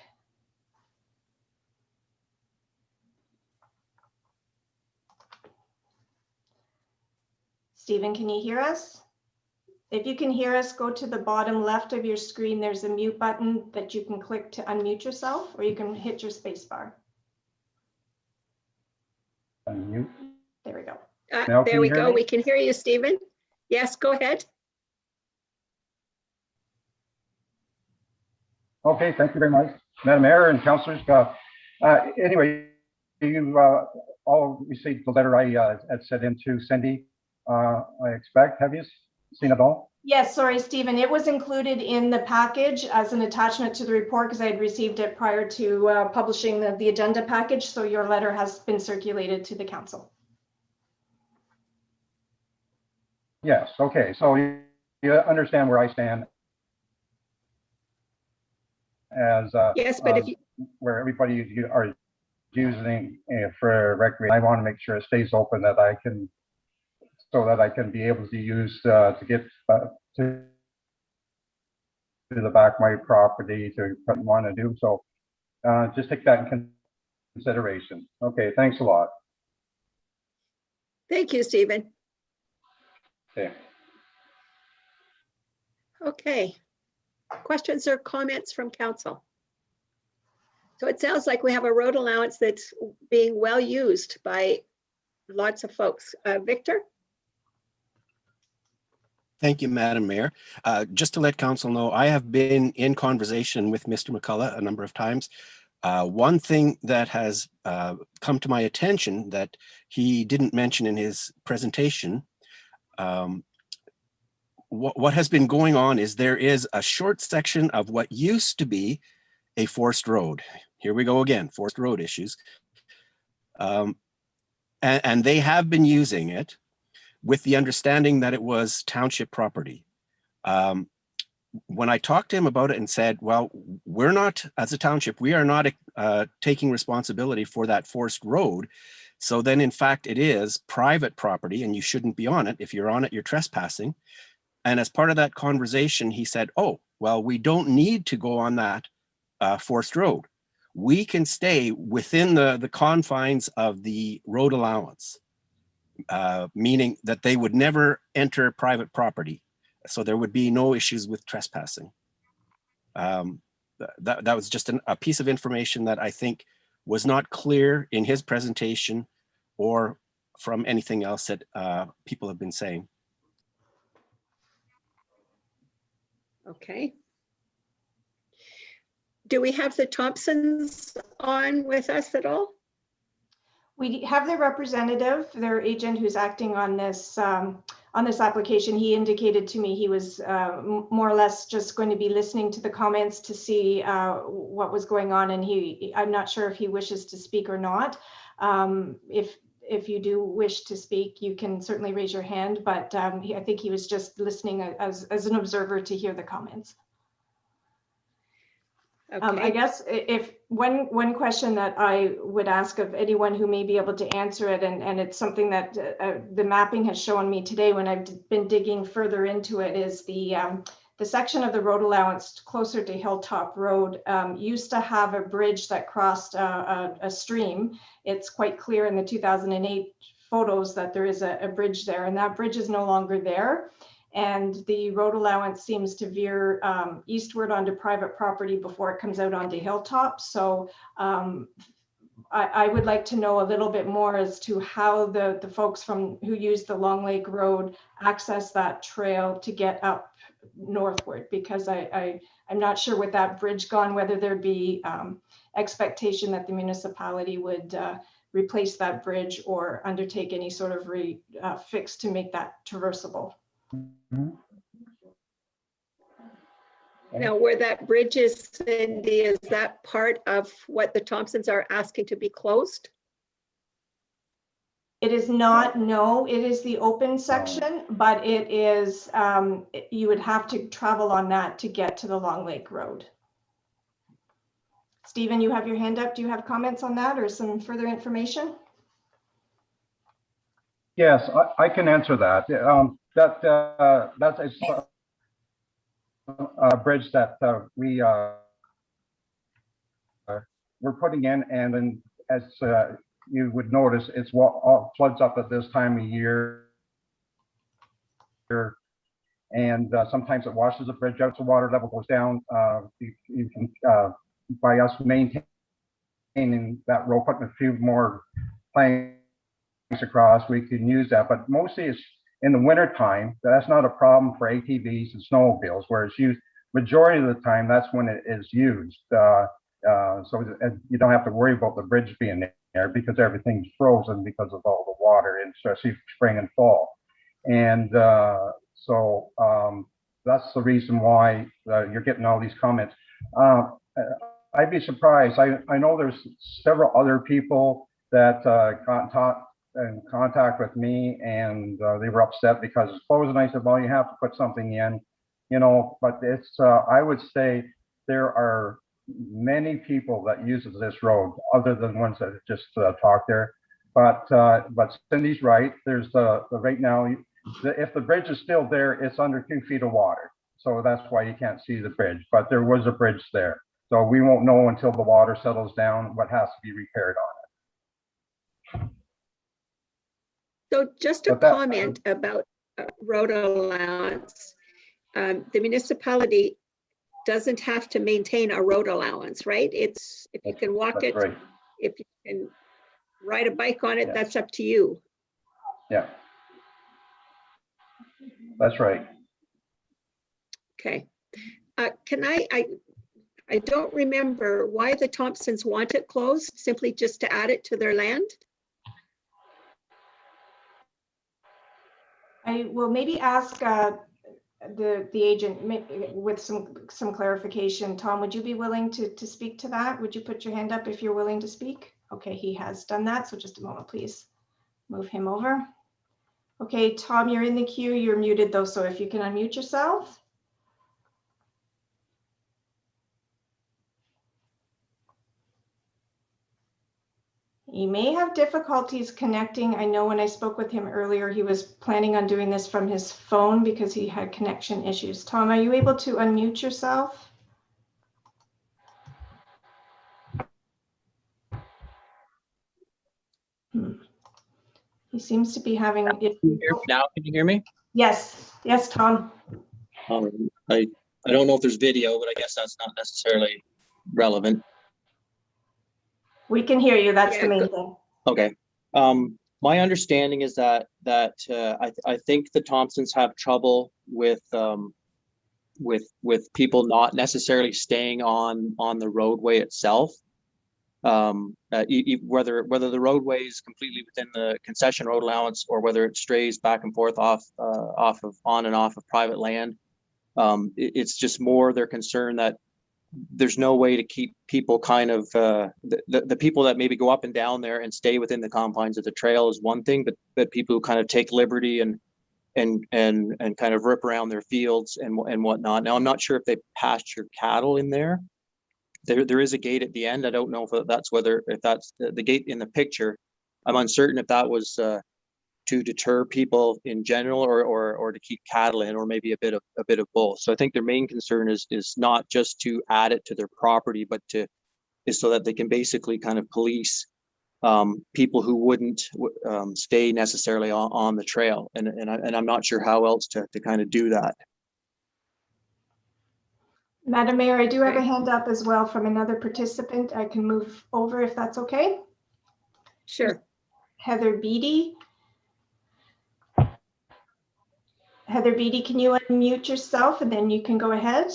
Stephen, can you hear us? If you can hear us, go to the bottom left of your screen. There's a mute button that you can click to unmute yourself, or you can hit your space bar. Unmute. There we go. There we go. We can hear you, Stephen. Yes, go ahead. Okay, thank you very much, Madam Mayor and councillors. Anyway, you all received the letter I had sent into Cindy, I expect. Have you seen it all? Yes, sorry, Stephen. It was included in the package as an attachment to the report because I had received it prior to publishing the agenda package. So your letter has been circulated to the council. Yes, okay. So you understand where I stand as yes, but if you where everybody are using for recreation. I want to make sure it stays open that I can, so that I can be able to use to get to the back of my property to want to do. So just take that in consideration. Okay, thanks a lot. Thank you, Stephen. Okay. Okay. Questions or comments from council? So it sounds like we have a road allowance that's being well used by lots of folks. Victor? Thank you, Madam Mayor. Just to let council know, I have been in conversation with Mr. McCullough a number of times. One thing that has come to my attention that he didn't mention in his presentation, what has been going on is there is a short section of what used to be a forced road. Here we go again, forced road issues. And they have been using it with the understanding that it was township property. When I talked to him about it and said, well, we're not, as a township, we are not taking responsibility for that forced road. So then in fact, it is private property and you shouldn't be on it. If you're on it, you're trespassing. And as part of that conversation, he said, oh, well, we don't need to go on that forced road. We can stay within the confines of the road allowance, meaning that they would never enter private property. So there would be no issues with trespassing. That was just a piece of information that I think was not clear in his presentation or from anything else that people have been saying. Okay. Do we have the Thompsons on with us at all? We have their representative, their agent who's acting on this application. He indicated to me he was more or less just going to be listening to the comments to see what was going on, and I'm not sure if he wishes to speak or not. If you do wish to speak, you can certainly raise your hand, but I think he was just listening as an observer to hear the comments. Okay. I guess if one question that I would ask of anyone who may be able to answer it, and it's something that the mapping has shown me today when I've been digging further into it, is the section of the road allowance closer to Hilltop Road used to have a bridge that crossed a stream. It's quite clear in the 2008 photos that there is a bridge there, and that bridge is no longer there. And the road allowance seems to veer eastward onto private property before it comes out onto Hilltop. So I would like to know a little bit more as to how the folks who use the Long Lake Road access that trail to get up northward, because I'm not sure with that bridge gone, whether there'd be expectation that the municipality would replace that bridge or undertake any sort of fix to make that traversable. Now, where that bridge is, Cindy, is that part of what the Thompsons are asking to be closed? It is not, no, it is the open section, but it is, you would have to travel on that to get to the Long Lake Road. Stephen, you have your hand up. Do you have comments on that or some further information? Yes, I can answer that. That's a bridge that we're putting in, and then as you would notice, it's all floods up at this time of year, and sometimes it washes the bridge out, so water level goes down. You can by us maintaining that road, putting a few more planks across, we can use that, but mostly it's in the winter time. That's not a problem for ATVs and snowmobiles, where it's used majority of the time. That's when it is used, so you don't have to worry about the bridge being there because everything's frozen because of all the water, and especially spring and fall. And so that's the reason why you're getting all these comments. I'd be surprised. I know there's several other people that got in contact with me, and they were upset because it's closed, and I said, well, you have to put something in, you know, but it's I would say there are many people that uses this road other than ones that just talk there, but Cindy's right. There's right now, if the bridge is still there, it's under 2 feet of water, so that's why you can't see the bridge, but there was a bridge there, so we won't know until the water settles down what has to be repaired on it. So just a comment about road allowance. The municipality doesn't have to maintain a road allowance, right? It's if you can walk it, right. If you can ride a bike on it, that's up to you. Yeah. That's right. Okay. Can I don't remember why the Thompsons want it closed, simply just to add it to their land? I will maybe ask the agent with some clarification. Tom, would you be willing to speak to that? Would you put your hand up if you're willing to speak? Okay, he has done that. So just a moment, please. Move him over. Okay, Tom, you're in the queue. You're muted though, so if you can unmute yourself. He may have difficulties connecting. I know when I spoke with him earlier, he was planning on doing this from his phone because he had connection issues. Tom, are you able to unmute yourself? He seems to be having it. Now, can you hear me? Yes, yes, Tom. I don't know if there's video, but I guess that's not necessarily relevant. We can hear you. That's the main thing. Okay. My understanding is that I think the Thompsons have trouble with people not necessarily staying on the roadway itself. Whether the roadway is completely within the concession road allowance or whether it strays back and forth on and off of private land. It's just more their concern that there's no way to keep people kind of the people that maybe go up and down there and stay within the confines of the trail is one thing, but people who kind of take liberty and kind of rip around their fields and whatnot. Now, I'm not sure if they pasture cattle in there. There is a gate at the end. I don't know if that's the gate in the picture. I'm uncertain if that was to deter people in general or to keep cattle in, or maybe a bit of both. So I think their main concern is not just to add it to their property, but is so that they can basically kind of police people who wouldn't stay necessarily on the trail. And I'm not sure how else to kind of do that. Madam Mayor, I do have a hand up as well from another participant. I can move over if that's okay. Sure. Heather Beatty. Heather Beatty, can you unmute yourself and then you can go ahead?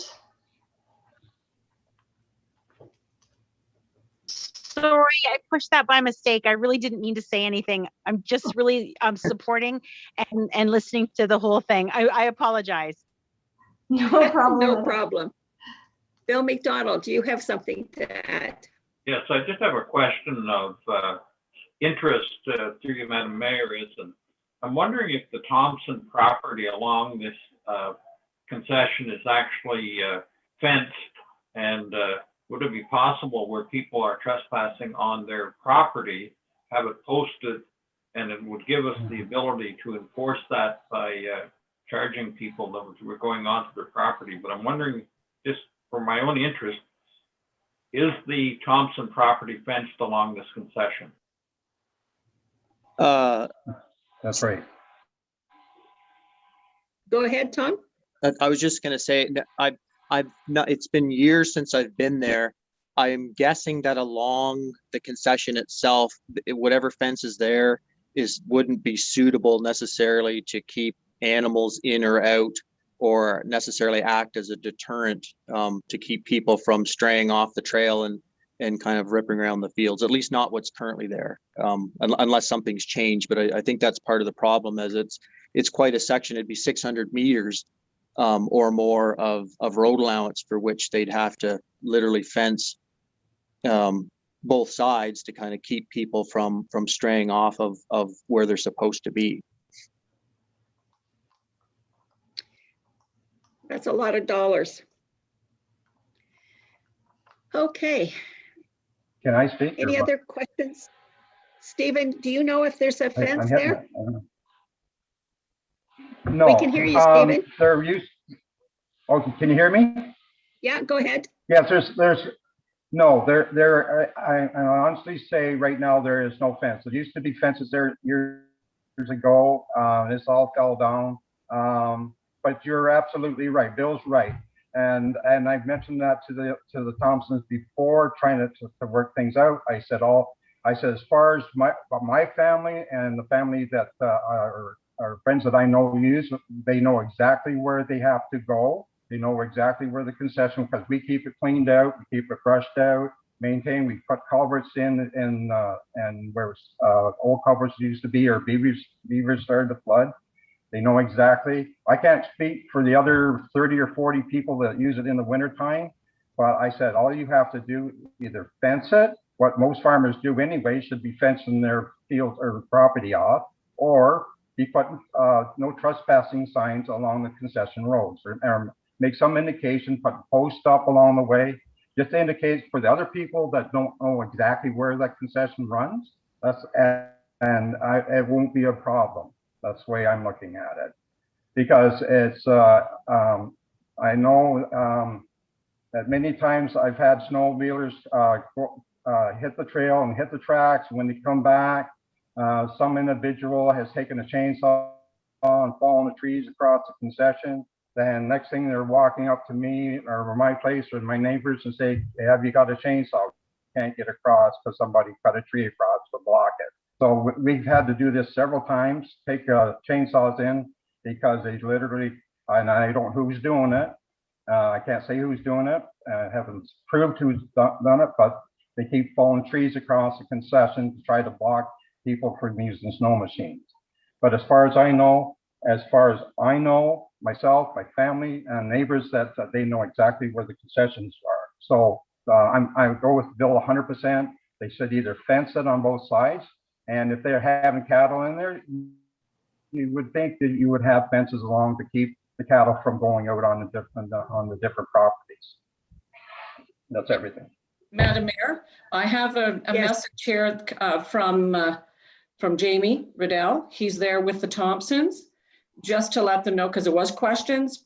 Sorry, I pushed that by mistake. I really didn't mean to say anything. I'm just really supporting and listening to the whole thing. I apologize. No problem. No problem. Bill McDonald, do you have something to add? Yes, I just have a question of interest through you, Madam Mayor, and I'm wondering if the Thompson property along this concession is actually fenced, and would it be possible where people are trespassing on their property, have it posted, and it would give us the ability to enforce that by charging people that were going onto their property. But I'm wondering, just for my own interest, is the Thompson property fenced along this concession? That's right. Go ahead, Tom. I was just going to say, I've not, it's been years since I've been there. I'm guessing that along the concession itself, whatever fence is there wouldn't be suitable necessarily to keep animals in or out, or necessarily act as a deterrent to keep people from straying off the trail and kind of ripping around the fields, at least not what's currently there, unless something's changed. But I think that's part of the problem, as it's quite a section. It'd be 600 meters or more of road allowance, for which they'd have to literally fence both sides to kind of keep people from straying off of where they're supposed to be. That's a lot of dollars. Okay. Can I speak? Any other questions? Stephen, do you know if there's a fence there? No. We can hear you, Stephen. Okay, can you hear me? Yeah, go ahead. Yes, I honestly say right now there is no fence. There used to be fences there years ago. This all fell down. But you're absolutely right. Bill's right. And I've mentioned that to the Thompsons before, trying to work things out. I said I said, as far as my family and the family that are friends that I know use, they know exactly where they have to go. They know exactly where the concession, because we keep it cleaned out, we keep it brushed out, maintained. We put culverts in and where old culverts used to be, or beavers started to flood. They know exactly. I can't speak for the other 30 or 40 people that use it in the wintertime, but I said, all you have to do, either fence it, what most farmers do anyway, should be fencing their fields or property off, or be putting no trespassing signs along the concession roads, or make some indication, put posts up along the way, just to indicate for the other people that don't know exactly where that concession runs. It won't be a problem. That's the way I'm looking at it, because it's I know that many times I've had snowmobilers hit the trail and hit the tracks. When they come back, some individual has taken a chainsaw and fallen the trees across the concession. Then next thing, they're walking up to me or my place or my neighbors and say, hey, have you got a chainsaw? Can't get across because somebody cut a tree across to block it. So we've had to do this several times, take chainsaws in, because they literally, and I don't know who's doing it. I can't say who's doing it. I haven't proved who's done it, but they keep falling trees across the concession to try to block people from using snow machines. But as far as I know, myself, my family, and neighbors, that they know exactly where the concessions are. So I go with Bill 100%. They should either fence it on both sides, and if they're having cattle in there, you would think that you would have fences along to keep the cattle from going out on the different properties. That's everything. Madam Mayor, I have a message here from Jamie Riddell. He's there with the Thompsons, just to let them know, because it was questions,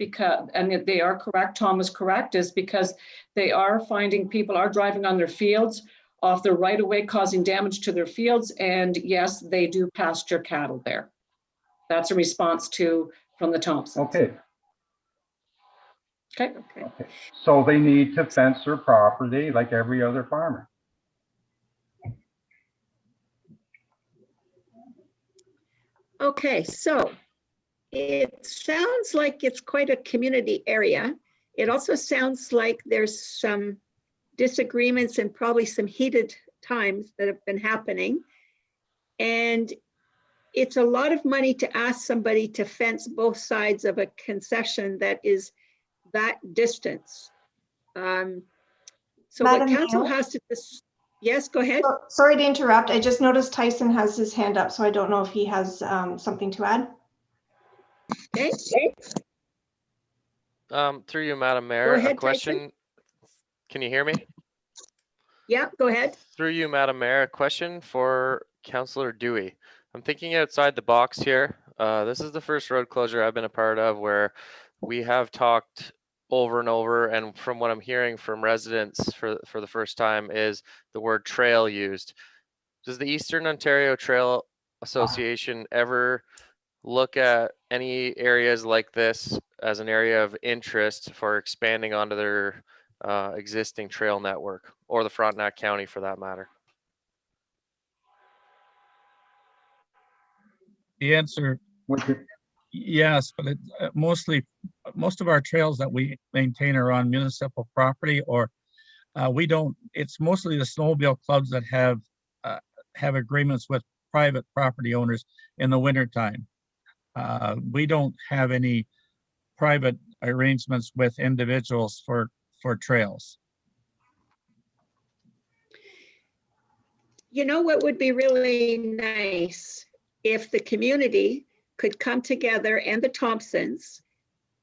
and they are correct, Tom is correct, is because they are finding people are driving on their fields off the right of way, causing damage to their fields. And yes, they do pasture cattle there. That's a response from the Thompsons. Okay. Okay. So they need to fence their property like every other farmer. Okay, so it sounds like it's quite a community area. It also sounds like there's some disagreements and probably some heated times that have been happening. And it's a lot of money to ask somebody to fence both sides of a concession that is that distance. So Madam what council Mayor? has to, yes, go ahead. Sorry to interrupt. I just noticed Tyson has his hand up, so I don't know if he has something to add. Okay. Through you, Madam Mayor, ahead, a question. Tyson. Can you hear me? Yeah, go ahead. Through you, Madam Mayor, a question for Councillor Dewey. I'm thinking outside the box here. This is the first road closure I've been a part of where we have talked over and over, and from what I'm hearing from residents for the first time is the word trail used. Does the Eastern Ontario Trail Association ever look at any areas like this as an area of interest for expanding onto their existing trail network, or the Frontenac County for that matter? The answer, yes, but most of our trails that we maintain are on municipal property, or we don't. It's mostly the snowmobile clubs that have agreements with private property owners in the wintertime. We don't have any private arrangements with individuals for trails. You know what would be really nice? If the community could come together and the Thompsons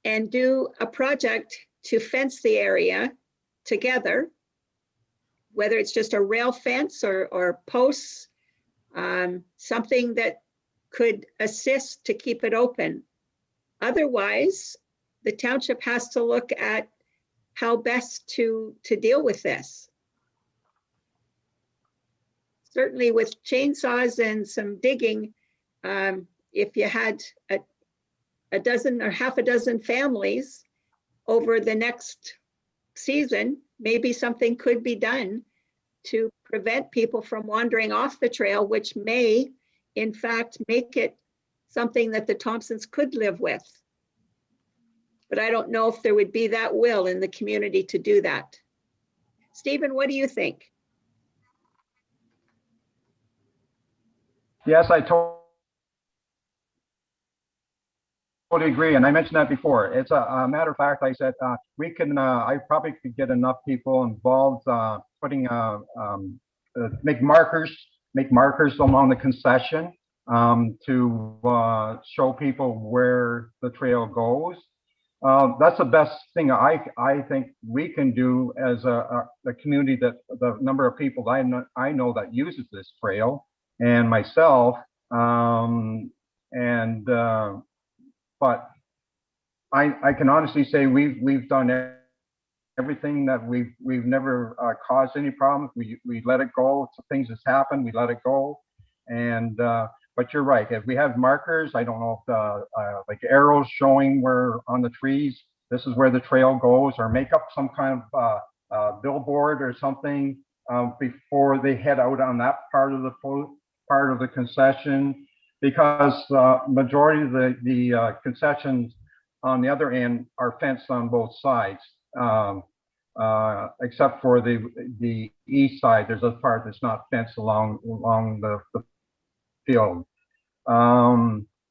and do a project to fence the area together, whether it's just a rail fence or posts, something that could assist to keep it open. Otherwise, the township has to look at how best to deal with this. Certainly with chainsaws and some digging, if you had a dozen or half a dozen families over the next season, maybe something could be done to prevent people from wandering off the trail, which may, in fact, make it something that the Thompsons could live with. But I don't know if there would be that will in the community to do that. Stephen, what do you think? Yes, I totally agree, and I mentioned that before. It's a matter of fact. I said we can. I probably could get enough people involved, putting make markers along the concession to show people where the trail goes. That's the best thing I think we can do as a community, that the number of people I know that uses this trail, and myself, but I can honestly say we've done everything that we've never caused any problems. We let it go. So things has happened, we let it go. And but you're right. If we have markers, I don't know if like arrows showing where on the trees this is where the trail goes, or make up some kind of billboard or something before they head out on that part of the concession, because majority of the concessions on the other end are fenced on both sides, except for the east side. There's a part that's not fenced along the field.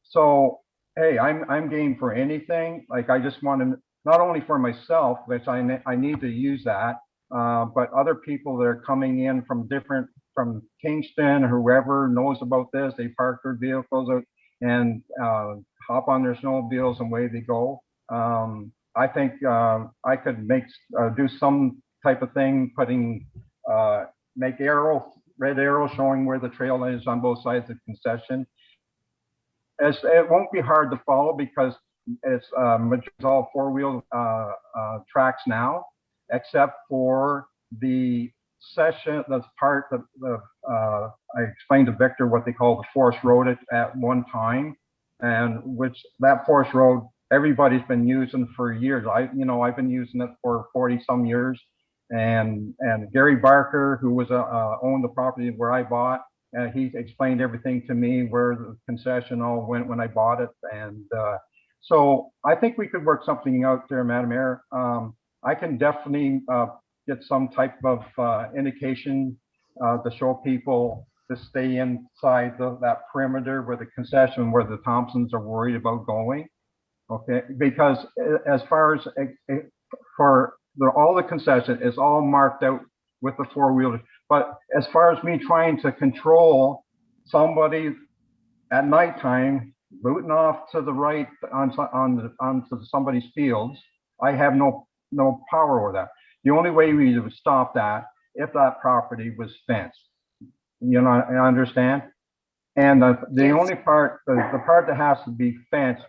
So hey, I'm game for anything. Like, I just want to, not only for myself, which I need to use that, but other people that are coming in from Kingston, whoever knows about this, they park their vehicles out and hop on their snowmobiles and away they go. I think I could do some type of thing, make red arrow showing where the trail is on both sides of the concession. It won't be hard to follow, because it's all four-wheel tracks now, except for the section, that's part of I explained to Victor what they call the forest road at one time, and which that forest road everybody's been using for years. I've been using it for 40 some years, and Gary Barker, who was owned the property where I bought, he explained everything to me, where the concession all went when I bought it. And so I think we could work something out there, Madam Mayor. I can definitely get some type of indication to show people to stay inside that perimeter where the concession, where the Thompsons are worried about going. Okay, because as far as for all the concession is all marked out with the four-wheelers. But as far as me trying to control somebody at nighttime booting off to the right onto somebody's fields, I have no power over that. The only way we would stop that if that property was fenced. You know, I understand. And the only part, the part that has to be fenced,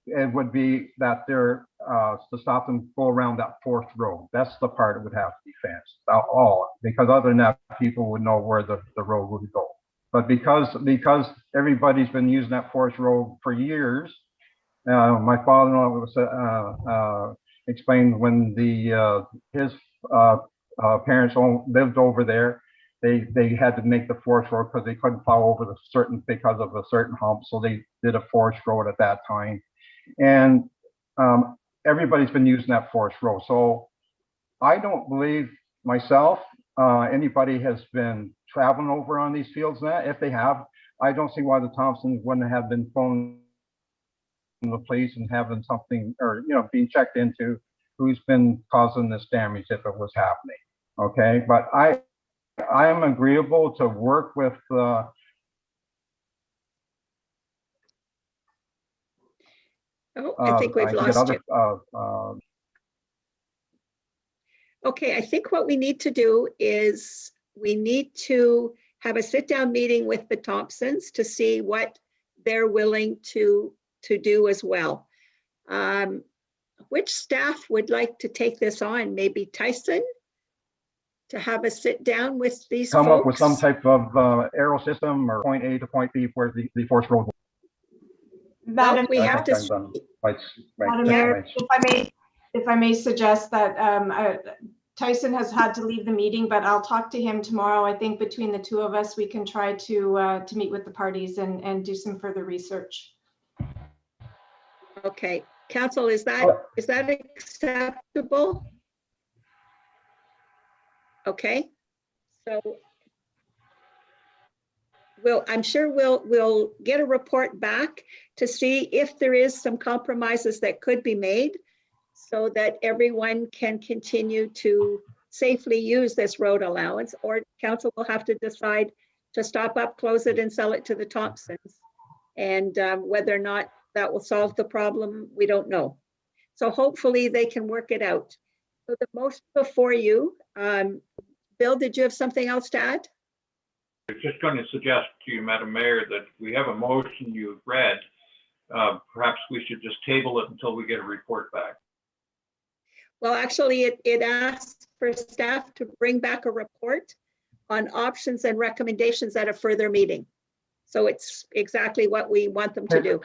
it would be that they're to stop them go around that fourth road. That's the part that would have to be fenced, all, because other than that, people would know where the road would go. But because everybody's been using that forest road for years, my father-in-law explained when his parents lived over there, they had to make the forest road because they couldn't plow over because of a certain hump, so they did a forest road at that time. And everybody's been using that forest road. So I don't believe myself anybody has been traveling over on these fields now. If they have, I don't see why the Thompsons wouldn't have been phoning the police and having something, or being checked into who's been causing this damage if it was happening. Okay, but I am agreeable to work with I think we've lost you. Okay, I think what we need to do is we need to have a sit-down meeting with the Thompsons to see what they're willing to do as well. Which staff would like to take this on? Maybe Tyson, to have a sit down with these folks? Up with some type of arrow system or point A to point B where the forest road. Madam we have to. Madam Mayor, if I may suggest that Tyson has had to leave the meeting, but I'll talk to him tomorrow. I think between the two of us, we can try to meet with the parties and do some further research. Okay, council, is that acceptable? Okay, so I'm sure we'll get a report back to see if there is some compromises that could be made so that everyone can continue to safely use this road allowance, or council will have to decide to stop up, close it and sell it to the Thompsons. And whether or not that will solve the problem, we don't know. So hopefully they can work it out. So the motion before you, Bill, did you have something else to add? I was just going to suggest to you, Madam Mayor, that we have a motion you've read. Perhaps we should just table it until we get a report back. Well, actually, it asks for staff to bring back a report on options and recommendations at a further meeting. So it's exactly what we want them to do.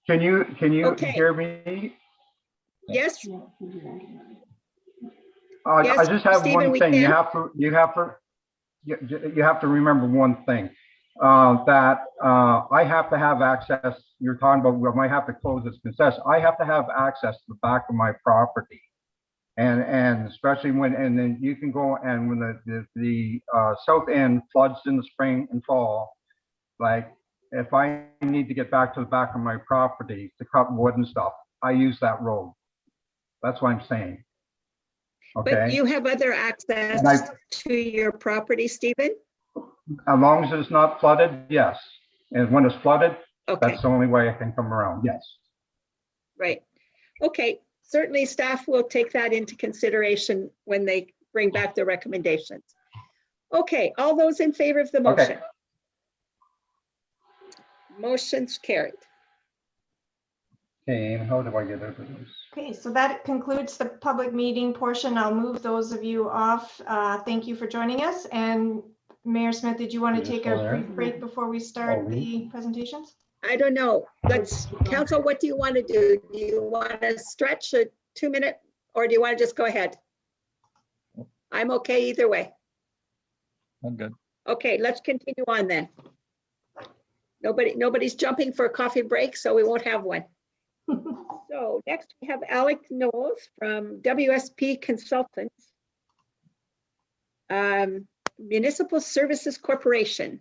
Can you Okay. hear me? Yes. I just have Stephen, one thing. can. You have to remember one thing, that I have to have access. You're talking about we might have to close this concession. I have to have access to the back of my property, and especially and then you can go, and when the south end floods in the spring and fall, like if I need to get back to the back of my property to cut wood and stuff, I use that road. That's what I'm saying. Okay. But you have other access to your property, Stephen? As long as it's not flooded, yes. And when it's flooded, okay, that's the only way I can come around, yes. Right. Okay, certainly staff will take that into consideration when they bring back the recommendations. Okay, all those in favor of the motion? Okay. Motion's carried. Okay, and how do I get over this? Okay, so that concludes the public meeting portion. I'll move those of you off. Thank you for joining us. And Mayor Smith, did you want to take a brief break before we start the presentations? I don't know. Council, what do you want to do? Do you want to stretch a 2-minute or do you want to just go ahead? I'm okay either way. I'm good. Okay, let's continue on then. Nobody's jumping for a coffee break, so we won't have one. So next we have Alec Knowles from WSP Consultants, Municipal Services Corporation.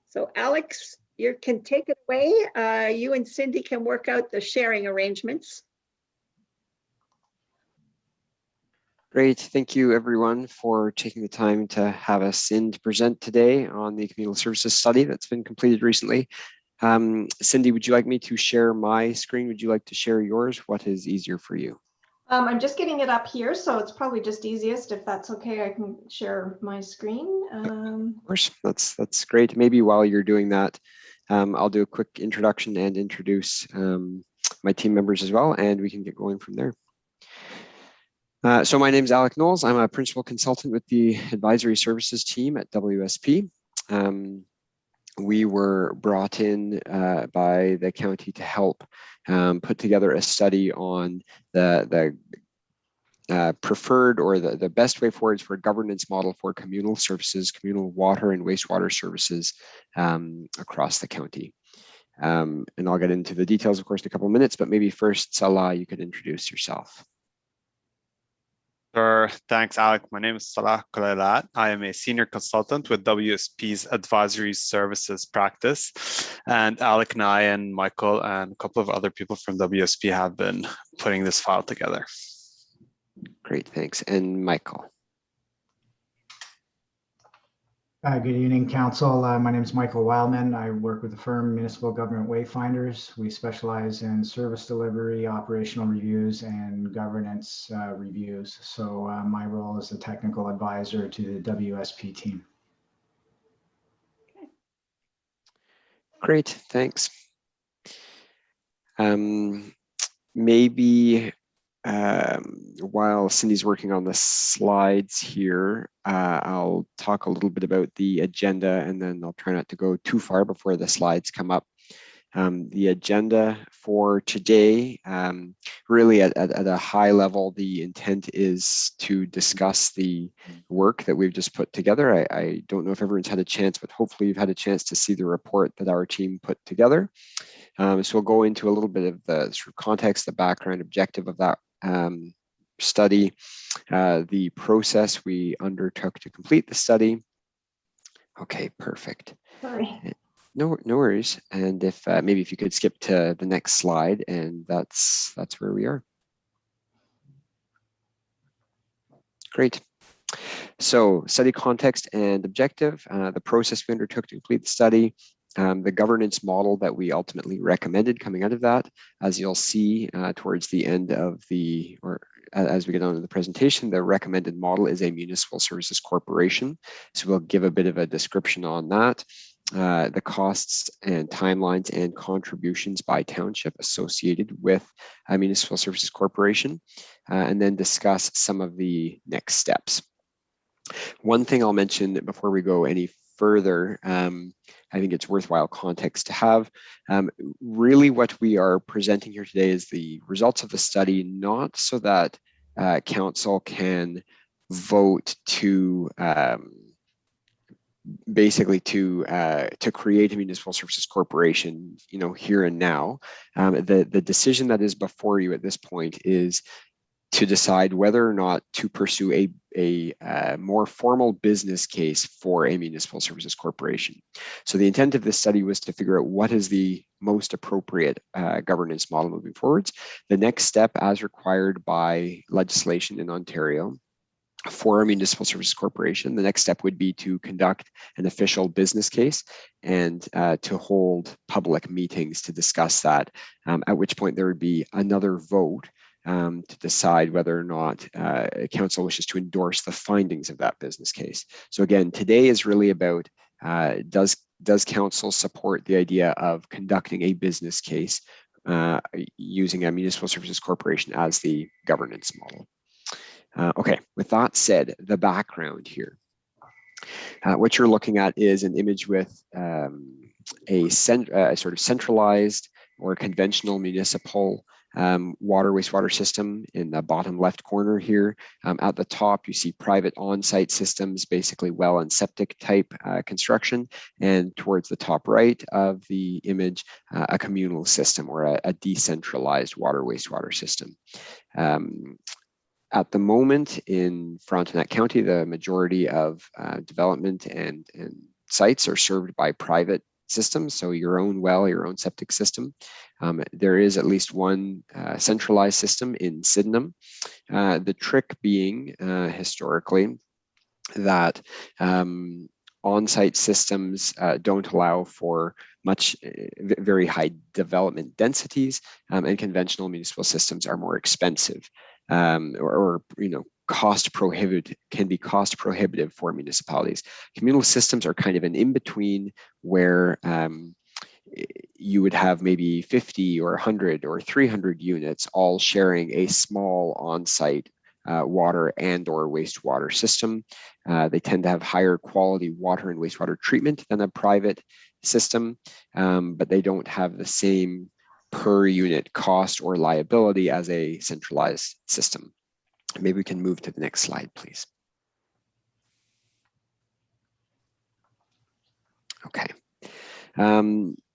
So Alex, you can take it away. You and Cindy can work out the sharing arrangements. Great. Thank you, everyone, for taking the time to have us in to present today on the communal services study that's been completed recently. Cindy, would you like me to share my screen? Would you like to share yours? What is easier for you? I'm just getting it up here, so it's probably just easiest if that's okay. I can share my screen. Of course, that's great. Maybe while you're doing that, I'll do a quick introduction and introduce my team members as well, and we can get going from there. So my name is Alec Knowles. I'm a principal consultant with the advisory services team at WSP. We were brought in by the county to help put together a study on the preferred or the best way forward for a governance model for communal services, communal water and wastewater services across the county. And I'll get into the details, of course, in a couple of minutes, but maybe first, Salah, you could introduce yourself. Sure. Thanks, Alec. My name is Salah Kulaylat. I am a senior consultant with WSP's advisory services practice. And Alec and I and Michael and a couple of other people from WSP have been putting this file together. Great, thanks. And Michael. Good evening, Council. My name is Michael Wildman. I work with the firm Municipal Government Wayfinders. We specialize in service delivery, operational reviews, and governance reviews. So my role is a technical advisor to the WSP team. Great, thanks. Maybe while Cindy's working on the slides here, I'll talk a little bit about the agenda, and then I'll try not to go too far before the slides come up. The agenda for today, really at a high level, the intent is to discuss the work that we've just put together. I don't know if everyone's had a chance, but hopefully you've had a chance to see the report that our team put together. So we'll go into a little bit of the sort of context, the background, objective of that study, the process we undertook to complete the study. Okay, perfect. Sorry. No worries. And if maybe if you could skip to the next slide, and that's where we are. Great. So study context and objective, the process we undertook to complete the study, the governance model that we ultimately recommended coming out of that. As you'll see towards the end of the, or as we get on to the presentation, the recommended model is a municipal services corporation. So we'll give a bit of a description on that. The costs and timelines and contributions by township associated with a municipal services corporation, and then discuss some of the next steps. One thing I'll mention before we go any further, I think it's worthwhile context to have. Really what we are presenting here today is the results of the study, not so that council can vote to basically to create a municipal services corporation, here and now. The decision that is before you at this point is to decide whether or not to pursue a more formal business case for a municipal services corporation. So the intent of this study was to figure out what is the most appropriate governance model moving forwards. The next step, as required by legislation in Ontario, for a municipal services corporation, the next step would be to conduct an official business case and to hold public meetings to discuss that, at which point there would be another vote to decide whether or not council wishes to endorse the findings of that business case. So again, today is really about does council support the idea of conducting a business case using a municipal services corporation as the governance model. Okay, with that said, the background here. What you're looking at is an image with a sort of centralized or conventional municipal wastewater system in the bottom left corner here. At the top, you see private on-site systems, basically well and septic type construction. And towards the top right of the image, a communal system or a decentralized wastewater system. At the moment in Frontenac County, the majority of development and sites are served by private systems, so your own well, your own septic system. There is at least one centralized system in Sydenham. The trick being historically that on-site systems don't allow for very high development densities, and conventional municipal systems are more expensive. Or cost prohibitive, can be cost prohibitive for municipalities. Communal systems are kind of an in-between where you would have maybe 50 or 100 or 300 units all sharing a small on-site water and or wastewater system. They tend to have higher quality water and wastewater treatment than a private system, but they don't have the same per unit cost or liability as a centralized system. Maybe we can move to the next slide, please. Okay.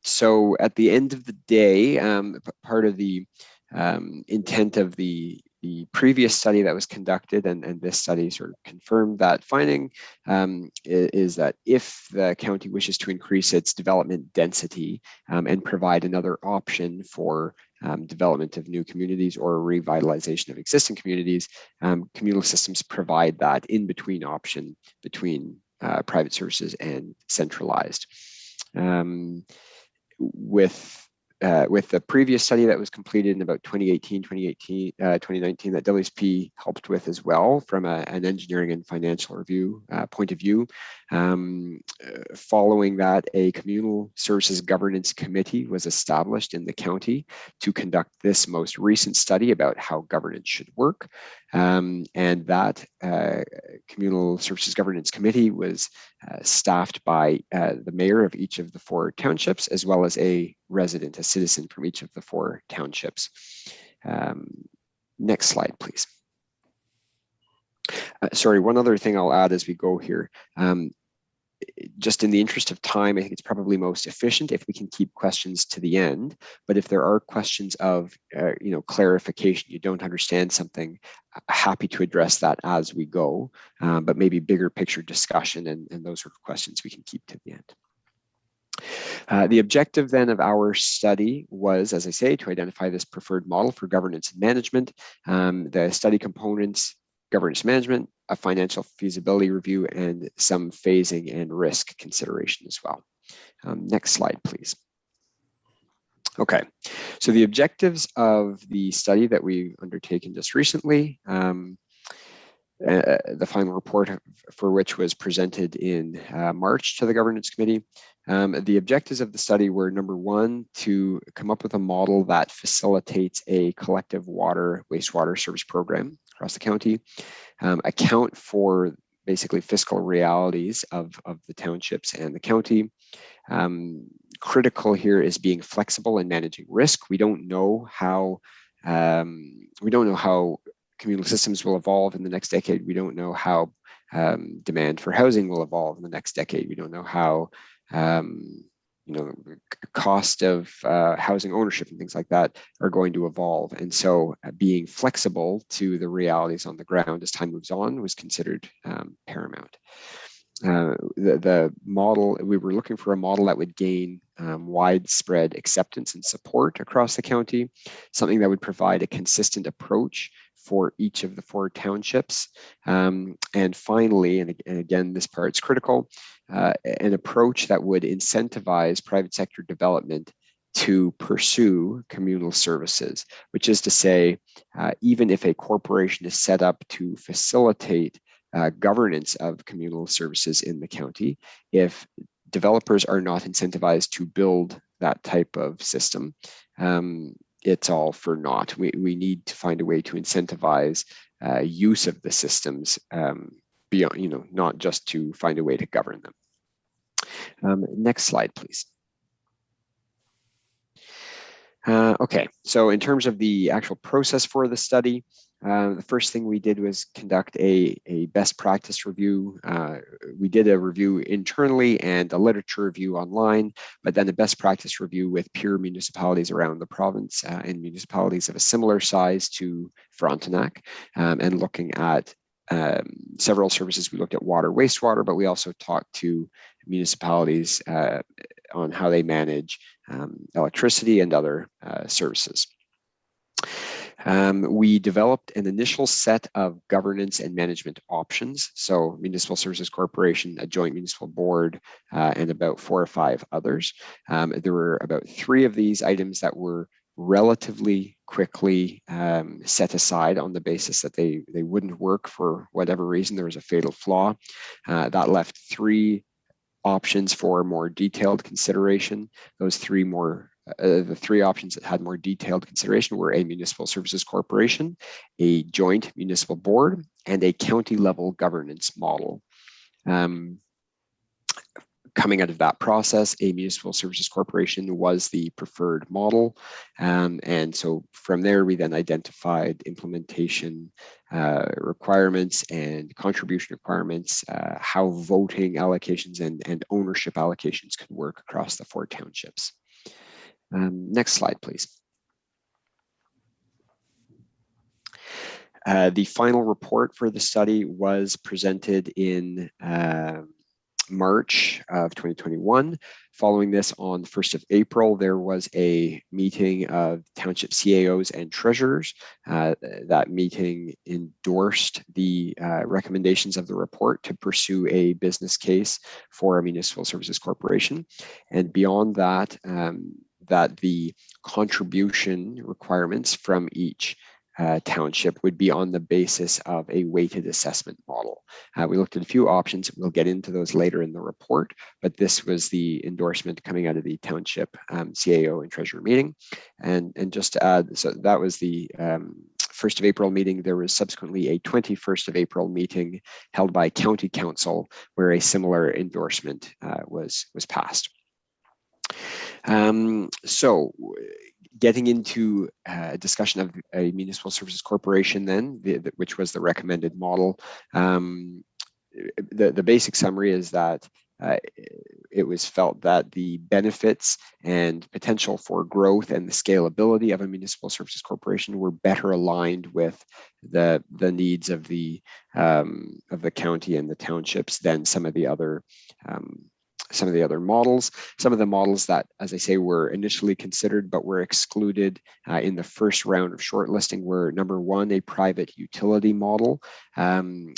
So at the end of the day, part of the intent of the previous study that was conducted, and this study sort of confirmed that finding, is that if the county wishes to increase its development density and provide another option for development of new communities or revitalization of existing communities, communal systems provide that in-between option between private services and centralized. With the previous study that was completed in about 2019 that WSP helped with as well from an engineering and financial review point of view. Following that, a communal services governance committee was established in the county to conduct this most recent study about how governance should work. And that communal services governance committee was staffed by the mayor of each of the 4 townships, as well as a resident, a citizen from each of the 4 townships. Next slide, please. Sorry, one other thing I'll add as we go here. Just in the interest of time, I think it's probably most efficient if we can keep questions to the end. But if there are questions of clarification, you don't understand something, happy to address that as we go. But maybe bigger picture discussion and those sort of questions we can keep to the end. The objective then of our study was, as I say, to identify this preferred model for governance and management. The study components: governance management, a financial feasibility review, and some phasing and risk consideration as well. Next slide, please. Okay, so the objectives of the study that we've undertaken just recently, the final report for which was presented in March to the Governance Committee. The objectives of the study were, number 1, to come up with a model that facilitates a collective wastewater service program across the county, account for basically fiscal realities of the townships and the county. Critical here is being flexible and managing risk. We don't know how communal systems will evolve in the next decade. We don't know how demand for housing will evolve in the next decade. We don't know how cost of housing ownership and things like that are going to evolve. And so being flexible to the realities on the ground as time moves on was considered paramount. The model, we were looking for a model that would gain widespread acceptance and support across the county, something that would provide a consistent approach for each of the 4 townships. And finally, and again, this part's critical, an approach that would incentivize private sector development to pursue communal services, which is to say, even if a corporation is set up to facilitate governance of communal services in the county, if developers are not incentivized to build that type of system, it's all for naught. We need to find a way to incentivize use of the systems beyond, not just to find a way to govern them. Next slide, please. Okay, so in terms of the actual process for the study, the first thing we did was conduct a best practice review. We did a review internally and a literature review online, but then a best practice review with peer municipalities around the province and municipalities of a similar size to Frontenac, and looking at several services. We looked at water, wastewater, but we also talked to municipalities on how they manage electricity and other services. We developed an initial set of governance and management options. So Municipal Services Corporation, a joint municipal board, and about 4 or 5 others. There were about 3 of these items that were relatively quickly set aside on the basis that they wouldn't work for whatever reason. There was a fatal flaw. That left 3 options for more detailed consideration. Those 3 the 3 options that had more detailed consideration were a municipal services corporation, a joint municipal board, and a county level governance model. Coming out of that process, a municipal services corporation was the preferred model. And so from there, we then identified implementation requirements and contribution requirements, how voting allocations and ownership allocations could work across the 4 townships. Next slide, please. The final report for the study was presented in March of 2021. Following this, on the 1st of April, there was a meeting of township CAOs and treasurers. That meeting endorsed the recommendations of the report to pursue a business case for a municipal services corporation. And beyond that, that the contribution requirements from each township would be on the basis of a weighted assessment model. We looked at a few options. We'll get into those later in the report, but this was the endorsement coming out of the township CAO and treasurer meeting. And just to add, so that was the 1st of April meeting, there was subsequently a 21st of April meeting held by County Council where a similar endorsement was passed. So getting into a discussion of a municipal services corporation then, which was the recommended model, the basic summary is that it was felt that the benefits and potential for growth and the scalability of a municipal services corporation were better aligned with the needs of the county and the townships than some of the other models. Some of the models that, as I say, were initially considered but were excluded in the first round of shortlisting were, number one, a private utility model.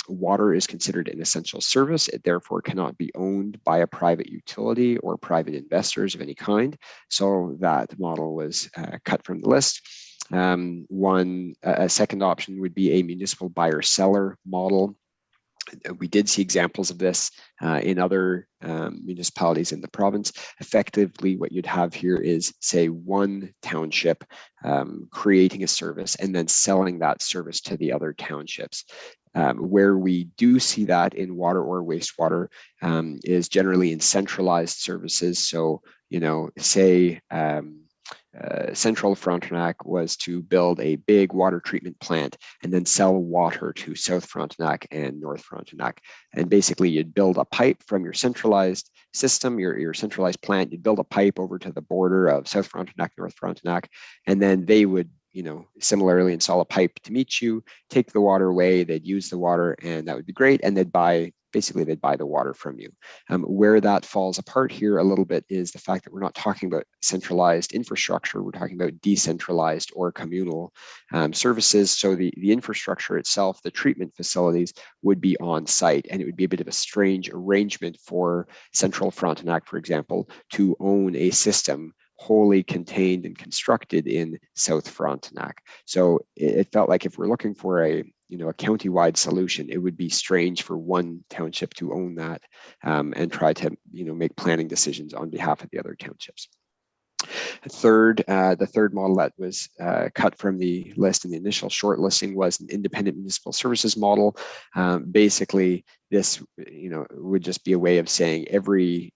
Water is considered an essential service. It therefore cannot be owned by a private utility or private investors of any kind. So that model was cut from the list. A second option would be a municipal buyer-seller model. We did see examples of this in other municipalities in the province. Effectively, what you'd have here is, say, one township creating a service and then selling that service to the other townships. Where we do see that in water or wastewater is generally in centralized services. So, say Central Frontenac was to build a big water treatment plant and then sell water to South Frontenac and North Frontenac. And basically you'd build a pipe from your centralized system, your centralized plant, you'd build a pipe over to the border of South Frontenac, North Frontenac, and then they would similarly install a pipe to meet you, take the water away, they'd use the water, and that would be great. And they'd buy the water from you. Where that falls apart here a little bit is the fact that we're not talking about centralized infrastructure, we're talking about decentralized or communal services. So the infrastructure itself, the treatment facilities would be on site, and it would be a bit of a strange arrangement for Central Frontenac, for example, to own a system wholly contained and constructed in South Frontenac. So it felt like if we're looking for a county-wide solution, it would be strange for one township to own that and try to make planning decisions on behalf of the other townships. The third model that was cut from the list in the initial shortlisting was an independent municipal services model. Basically, this would just be a way of saying every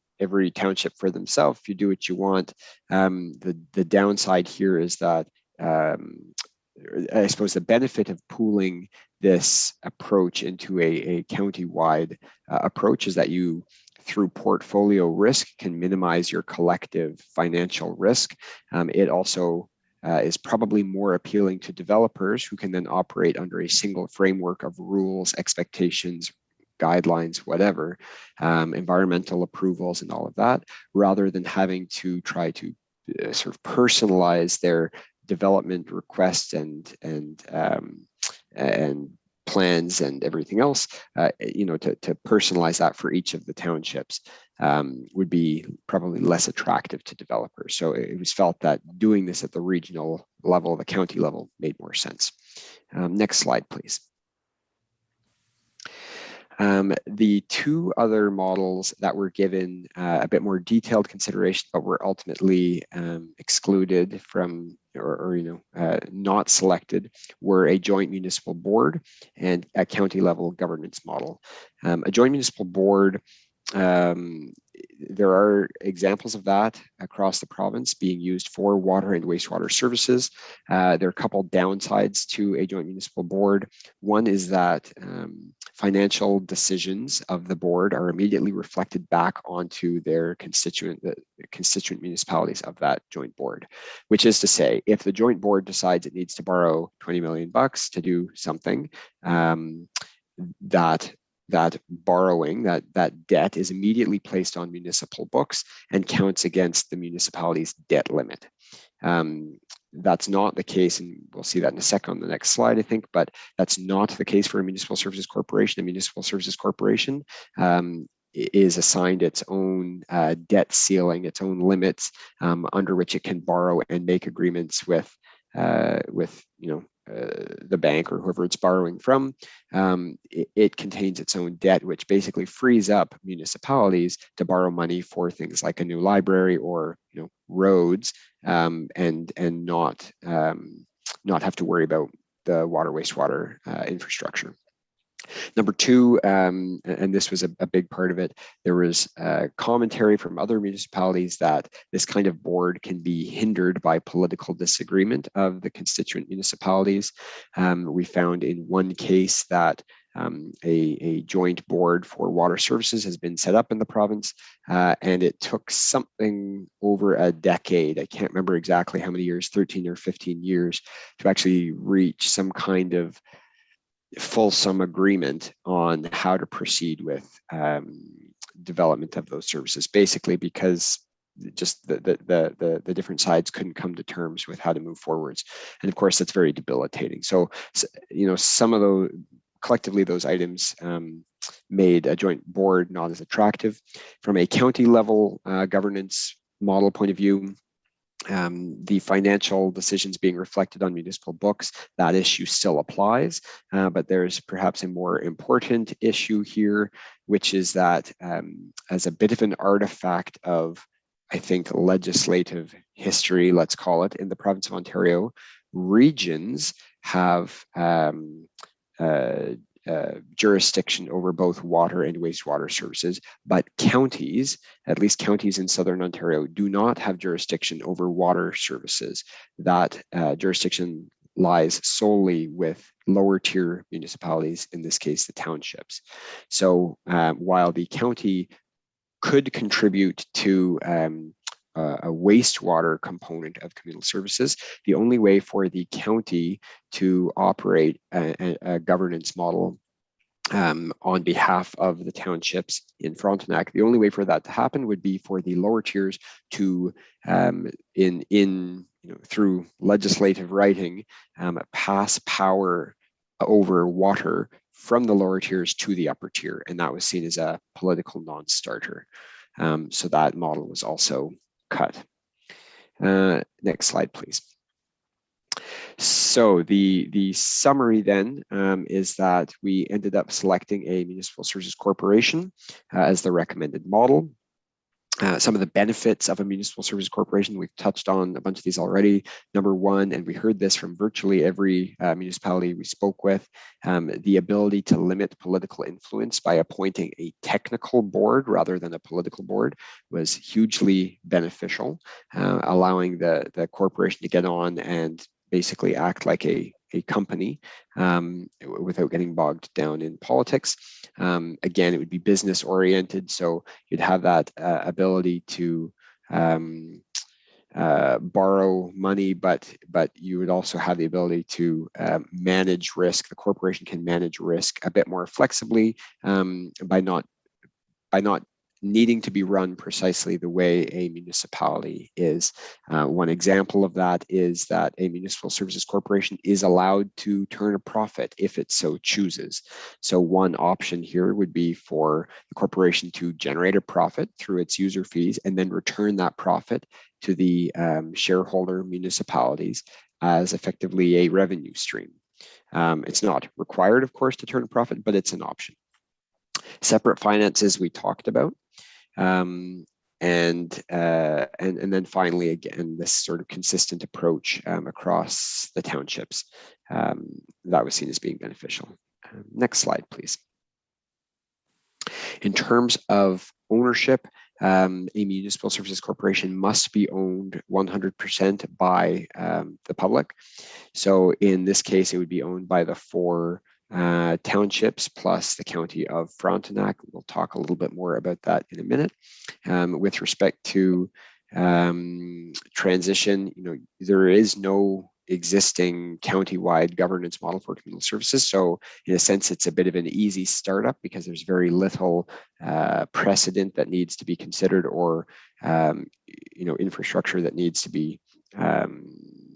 township for themselves. You do what you want. The downside here is that I suppose the benefit of pooling this approach into a county-wide approach is that you, through portfolio risk, can minimize your collective financial risk. It also is probably more appealing to developers who can then operate under a single framework of rules, expectations, guidelines, whatever, environmental approvals and all of that, rather than having to try to sort of personalize their development requests and plans and everything else, to personalize that for each of the townships would be probably less attractive to developers. So it was felt that doing this at the regional level, the county level, made more sense. Next slide, please. The two other models that were given a bit more detailed consideration, but were ultimately excluded from or not selected, were a joint municipal board and a county level governance model. A joint municipal board, there are examples of that across the province being used for water and wastewater services. There are a couple downsides to a joint municipal board. One is that financial decisions of the board are immediately reflected back onto their constituent municipalities of that joint board, which is to say, if the joint board decides it needs to borrow 20 million bucks to do something, that borrowing, that debt is immediately placed on municipal books and counts against the municipality's debt limit. That's not the case, and we'll see that in a second on the next slide, I think, but that's not the case for a municipal services corporation. A municipal services corporation is assigned its own debt ceiling, its own limits under which it can borrow and make agreements with the bank or whoever it's borrowing from. It contains its own debt, which basically frees up municipalities to borrow money for things like a new library or roads, and not have to worry about the water wastewater infrastructure. Number two, and this was a big part of it, there was commentary from other municipalities that this kind of board can be hindered by political disagreement of the constituent municipalities. We found in one case that a joint board for water services has been set up in the province, and it took something over a decade, I can't remember exactly how many years, 13 or 15 years, to actually reach some kind of fulsome agreement on how to proceed with development of those services, basically because just the different sides couldn't come to terms with how to move forwards. And of course, that's very debilitating. So, you know, some of those, collectively, those items made a joint board not as attractive. From a county level governance model point of view, the financial decisions being reflected on municipal books, that issue still applies, but there's perhaps a more important issue here, which is that as a bit of an artifact of, I think, legislative history, let's call it, in the province of Ontario, regions have jurisdiction over both water and wastewater services, but counties, at least counties in Southern Ontario, do not have jurisdiction over water services. That jurisdiction lies solely with lower tier municipalities, in this case, the townships. So while the county could contribute to a wastewater component of communal services, the only way for the county to operate a governance model on behalf of the townships in Frontenac, the only way for that to happen would be for the lower tiers to, through legislative writing, pass power over water from the lower tiers to the upper tier, and that was seen as a political non-starter. So that model was also cut. Next slide, please. So the summary then is that we ended up selecting a municipal services corporation as the recommended model. Some of the benefits of a municipal service corporation, we've touched on a bunch of these already. Number one, and we heard this from virtually every municipality we spoke with, the ability to limit political influence by appointing a technical board rather than a political board was hugely beneficial, allowing the corporation to get on and basically act like a company without getting bogged down in politics. Again, it would be business oriented, so you'd have that ability to borrow money, but you would also have the ability to manage risk. The corporation can manage risk a bit more flexibly by not needing to be run precisely the way a municipality is. One example of that is that a municipal services corporation is allowed to turn a profit if it so chooses. So one option here would be for the corporation to generate a profit through its user fees and then return that profit to the shareholder municipalities as effectively a revenue stream. It's not required, of course, to turn a profit, but it's an option. Separate finances we talked about. And then finally, again, this sort of consistent approach across the townships that was seen as being beneficial. Next slide, please. In terms of ownership, a municipal services corporation must be owned 100% by the public. So in this case, it would be owned by the 4 townships plus the county of Frontenac. We'll talk a little bit more about that in a minute. With respect to transition, there is no existing county-wide governance model for communal services. So in a sense, it's a bit of an easy startup because there's very little precedent that needs to be considered or infrastructure that needs to be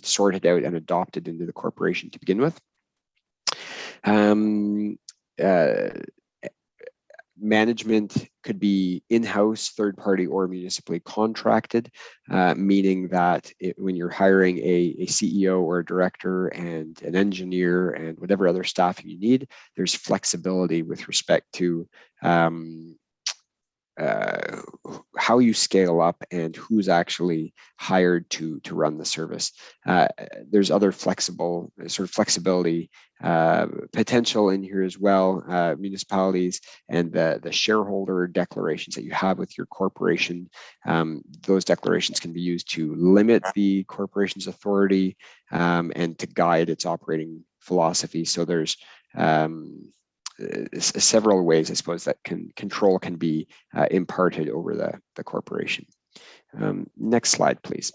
sorted out and adopted into the corporation to begin with. Management could be in-house, third-party, or municipally contracted, meaning that when you're hiring a CEO or a director and an engineer and whatever other staffing you need, there's flexibility with respect to how you scale up and who's actually hired to run the service. There's other flexibility potential in here as well. Municipalities and the shareholder declarations that you have with your corporation, those declarations can be used to limit the corporation's authority and to guide its operating philosophy. So there's several ways, I suppose, that control can be imparted over the corporation. Next slide, please.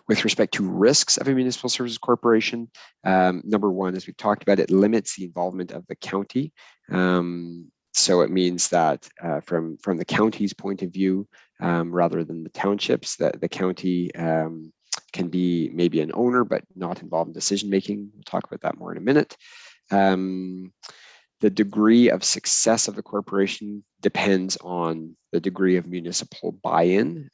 With respect to risks of a municipal services corporation, number one, as we've talked about, it limits the involvement of the county. So it means that from the county's point of view, rather than the townships, that the county can be maybe an owner, but not involved in decision making. We'll talk about that more in a minute. The degree of success of the corporation depends on the degree of municipal buy-in.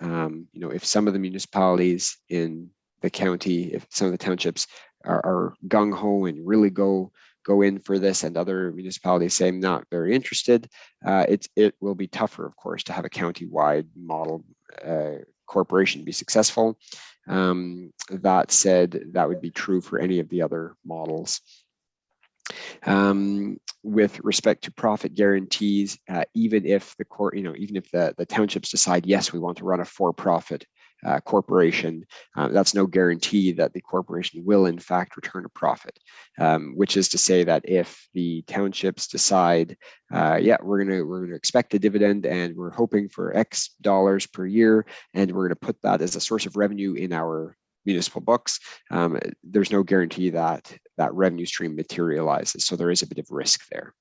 If some of the municipalities in the county, if some of the townships are gung-ho and really go in for this, and other municipalities say I'm not very interested, it will be tougher, of course, to have a county-wide model corporation be successful. That said, that would be true for any of the other models. With respect to profit guarantees, even if the townships decide, yes, we want to run a for-profit corporation, that's no guarantee that the corporation will in fact return a profit, which is to say that if the townships decide, yeah, we're going to expect a dividend and we're hoping for X dollars per year, and we're going to put that as a source of revenue in our municipal books, there's no guarantee that that revenue stream materializes. So there is a bit of risk there.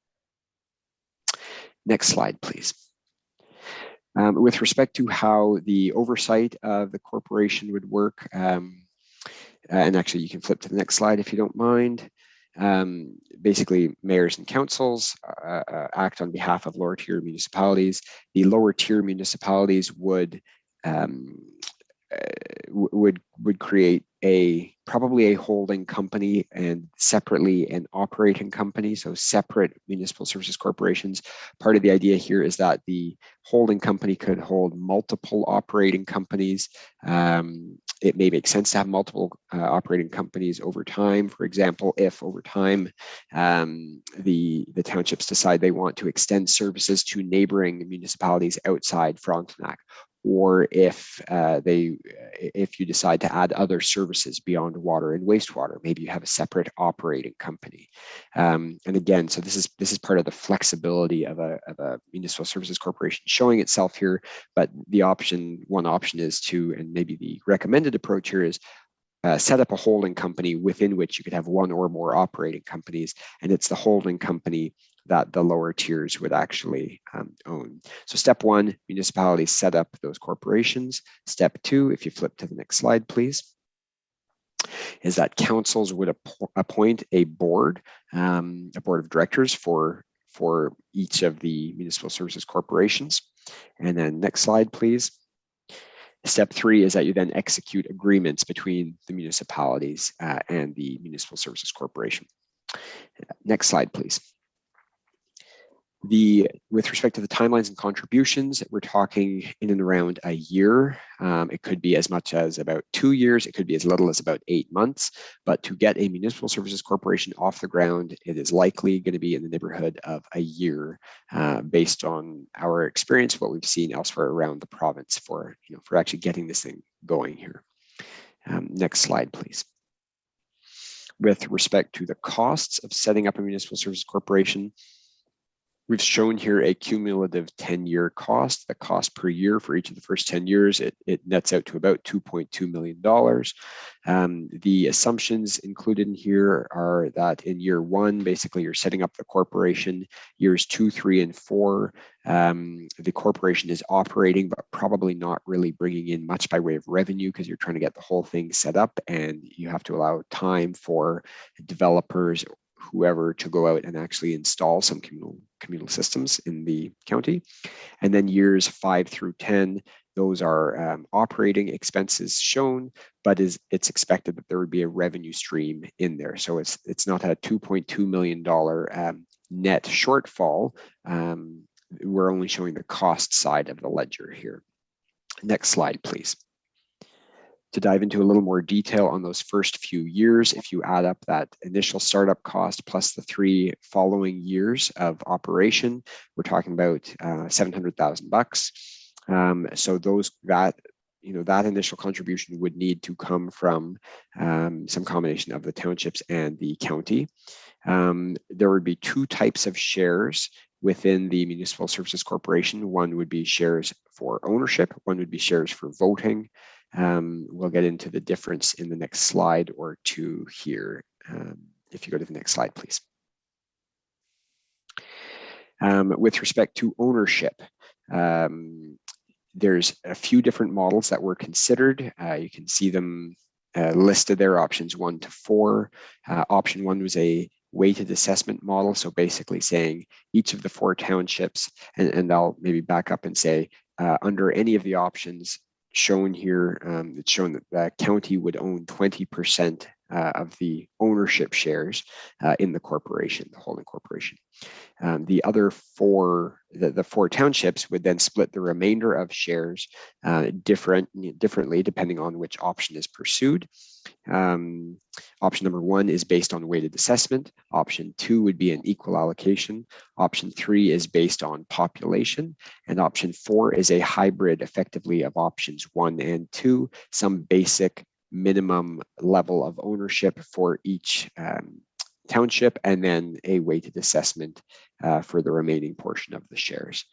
Next slide, please. With respect to how the oversight of the corporation would work, and actually you can flip to the next slide if you don't mind. Basically, mayors and councils act on behalf of lower tier municipalities. The lower tier municipalities would create probably a holding company and separately an operating company, so separate municipal services corporations. Part of the idea here is that the holding company could hold multiple operating companies. It may make sense to have multiple operating companies over time. For example, if over time the townships decide they want to extend services to neighboring municipalities outside Frontenac, or if you decide to add other services beyond water and wastewater, maybe you have a separate operating company. And again, so this is part of the flexibility of a municipal services corporation showing itself here. But one option is to, and maybe the recommended approach here is, set up a holding company within which you could have one or more operating companies, and it's the holding company that the lower tiers would actually own. So step one, municipalities set up those corporations. Step two, if you flip to the next slide, please, is that councils would appoint a board of directors for each of the municipal services corporations. And then next slide, please. Step three is that you then execute agreements between the municipalities and the municipal services corporation. Next slide, please. With respect to the timelines and contributions, we're talking in and around a year. It could be as much as about 2 years. It could be as little as about 8 months. But to get a municipal services corporation off the ground, it is likely going to be in the neighborhood of a year, based on our experience, what we've seen elsewhere around the province for actually getting this thing going here. Next slide, please. With respect to the costs of setting up a municipal services corporation, we've shown here a cumulative 10-year cost. The cost per year for each of the first 10 years, it nets out to about $2.2 million. The assumptions included in here are that in year one, basically you're setting up the corporation. Years 2, 3, and 4, the corporation is operating, but probably not really bringing in much by way of revenue because you're trying to get the whole thing set up, and you have to allow time for developers, whoever, to go out and actually install some communal systems in the county. And then years 5 through 10, those are operating expenses shown, but it's expected that there would be a revenue stream in there. So it's not a $2.2 million net shortfall. we're only showing the cost side of the ledger here. Next slide, please. To dive into a little more detail on those first few years, if you add up that initial startup cost plus the 3 following years of operation, we're talking about $700,000. So that initial contribution would need to come from some combination of the townships and the county. There would be 2 types of shares within the Municipal Services Corporation. One would be shares for ownership, one would be shares for voting. We'll get into the difference in the next slide or 2 here. If you go to the next slide, please. With respect to ownership, there's a few different models that were considered. You can see them listed there, options 1 to 4. Option 1 was a weighted assessment model. So basically saying each of the 4 townships, and I'll maybe back up and say under any of the options shown here, it's shown that the county would own 20% of the ownership shares in the corporation, the holding corporation. The other 4, the 4 townships would then split the remainder of shares differently depending on which option is pursued. Option number 1 is based on weighted assessment. Option 2 would be an equal allocation. Option 3 is based on population. And option 4 is a hybrid effectively of options 1 and 2, some basic minimum level of ownership for each township, and then a weighted assessment for the remaining portion of the shares.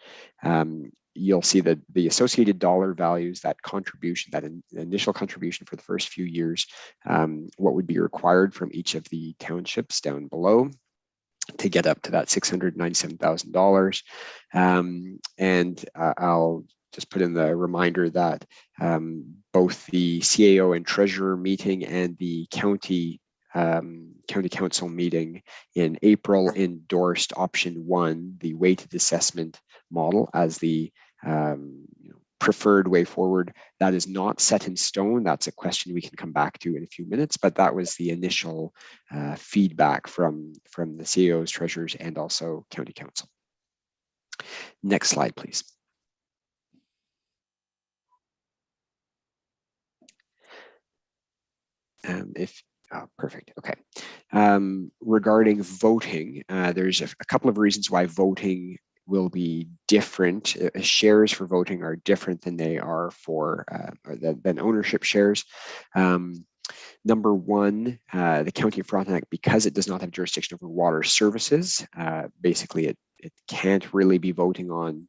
You'll see that the associated dollar values, that contribution, that initial contribution for the first few years, what would be required from each of the townships down below to get up to that $697,000. And I'll just put in the reminder that both the CAO and treasurer meeting and the county council meeting in April endorsed option 1, the weighted assessment model, as the preferred way forward. That is not set in stone. That's a question we can come back to in a few minutes, but that was the initial feedback from the CAOs, treasurers, and also county council. Next slide, please. Perfect. Okay. Regarding voting, there's a couple of reasons why voting will be different. Shares for voting are different than they are for than ownership shares. Number 1, the County of Frontenac, because it does not have jurisdiction over water services, basically it can't really be voting on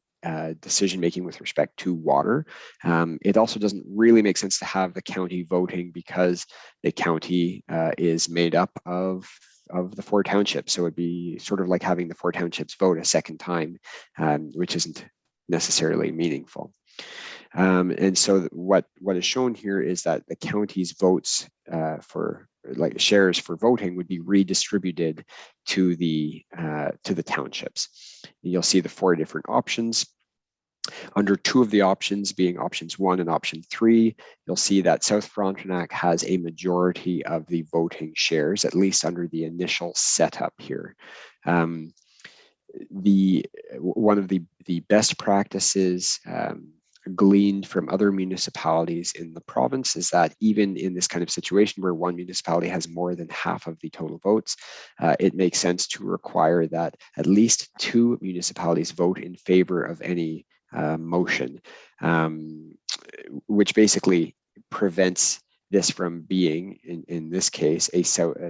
decision-making with respect to water. It also doesn't really make sense to have the county voting because the county is made up of the 4 townships. So it'd be sort of like having the 4 townships vote a second time, which isn't necessarily meaningful. And so what is shown here is that the county's votes for like shares for voting would be redistributed to the townships. You'll see the 4 different options. Under 2 of the options, being options 1 and option 3, you'll see that South Frontenac has a majority of the voting shares, at least under the initial setup here. One of the best practices gleaned from other municipalities in the province is that even in this kind of situation where one municipality has more than half of the total votes, it makes sense to require that at least 2 municipalities vote in favor of any motion, which basically prevents this from being, in this case, a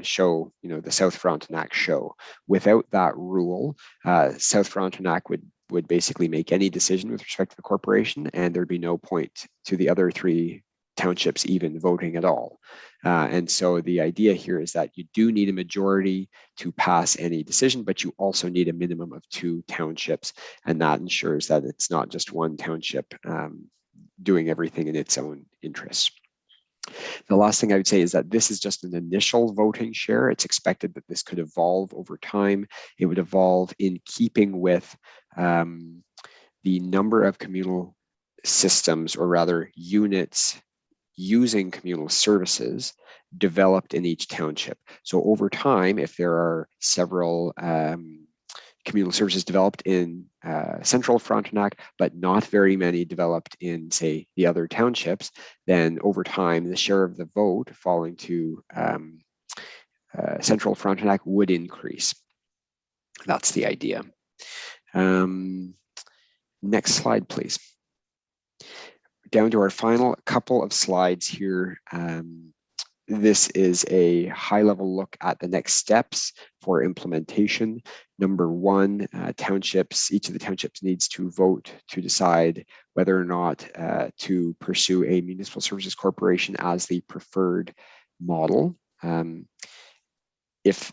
show, the South Frontenac show. Without that rule, South Frontenac would basically make any decision with respect to the corporation, and there'd be no point to the other 3 townships even voting at all. And so the idea here is that you do need a majority to pass any decision, but you also need a minimum of 2 townships, and that ensures that it's not just one township doing everything in its own interests. The last thing I would say is that this is just an initial voting share. It's expected that this could evolve over time. It would evolve in keeping with the number of communal systems, or rather units using communal services developed in each township. So over time, if there are several communal services developed in central Frontenac, but not very many developed in, say, the other townships, then over time, the share of the vote falling to central Frontenac would increase. That's the idea. Next slide, please. Down to our final couple of slides here. This is a high-level look at the next steps for implementation. Number one, each of the townships needs to vote to decide whether or not to pursue a municipal services corporation as the preferred model. If,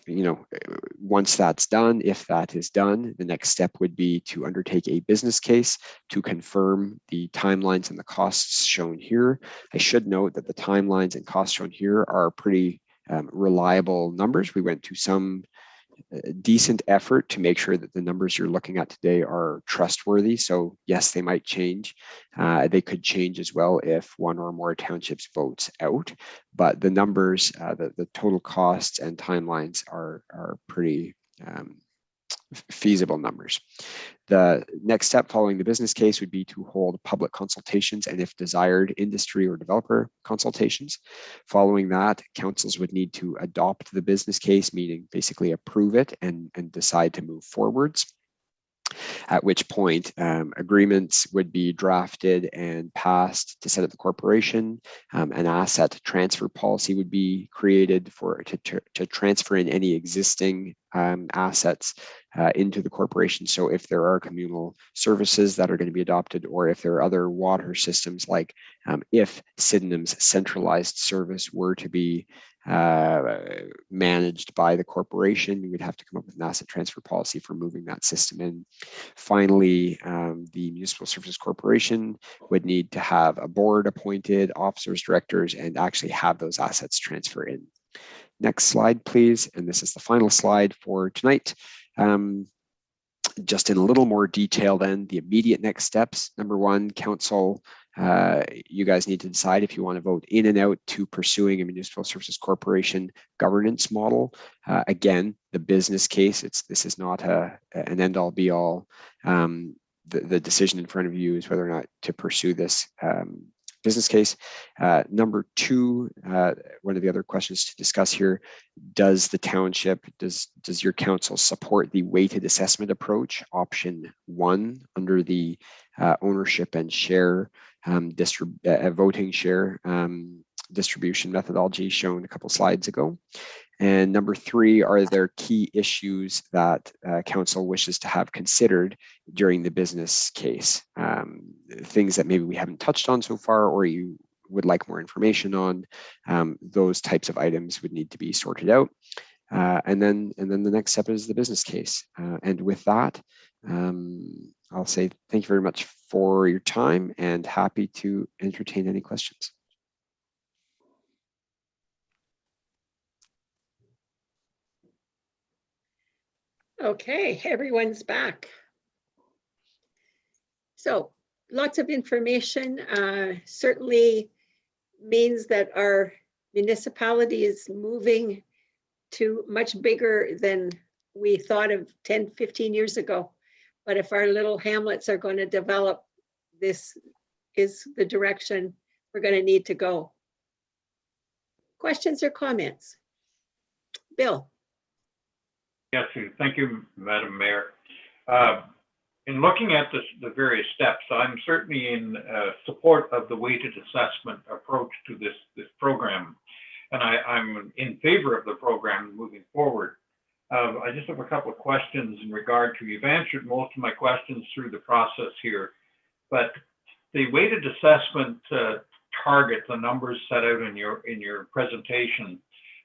once that's done, if that is done, the next step would be to undertake a business case to confirm the timelines and the costs shown here. I should note that the timelines and costs shown here are pretty reliable numbers. We went to some decent effort to make sure that the numbers you're looking at today are trustworthy. So yes, they might change. They could change as well if one or more townships votes out. But the numbers, the total costs and timelines are pretty feasible numbers. The next step following the business case would be to hold public consultations and, if desired, industry or developer consultations. Following that, councils would need to adopt the business case, meaning basically approve it and decide to move forwards. At which point agreements would be drafted and passed to set up the corporation. An asset transfer policy would be created to transfer in any existing assets into the corporation. So if there are communal services that are going to be adopted, or if there are other water systems, like if Sydenham's centralized service were to be managed by the corporation, we would have to come up with an asset transfer policy for moving that system in. Finally, the Municipal Services Corporation would need to have a board appointed, officers, directors, and actually have those assets transfer in. Next slide, please. And this is the final slide for tonight. Just in a little more detail then, the immediate next steps. Number one, council, you guys need to decide if you want to vote in and out to pursuing a municipal services corporation governance model. Again, the business case, this is not an end all be all. The decision in front of you is whether or not to pursue this business case. Number two, one of the other questions to discuss here, does the township, does your council support the weighted assessment approach, option one, under the ownership and share voting share distribution methodology shown a couple slides ago? And number three, are there key issues that council wishes to have considered during the business case? Things that maybe we haven't touched on so far, or you would like more information on, those types of items would need to be sorted out. And then the next step is the business case. And with that, I'll say thank you very much for your time and happy to entertain any questions. Okay, everyone's back. So lots of information certainly means that our municipality is moving to much bigger than we thought of 10, 15 years ago. But if our little hamlets are going to develop, this is the direction we're going to need to go. Questions or comments? Bill. Yes, thank you, Madam Mayor. In looking at the various steps, I'm certainly in support of the weighted assessment approach to this program, and I'm in favor of the program moving forward. I just have a couple of questions in regard to, you've answered most of my questions through the process here, but the weighted assessment target, the numbers set out in your presentation,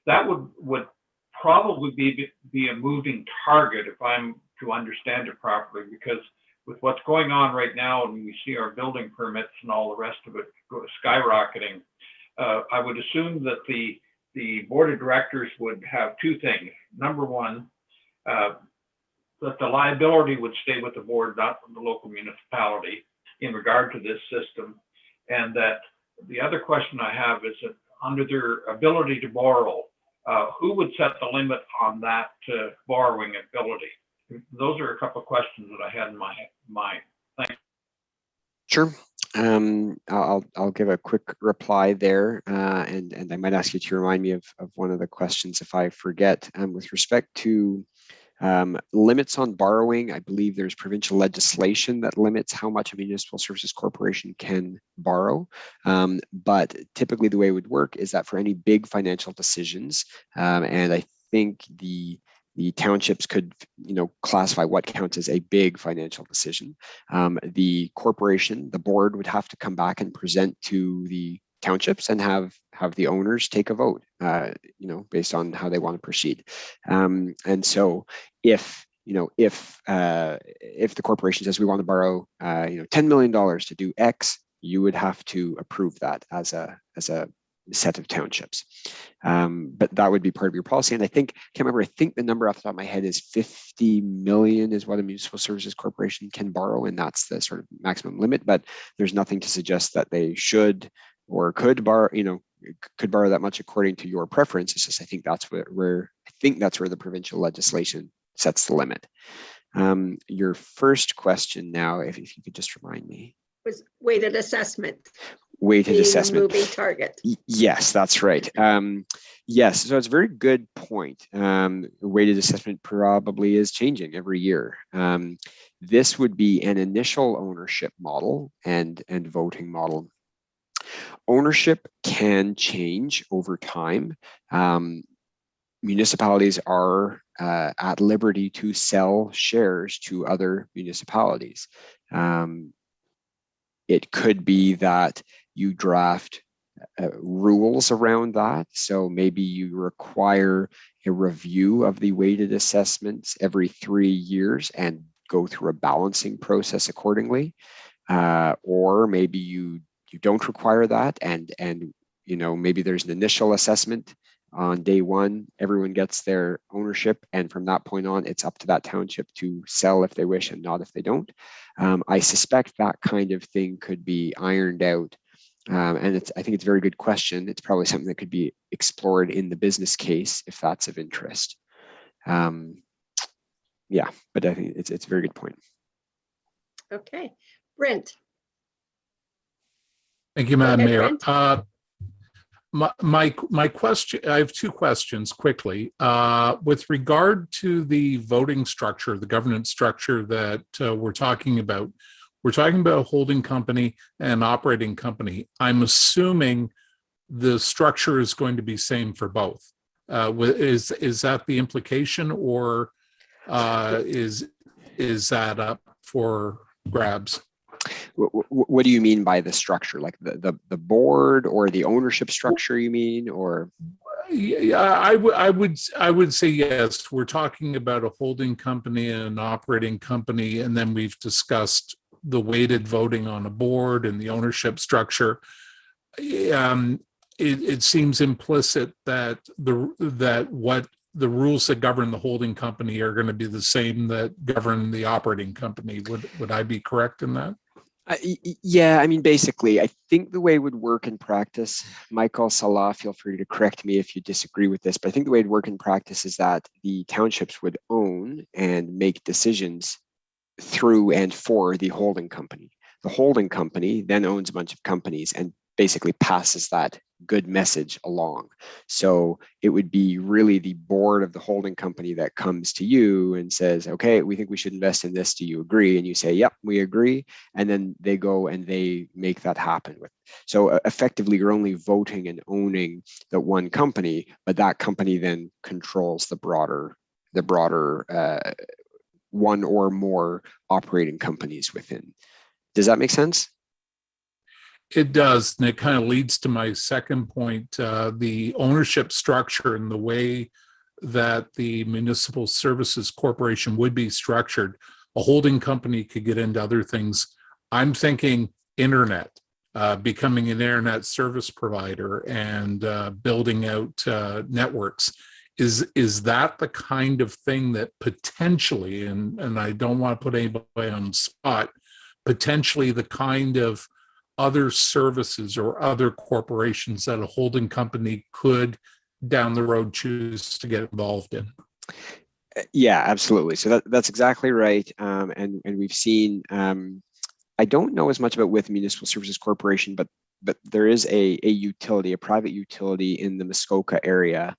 that would probably be a moving target if I'm to understand it properly, because with what's going on right now, and we see our building permits and all the rest of it skyrocketing, I would assume that the board of directors would have two things. Number one, that the liability would stay with the board, not from the local municipality in regard to this system. And that the other question I have is that under their ability to borrow, who would set the limit on that borrowing ability? Those are a couple of questions that I had in my mind. Thanks. Sure. I'll give a quick reply there, and I might ask you to remind me of one of the questions if I forget. With respect to limits on borrowing, I believe there's provincial legislation that limits how much a municipal services corporation can borrow. But typically the way it would work is that for any big financial decisions, and I think the townships could, classify what counts as a big financial decision. The corporation, the board would have to come back and present to the townships and have the owners take a vote, based on how they want to proceed. And so if the corporation says we want to borrow, $10 million to do X, you would have to approve that as a set of townships. But that would be part of your policy. And I can't remember, I think the number off the top of my head is 50 million is what a municipal services corporation can borrow. And that's the sort of maximum limit, but there's nothing to suggest that they should or could borrow, could borrow that much according to your preference. It's just, I think that's where the provincial legislation sets the limit. Your first question now, if you could just remind me. Was weighted assessment. Weighted assessment. Moving target. Yes, that's right. Yes, so it's a very good point. Weighted assessment probably is changing every year. This would be an initial ownership model and voting model. Ownership can change over time. Municipalities are at liberty to sell shares to other municipalities. It could be that you draft rules around that. So maybe you require a review of the weighted assessments every 3 years and go through a balancing process accordingly. Or maybe you don't require that, and maybe there's an initial assessment on day one, everyone gets their ownership, and from that point on, it's up to that township to sell if they wish and not if they don't. I suspect that kind of thing could be ironed out, and I think it's a very good question. It's probably something that could be explored in the business case if that's of interest. Yeah, but I think it's a very good point. Okay, Brent. Thank you, Madam Mayor. My question, I have two questions quickly. With regard to the voting structure, the governance structure that we're talking about a holding company and operating company. I'm assuming the structure is going to be same for both. Is that the implication, or is that up for grabs? What do you mean by the structure? Like the board or the ownership structure, you mean, or? Yeah, I would say yes. We're talking about a holding company and an operating company, and then we've discussed the weighted voting on a board and the ownership structure. It seems implicit that what the rules that govern the holding company are going to be the same that govern the operating company. Would I be correct in that? Yeah, I mean, basically, I think the way it would work in practice, Michael, Salah, feel free to correct me if you disagree with this, but I think the way it would work in practice is that the townships would own and make decisions through and for the holding company. The holding company then owns a bunch of companies and basically passes that good message along. So it would be really the board of the holding company that comes to you and says, okay, we think we should invest in this. Do you agree? And you say, yep, we agree. And then they go and they make that happen. So effectively, you're only voting and owning the one company, but that company then controls the broader one or more operating companies within. Does that make sense? It does, and it kind of leads to my second point, the ownership structure and the way that the Municipal Services Corporation would be structured. A holding company could get into other things. I'm thinking internet, becoming an internet service provider and building out networks. Is that the kind of thing that potentially, and I don't want to put anybody on the spot, potentially the kind of other services or other corporations that a holding company could down the road choose to get involved in? Yeah, absolutely. So that's exactly right. And we've seen, I don't know as much about with Municipal Services Corporation, but there is a utility, a private utility in the Muskoka area,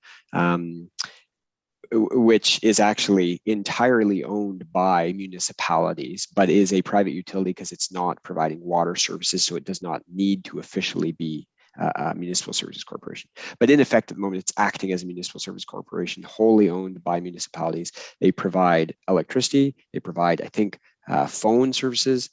which is actually entirely owned by municipalities, but is a private utility because it's not providing water services, so it does not need to officially be a municipal services corporation. But in effect, at the moment, it's acting as a municipal service corporation, wholly owned by municipalities. They provide electricity, they provide, I think, phone services,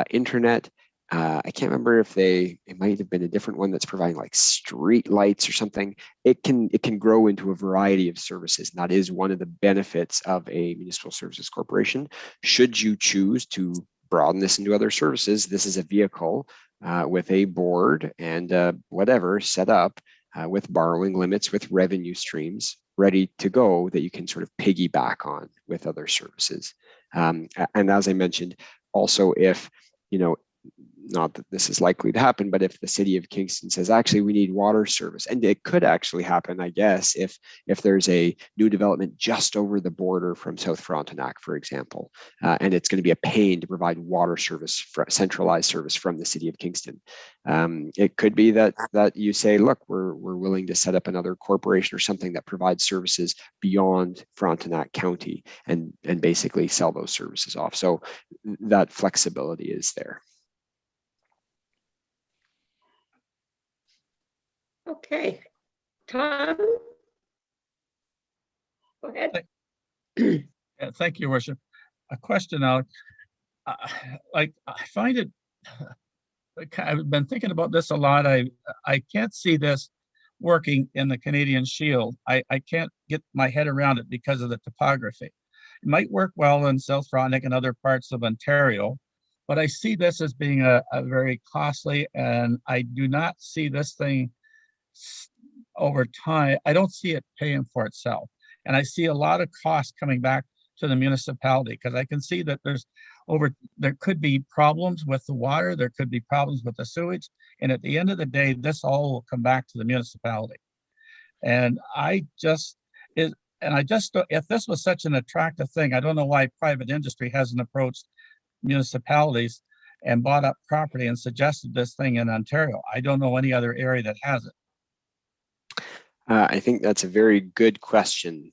internet. I can't remember if it might have been a different one that's providing like street lights or something. It can grow into a variety of services. And that is one of the benefits of a municipal services corporation. Should you choose to broaden this into other services, this is a vehicle with a board and whatever set up with borrowing limits, with revenue streams ready to go that you can sort of piggyback on with other services. And as I mentioned, also if, not that this is likely to happen, but if the city of Kingston says, actually, we need water service, and it could actually happen, I guess, if there's a new development just over the border from South Frontenac, for example, and it's going to be a pain to provide water service, centralized service from the city of Kingston. It could be that you say, look, we're willing to set up another corporation or something that provides services beyond Frontenac County and basically sell those services off. So that flexibility is there. Okay, Tom, go ahead. Yeah, thank you, Your Worship. A question, Alex. I find it, I've been thinking about this a lot. I can't see this working in the Canadian Shield. I can't get my head around it because of the topography. It might work well in South Frontenac and other parts of Ontario, but I see this as being a very costly, and I do not see this thing over time. I don't see it paying for itself. And I see a lot of costs coming back to the municipality because I can see that there could be problems with the water, there could be problems with the sewage. And at the end of the day, this all will come back to the municipality. And if this was such an attractive thing, I don't know why private industry hasn't approached municipalities and bought up property and suggested this thing in Ontario. I don't know any other area that has it. I think that's a very good question.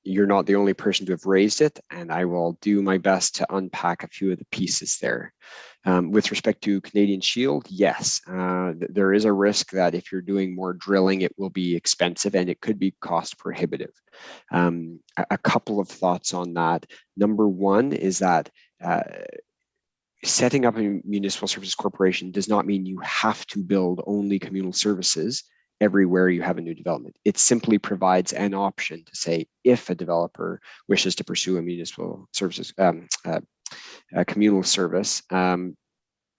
You're not the only person to have raised it, and I will do my best to unpack a few of the pieces there. With respect to Canadian Shield, yes, there is a risk that if you're doing more drilling, it will be expensive and it could be cost prohibitive. A couple of thoughts on that. Number one is that setting up a municipal services corporation does not mean you have to build only communal services everywhere you have a new development. It simply provides an option to say, if a developer wishes to pursue a municipal services, a communal service,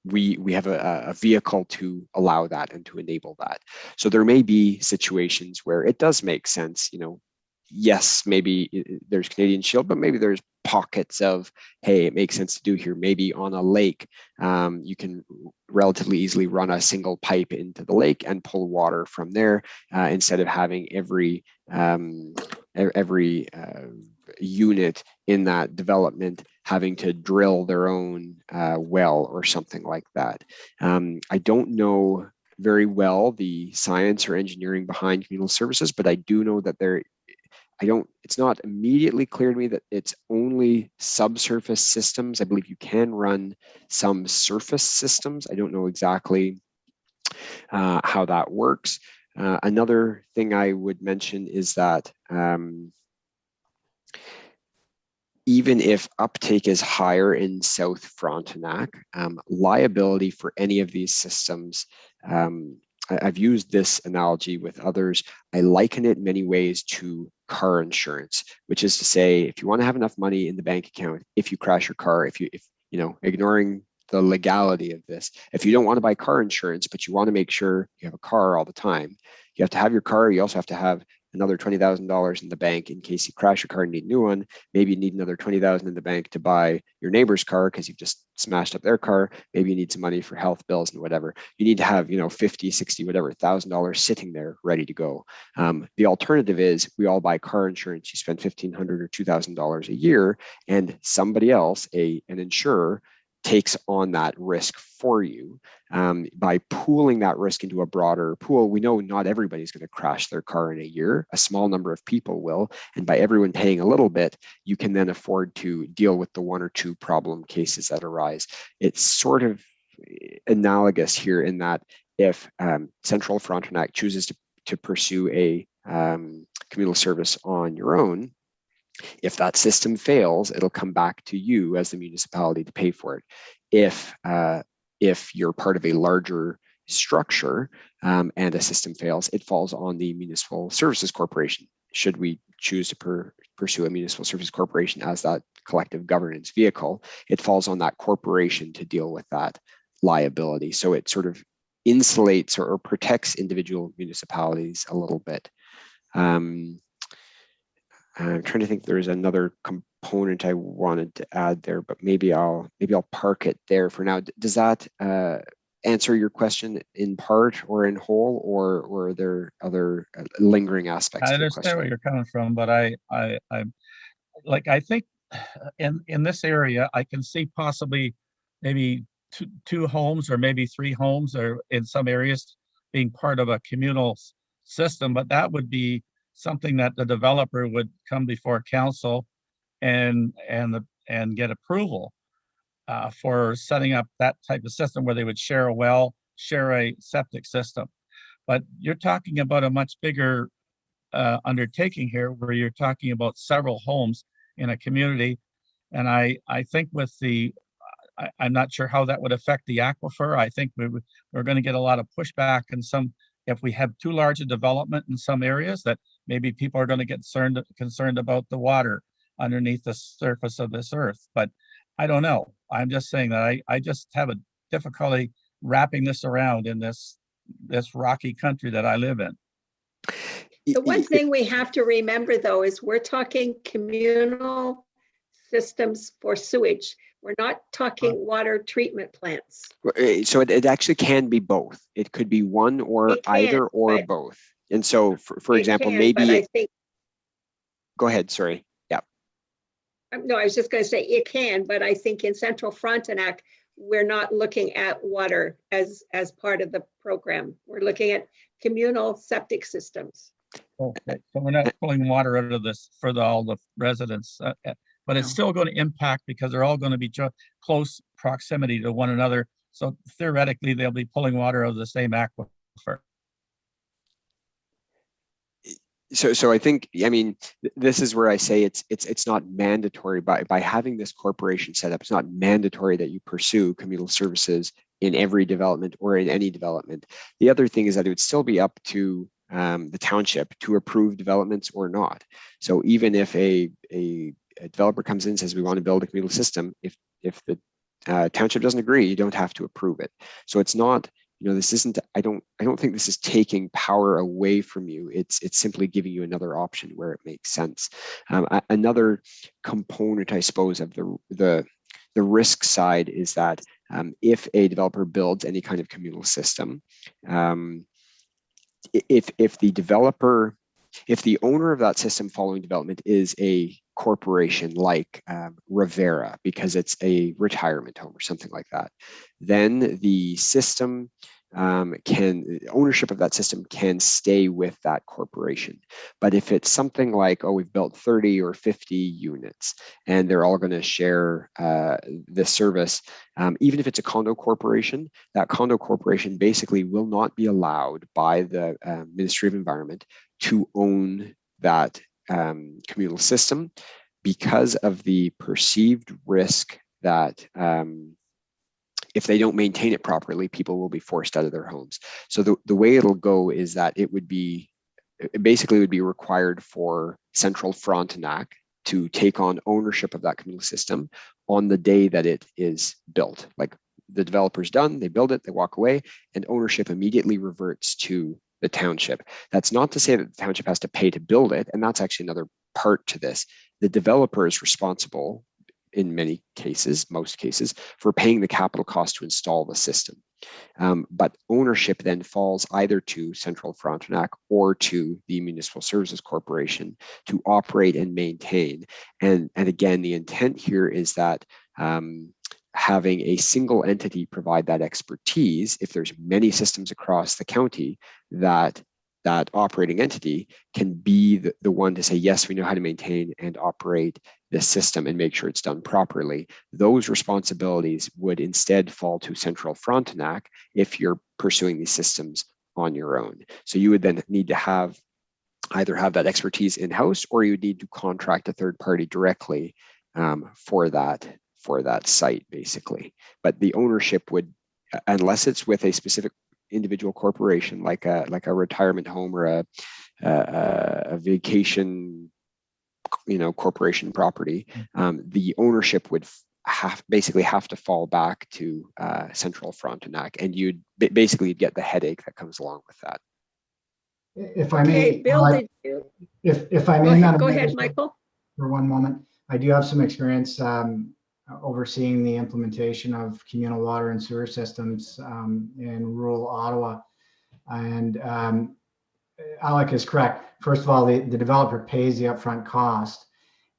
we have a vehicle to allow that and to enable that. So there may be situations where it does make sense, yes, maybe there's Canadian Shield, but maybe there's pockets of, hey, it makes sense to do here. Maybe on a lake, you can relatively easily run a single pipe into the lake and pull water from there instead of having every unit in that development having to drill their own well or something like that. I don't know very well the science or engineering behind communal services, but I do know that it's not immediately clear to me that it's only subsurface systems. I believe you can run some surface systems. I don't know exactly how that works. Another thing I would mention is that even if uptake is higher in South Frontenac, liability for any of these systems, I've used this analogy with others. I liken it in many ways to car insurance, which is to say, if you want to have enough money in the bank account, if you crash your car, if ignoring the legality of this, if you don't want to buy car insurance, but you want to make sure you have a car all the time, you have to have your car. You also have to have another $20,000 in the bank in case you crash your car and need a new one. Maybe you need another $20,000 in the bank to buy your neighbor's car because you've just smashed up their car. Maybe you need some money for health bills and whatever. You need to have, 50, 60, whatever, $1,000 sitting there ready to go. The alternative is we all buy car insurance. You spend $1,500 or $2,000 a year, and somebody else, an insurer, takes on that risk for you. By pooling that risk into a broader pool, we know not everybody's going to crash their car in a year. A small number of people will. And by everyone paying a little bit, you can then afford to deal with the one or two problem cases that arise. It's sort of analogous here in that if Central Frontenac chooses to pursue a communal service on your own, if that system fails, it'll come back to you as the municipality to pay for it. If you're part of a larger structure and a system fails, it falls on the Municipal Services Corporation. Should we choose to pursue a Municipal Services Corporation as that collective governance vehicle, it falls on that corporation to deal with that liability. So it sort of insulates or protects individual municipalities a little bit. I'm trying to think there's another component I wanted to add there, but maybe I'll park it there for now. Does that answer your question in part or in whole, or are there other lingering aspects? I to your understand question? where you're coming from, but I think in this area I can see possibly maybe two homes or maybe three homes, or in some areas being part of a communal system, but that would be something that the developer would come before council and get approval for setting up that type of system where they would share a well, share a septic system. But you're talking about a much bigger undertaking here, where you're talking about several homes in a community. And I think with I'm not sure how that would affect the aquifer. I think we're going to get a lot of pushback in some, if we have too large a development in some areas, that maybe people are going to get concerned about the water underneath the surface of this earth. But I don't know. I'm just saying that I just have a difficulty wrapping this around in this rocky country that I live in. The one thing we have to remember, though, is we're talking communal systems for sewage. We're not talking water treatment plants. So it actually can be both. It could be one or either or both. And so, for example, maybe go ahead. Sorry. Yeah. No, I was just going to say it can, but I think in Central Frontenac, we're not looking at water as part of the program. We're looking at communal septic systems. Okay, so we're not pulling water out of this for all the residents, but it's still going to impact because they're all going to be close proximity to one another. So theoretically, they'll be pulling water out of the same aquifer. So I think, I mean, this is where I say it's not mandatory. By having this corporation set up, it's not mandatory that you pursue communal services in every development or in any development. The other thing is that it would still be up to the township to approve developments or not. So even if a developer comes in and says we want to build a communal system, if the township doesn't agree, you don't have to approve it. So it's not, this isn't, I don't think this is taking power away from you. It's simply giving you another option where it makes sense. Another component, I suppose, of the risk side is that if a developer builds any kind of communal system, if the owner of that system following development is a corporation like Rivera, because it's a retirement home or something like that, then the system ownership of that system can stay with that corporation. But if it's something like, we've built 30 or 50 units and they're all going to share the service, even if it's a condo corporation, that condo corporation basically will not be allowed by the Ministry of Environment to own that communal system because of the perceived risk that if they don't maintain it properly, people will be forced out of their homes. So the way it'll go is that it would be required for Central Frontenac to take on ownership of that communal system on the day that it is built. Like the developer's done, they build it, they walk away, and ownership immediately reverts to the township. That's not to say that the township has to pay to build it, and that's actually another part to this. The developer is responsible in many cases, most cases, for paying the capital cost to install the system. But ownership then falls either to Central Frontenac or to the Municipal Services Corporation to operate and maintain. And again, the intent here is that having a single entity provide that expertise, if there's many systems across the county, that operating entity can be the one to say, yes, we know how to maintain and operate this system and make sure it's done properly. Those responsibilities would instead fall to Central Frontenac if you're pursuing these systems on your own. So you would then need to either have that expertise in-house, or you would need to contract a third party directly for that site, basically. But the ownership would, unless it's with a specific individual corporation, like a retirement home or a vacation, corporation property, the ownership would basically have to fall back to Central Frontenac, and you'd basically get the headache that comes along with that. If I may, Okay, Bill, did you? If I may, Go ahead, Michael. For one moment, I do have some experience overseeing the implementation of communal water and sewer systems in rural Ottawa. And Alec is correct. First of all, the developer pays the upfront cost,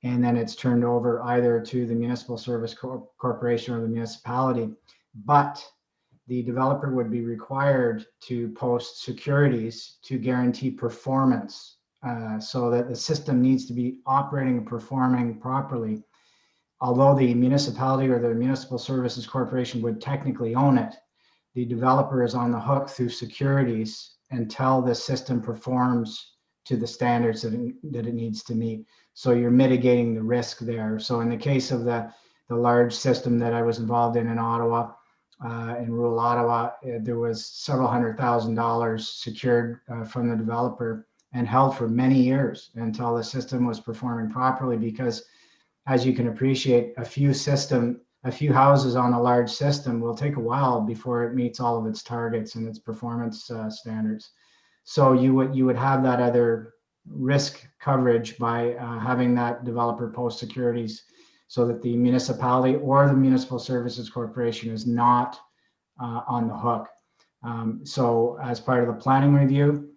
and then it's turned over either to the Municipal Service Corporation or the municipality. But the developer would be required to post securities to guarantee performance, so that the system needs to be operating and performing properly. Although the municipality or the Municipal Services Corporation would technically own it, the developer is on the hook through securities until the system performs to the standards that it needs to meet. So you're mitigating the risk there. So in the case of the large system that I was involved in Ottawa, in rural Ottawa, there was several $100,000 secured from the developer and held for many years until the system was performing properly, because as you can appreciate, a few houses on a large system will take a while before it meets all of its targets and its performance standards. So you would have that other risk coverage by having that developer post securities, so that the municipality or the Municipal Services Corporation is not on the hook. So as part of the planning review,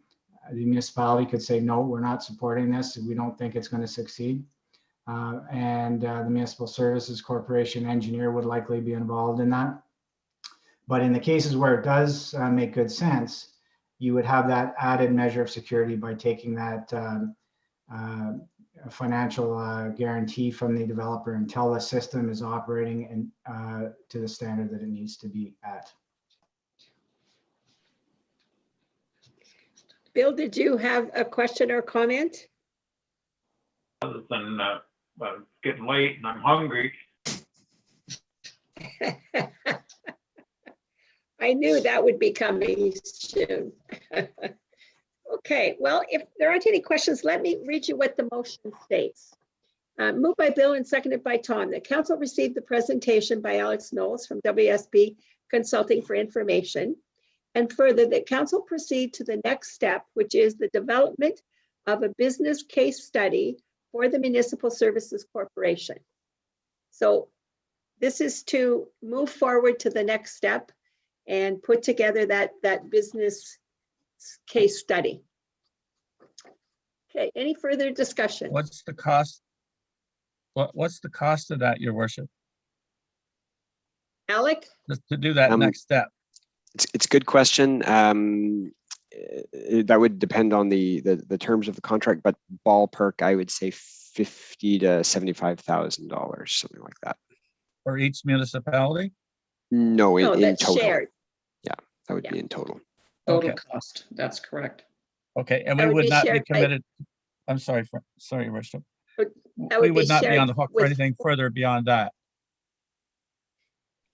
the municipality could say, no, we're not supporting this. We don't think it's going to succeed. And the Municipal Services Corporation engineer would likely be involved in that. But in the cases where it does make good sense, you would have that added measure of security by taking that financial guarantee from the developer until the system is operating and to the standard that it needs to be at. Bill, did you have a question or comment? Other than it's getting late and I'm hungry. I knew that would be coming soon. Okay, well, if there aren't any questions, let me read you what the motion states. Moved by Bill and seconded by Tom. The council received the presentation by Alex Knowles from WSP Consulting for information. And further, that council proceed to the next step, which is the development of a business case study for the Municipal Services Corporation. So this is to move forward to the next step and put together that business case study. Okay, any further discussion? What's the cost? What's the cost of that, Your Worship? Alec? Just to do that next step. It's a good question. That would depend on the terms of the contract, but ballpark, I would say $50,000 to $75,000, something like that. For each municipality? No, in that's total. shared. Yeah, that would be in total. Total Okay. cost, that's correct. Okay, and That we would would be not be shared by- committed. I'm sorry, Your Worship. That We would not be shared on the hook for with- anything further beyond that.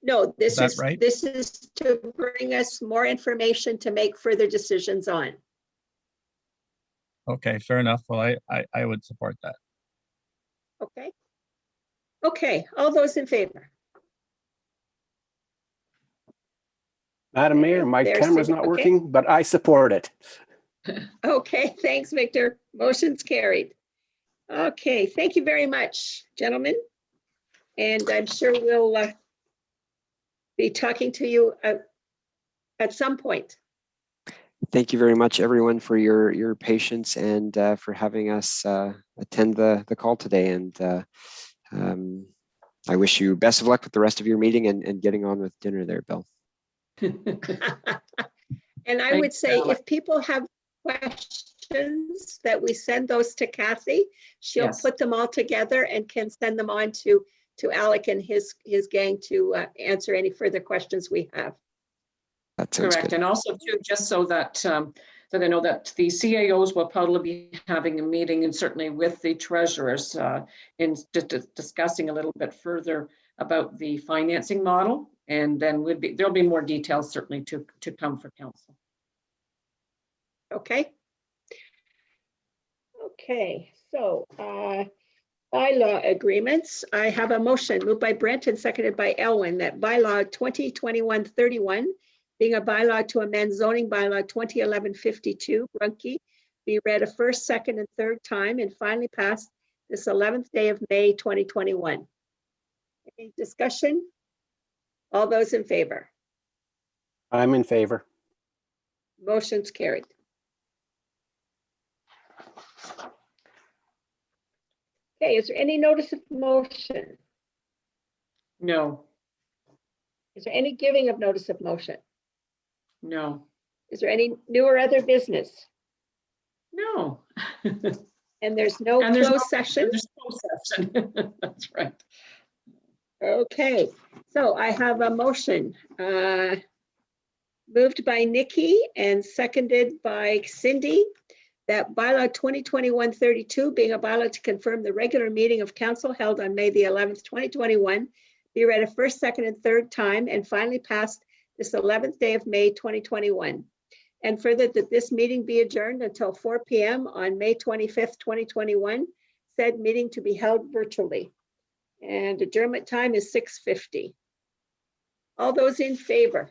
No, Is that right? this is to bring us more information to make further decisions on. Okay, fair enough. Well, I would support that. Okay. Okay, all those in favor? Madam Mayor, my There's camera's Cindy, not okay. working, but I support it. Okay, thanks, Victor. Motion's carried. Okay, thank you very much, gentlemen. And I'm sure we'll be talking to you at some point. Thank you very much, everyone, for your patience and for having us attend the call today. And I wish you best of luck with the rest of your meeting and getting on with dinner there, Bill. And I would say if people have questions, that we send those to Kathy. She'll Yes. put them all together and can send them on to Alec and his gang to answer any further questions we have. That sounds Correct. good. And also too, just so that that I know that the CAOs will probably be having a meeting, and certainly with the treasurers in discussing a little bit further about the financing model. And then there'll be more details certainly to come for council. Okay. Okay, so bylaw agreements. I have a motion moved by Brent and seconded by Elwin that bylaw 2021-31, being a bylaw to amend zoning bylaw 2011-52, Runke, be read a first, second, and third time and finally passed this 11th day of May 2021. Any discussion? All those in favor? I'm in favor. Motion's carried. Okay, is there any notice of motion? No, Is there any giving of notice of motion? no, Is there any new or other business? no. And there's no And there's closed session? There's closed session. That's right. Okay, so I have a motion moved by Nikki and seconded by Cindy that bylaw 2021-32, being a bylaw to confirm the regular meeting of council held on May the 11th, 2021, be read a first, second, and third time and finally passed this 11th day of May 2021. And further, that this meeting be adjourned until 4 p.m. on May 25th, 2021, said meeting to be held virtually. And adjournment time is 6:50. All those in favor?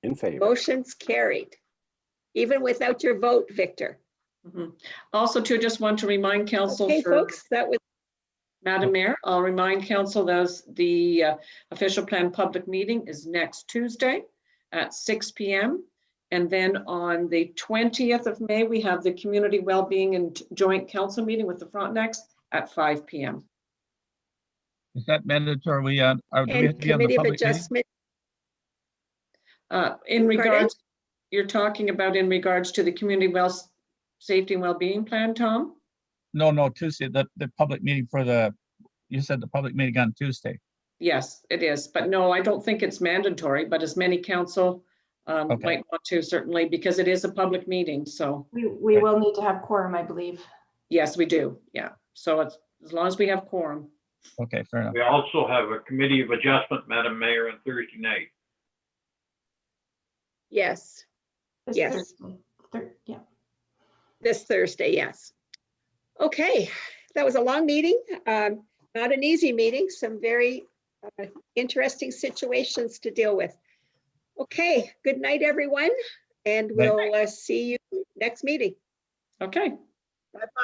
In favor. Motion's carried, even without your vote, Victor. Mhm. Also, too, just want to remind council Okay, for folks, that was Madam Mayor, I'll remind council that the official plan public meeting is next Tuesday at 6 p.m. And then on the 20th of May, we have the Community Wellbeing and Joint Council meeting with the Frontenac at 5 p.m. Is that mandatory? Do we have and to be on the Committee of public meeting? Adjustment. In Pardon? regards, you're talking about in regards to the Community Safety and Wellbeing Plan, Tom? No, Tuesday, the public meeting you said the public meeting on Tuesday. Yes, it is. But no, I don't think it's mandatory, but as many council might want to, certainly, because it is a public meeting. So We will need to have quorum, I believe. yes, we do. Yeah. So it's, as long as we have quorum. Okay, fair enough. We also have a committee of adjustment, Madam Mayor, on Thursday night. Yes. This Yes. Thursday. Yeah. This Thursday, yes. Okay, that was a long meeting. Not an easy meeting, some very interesting situations to deal with. Okay, good night, everyone, and we'll see you next meeting. Okay. Bye-bye.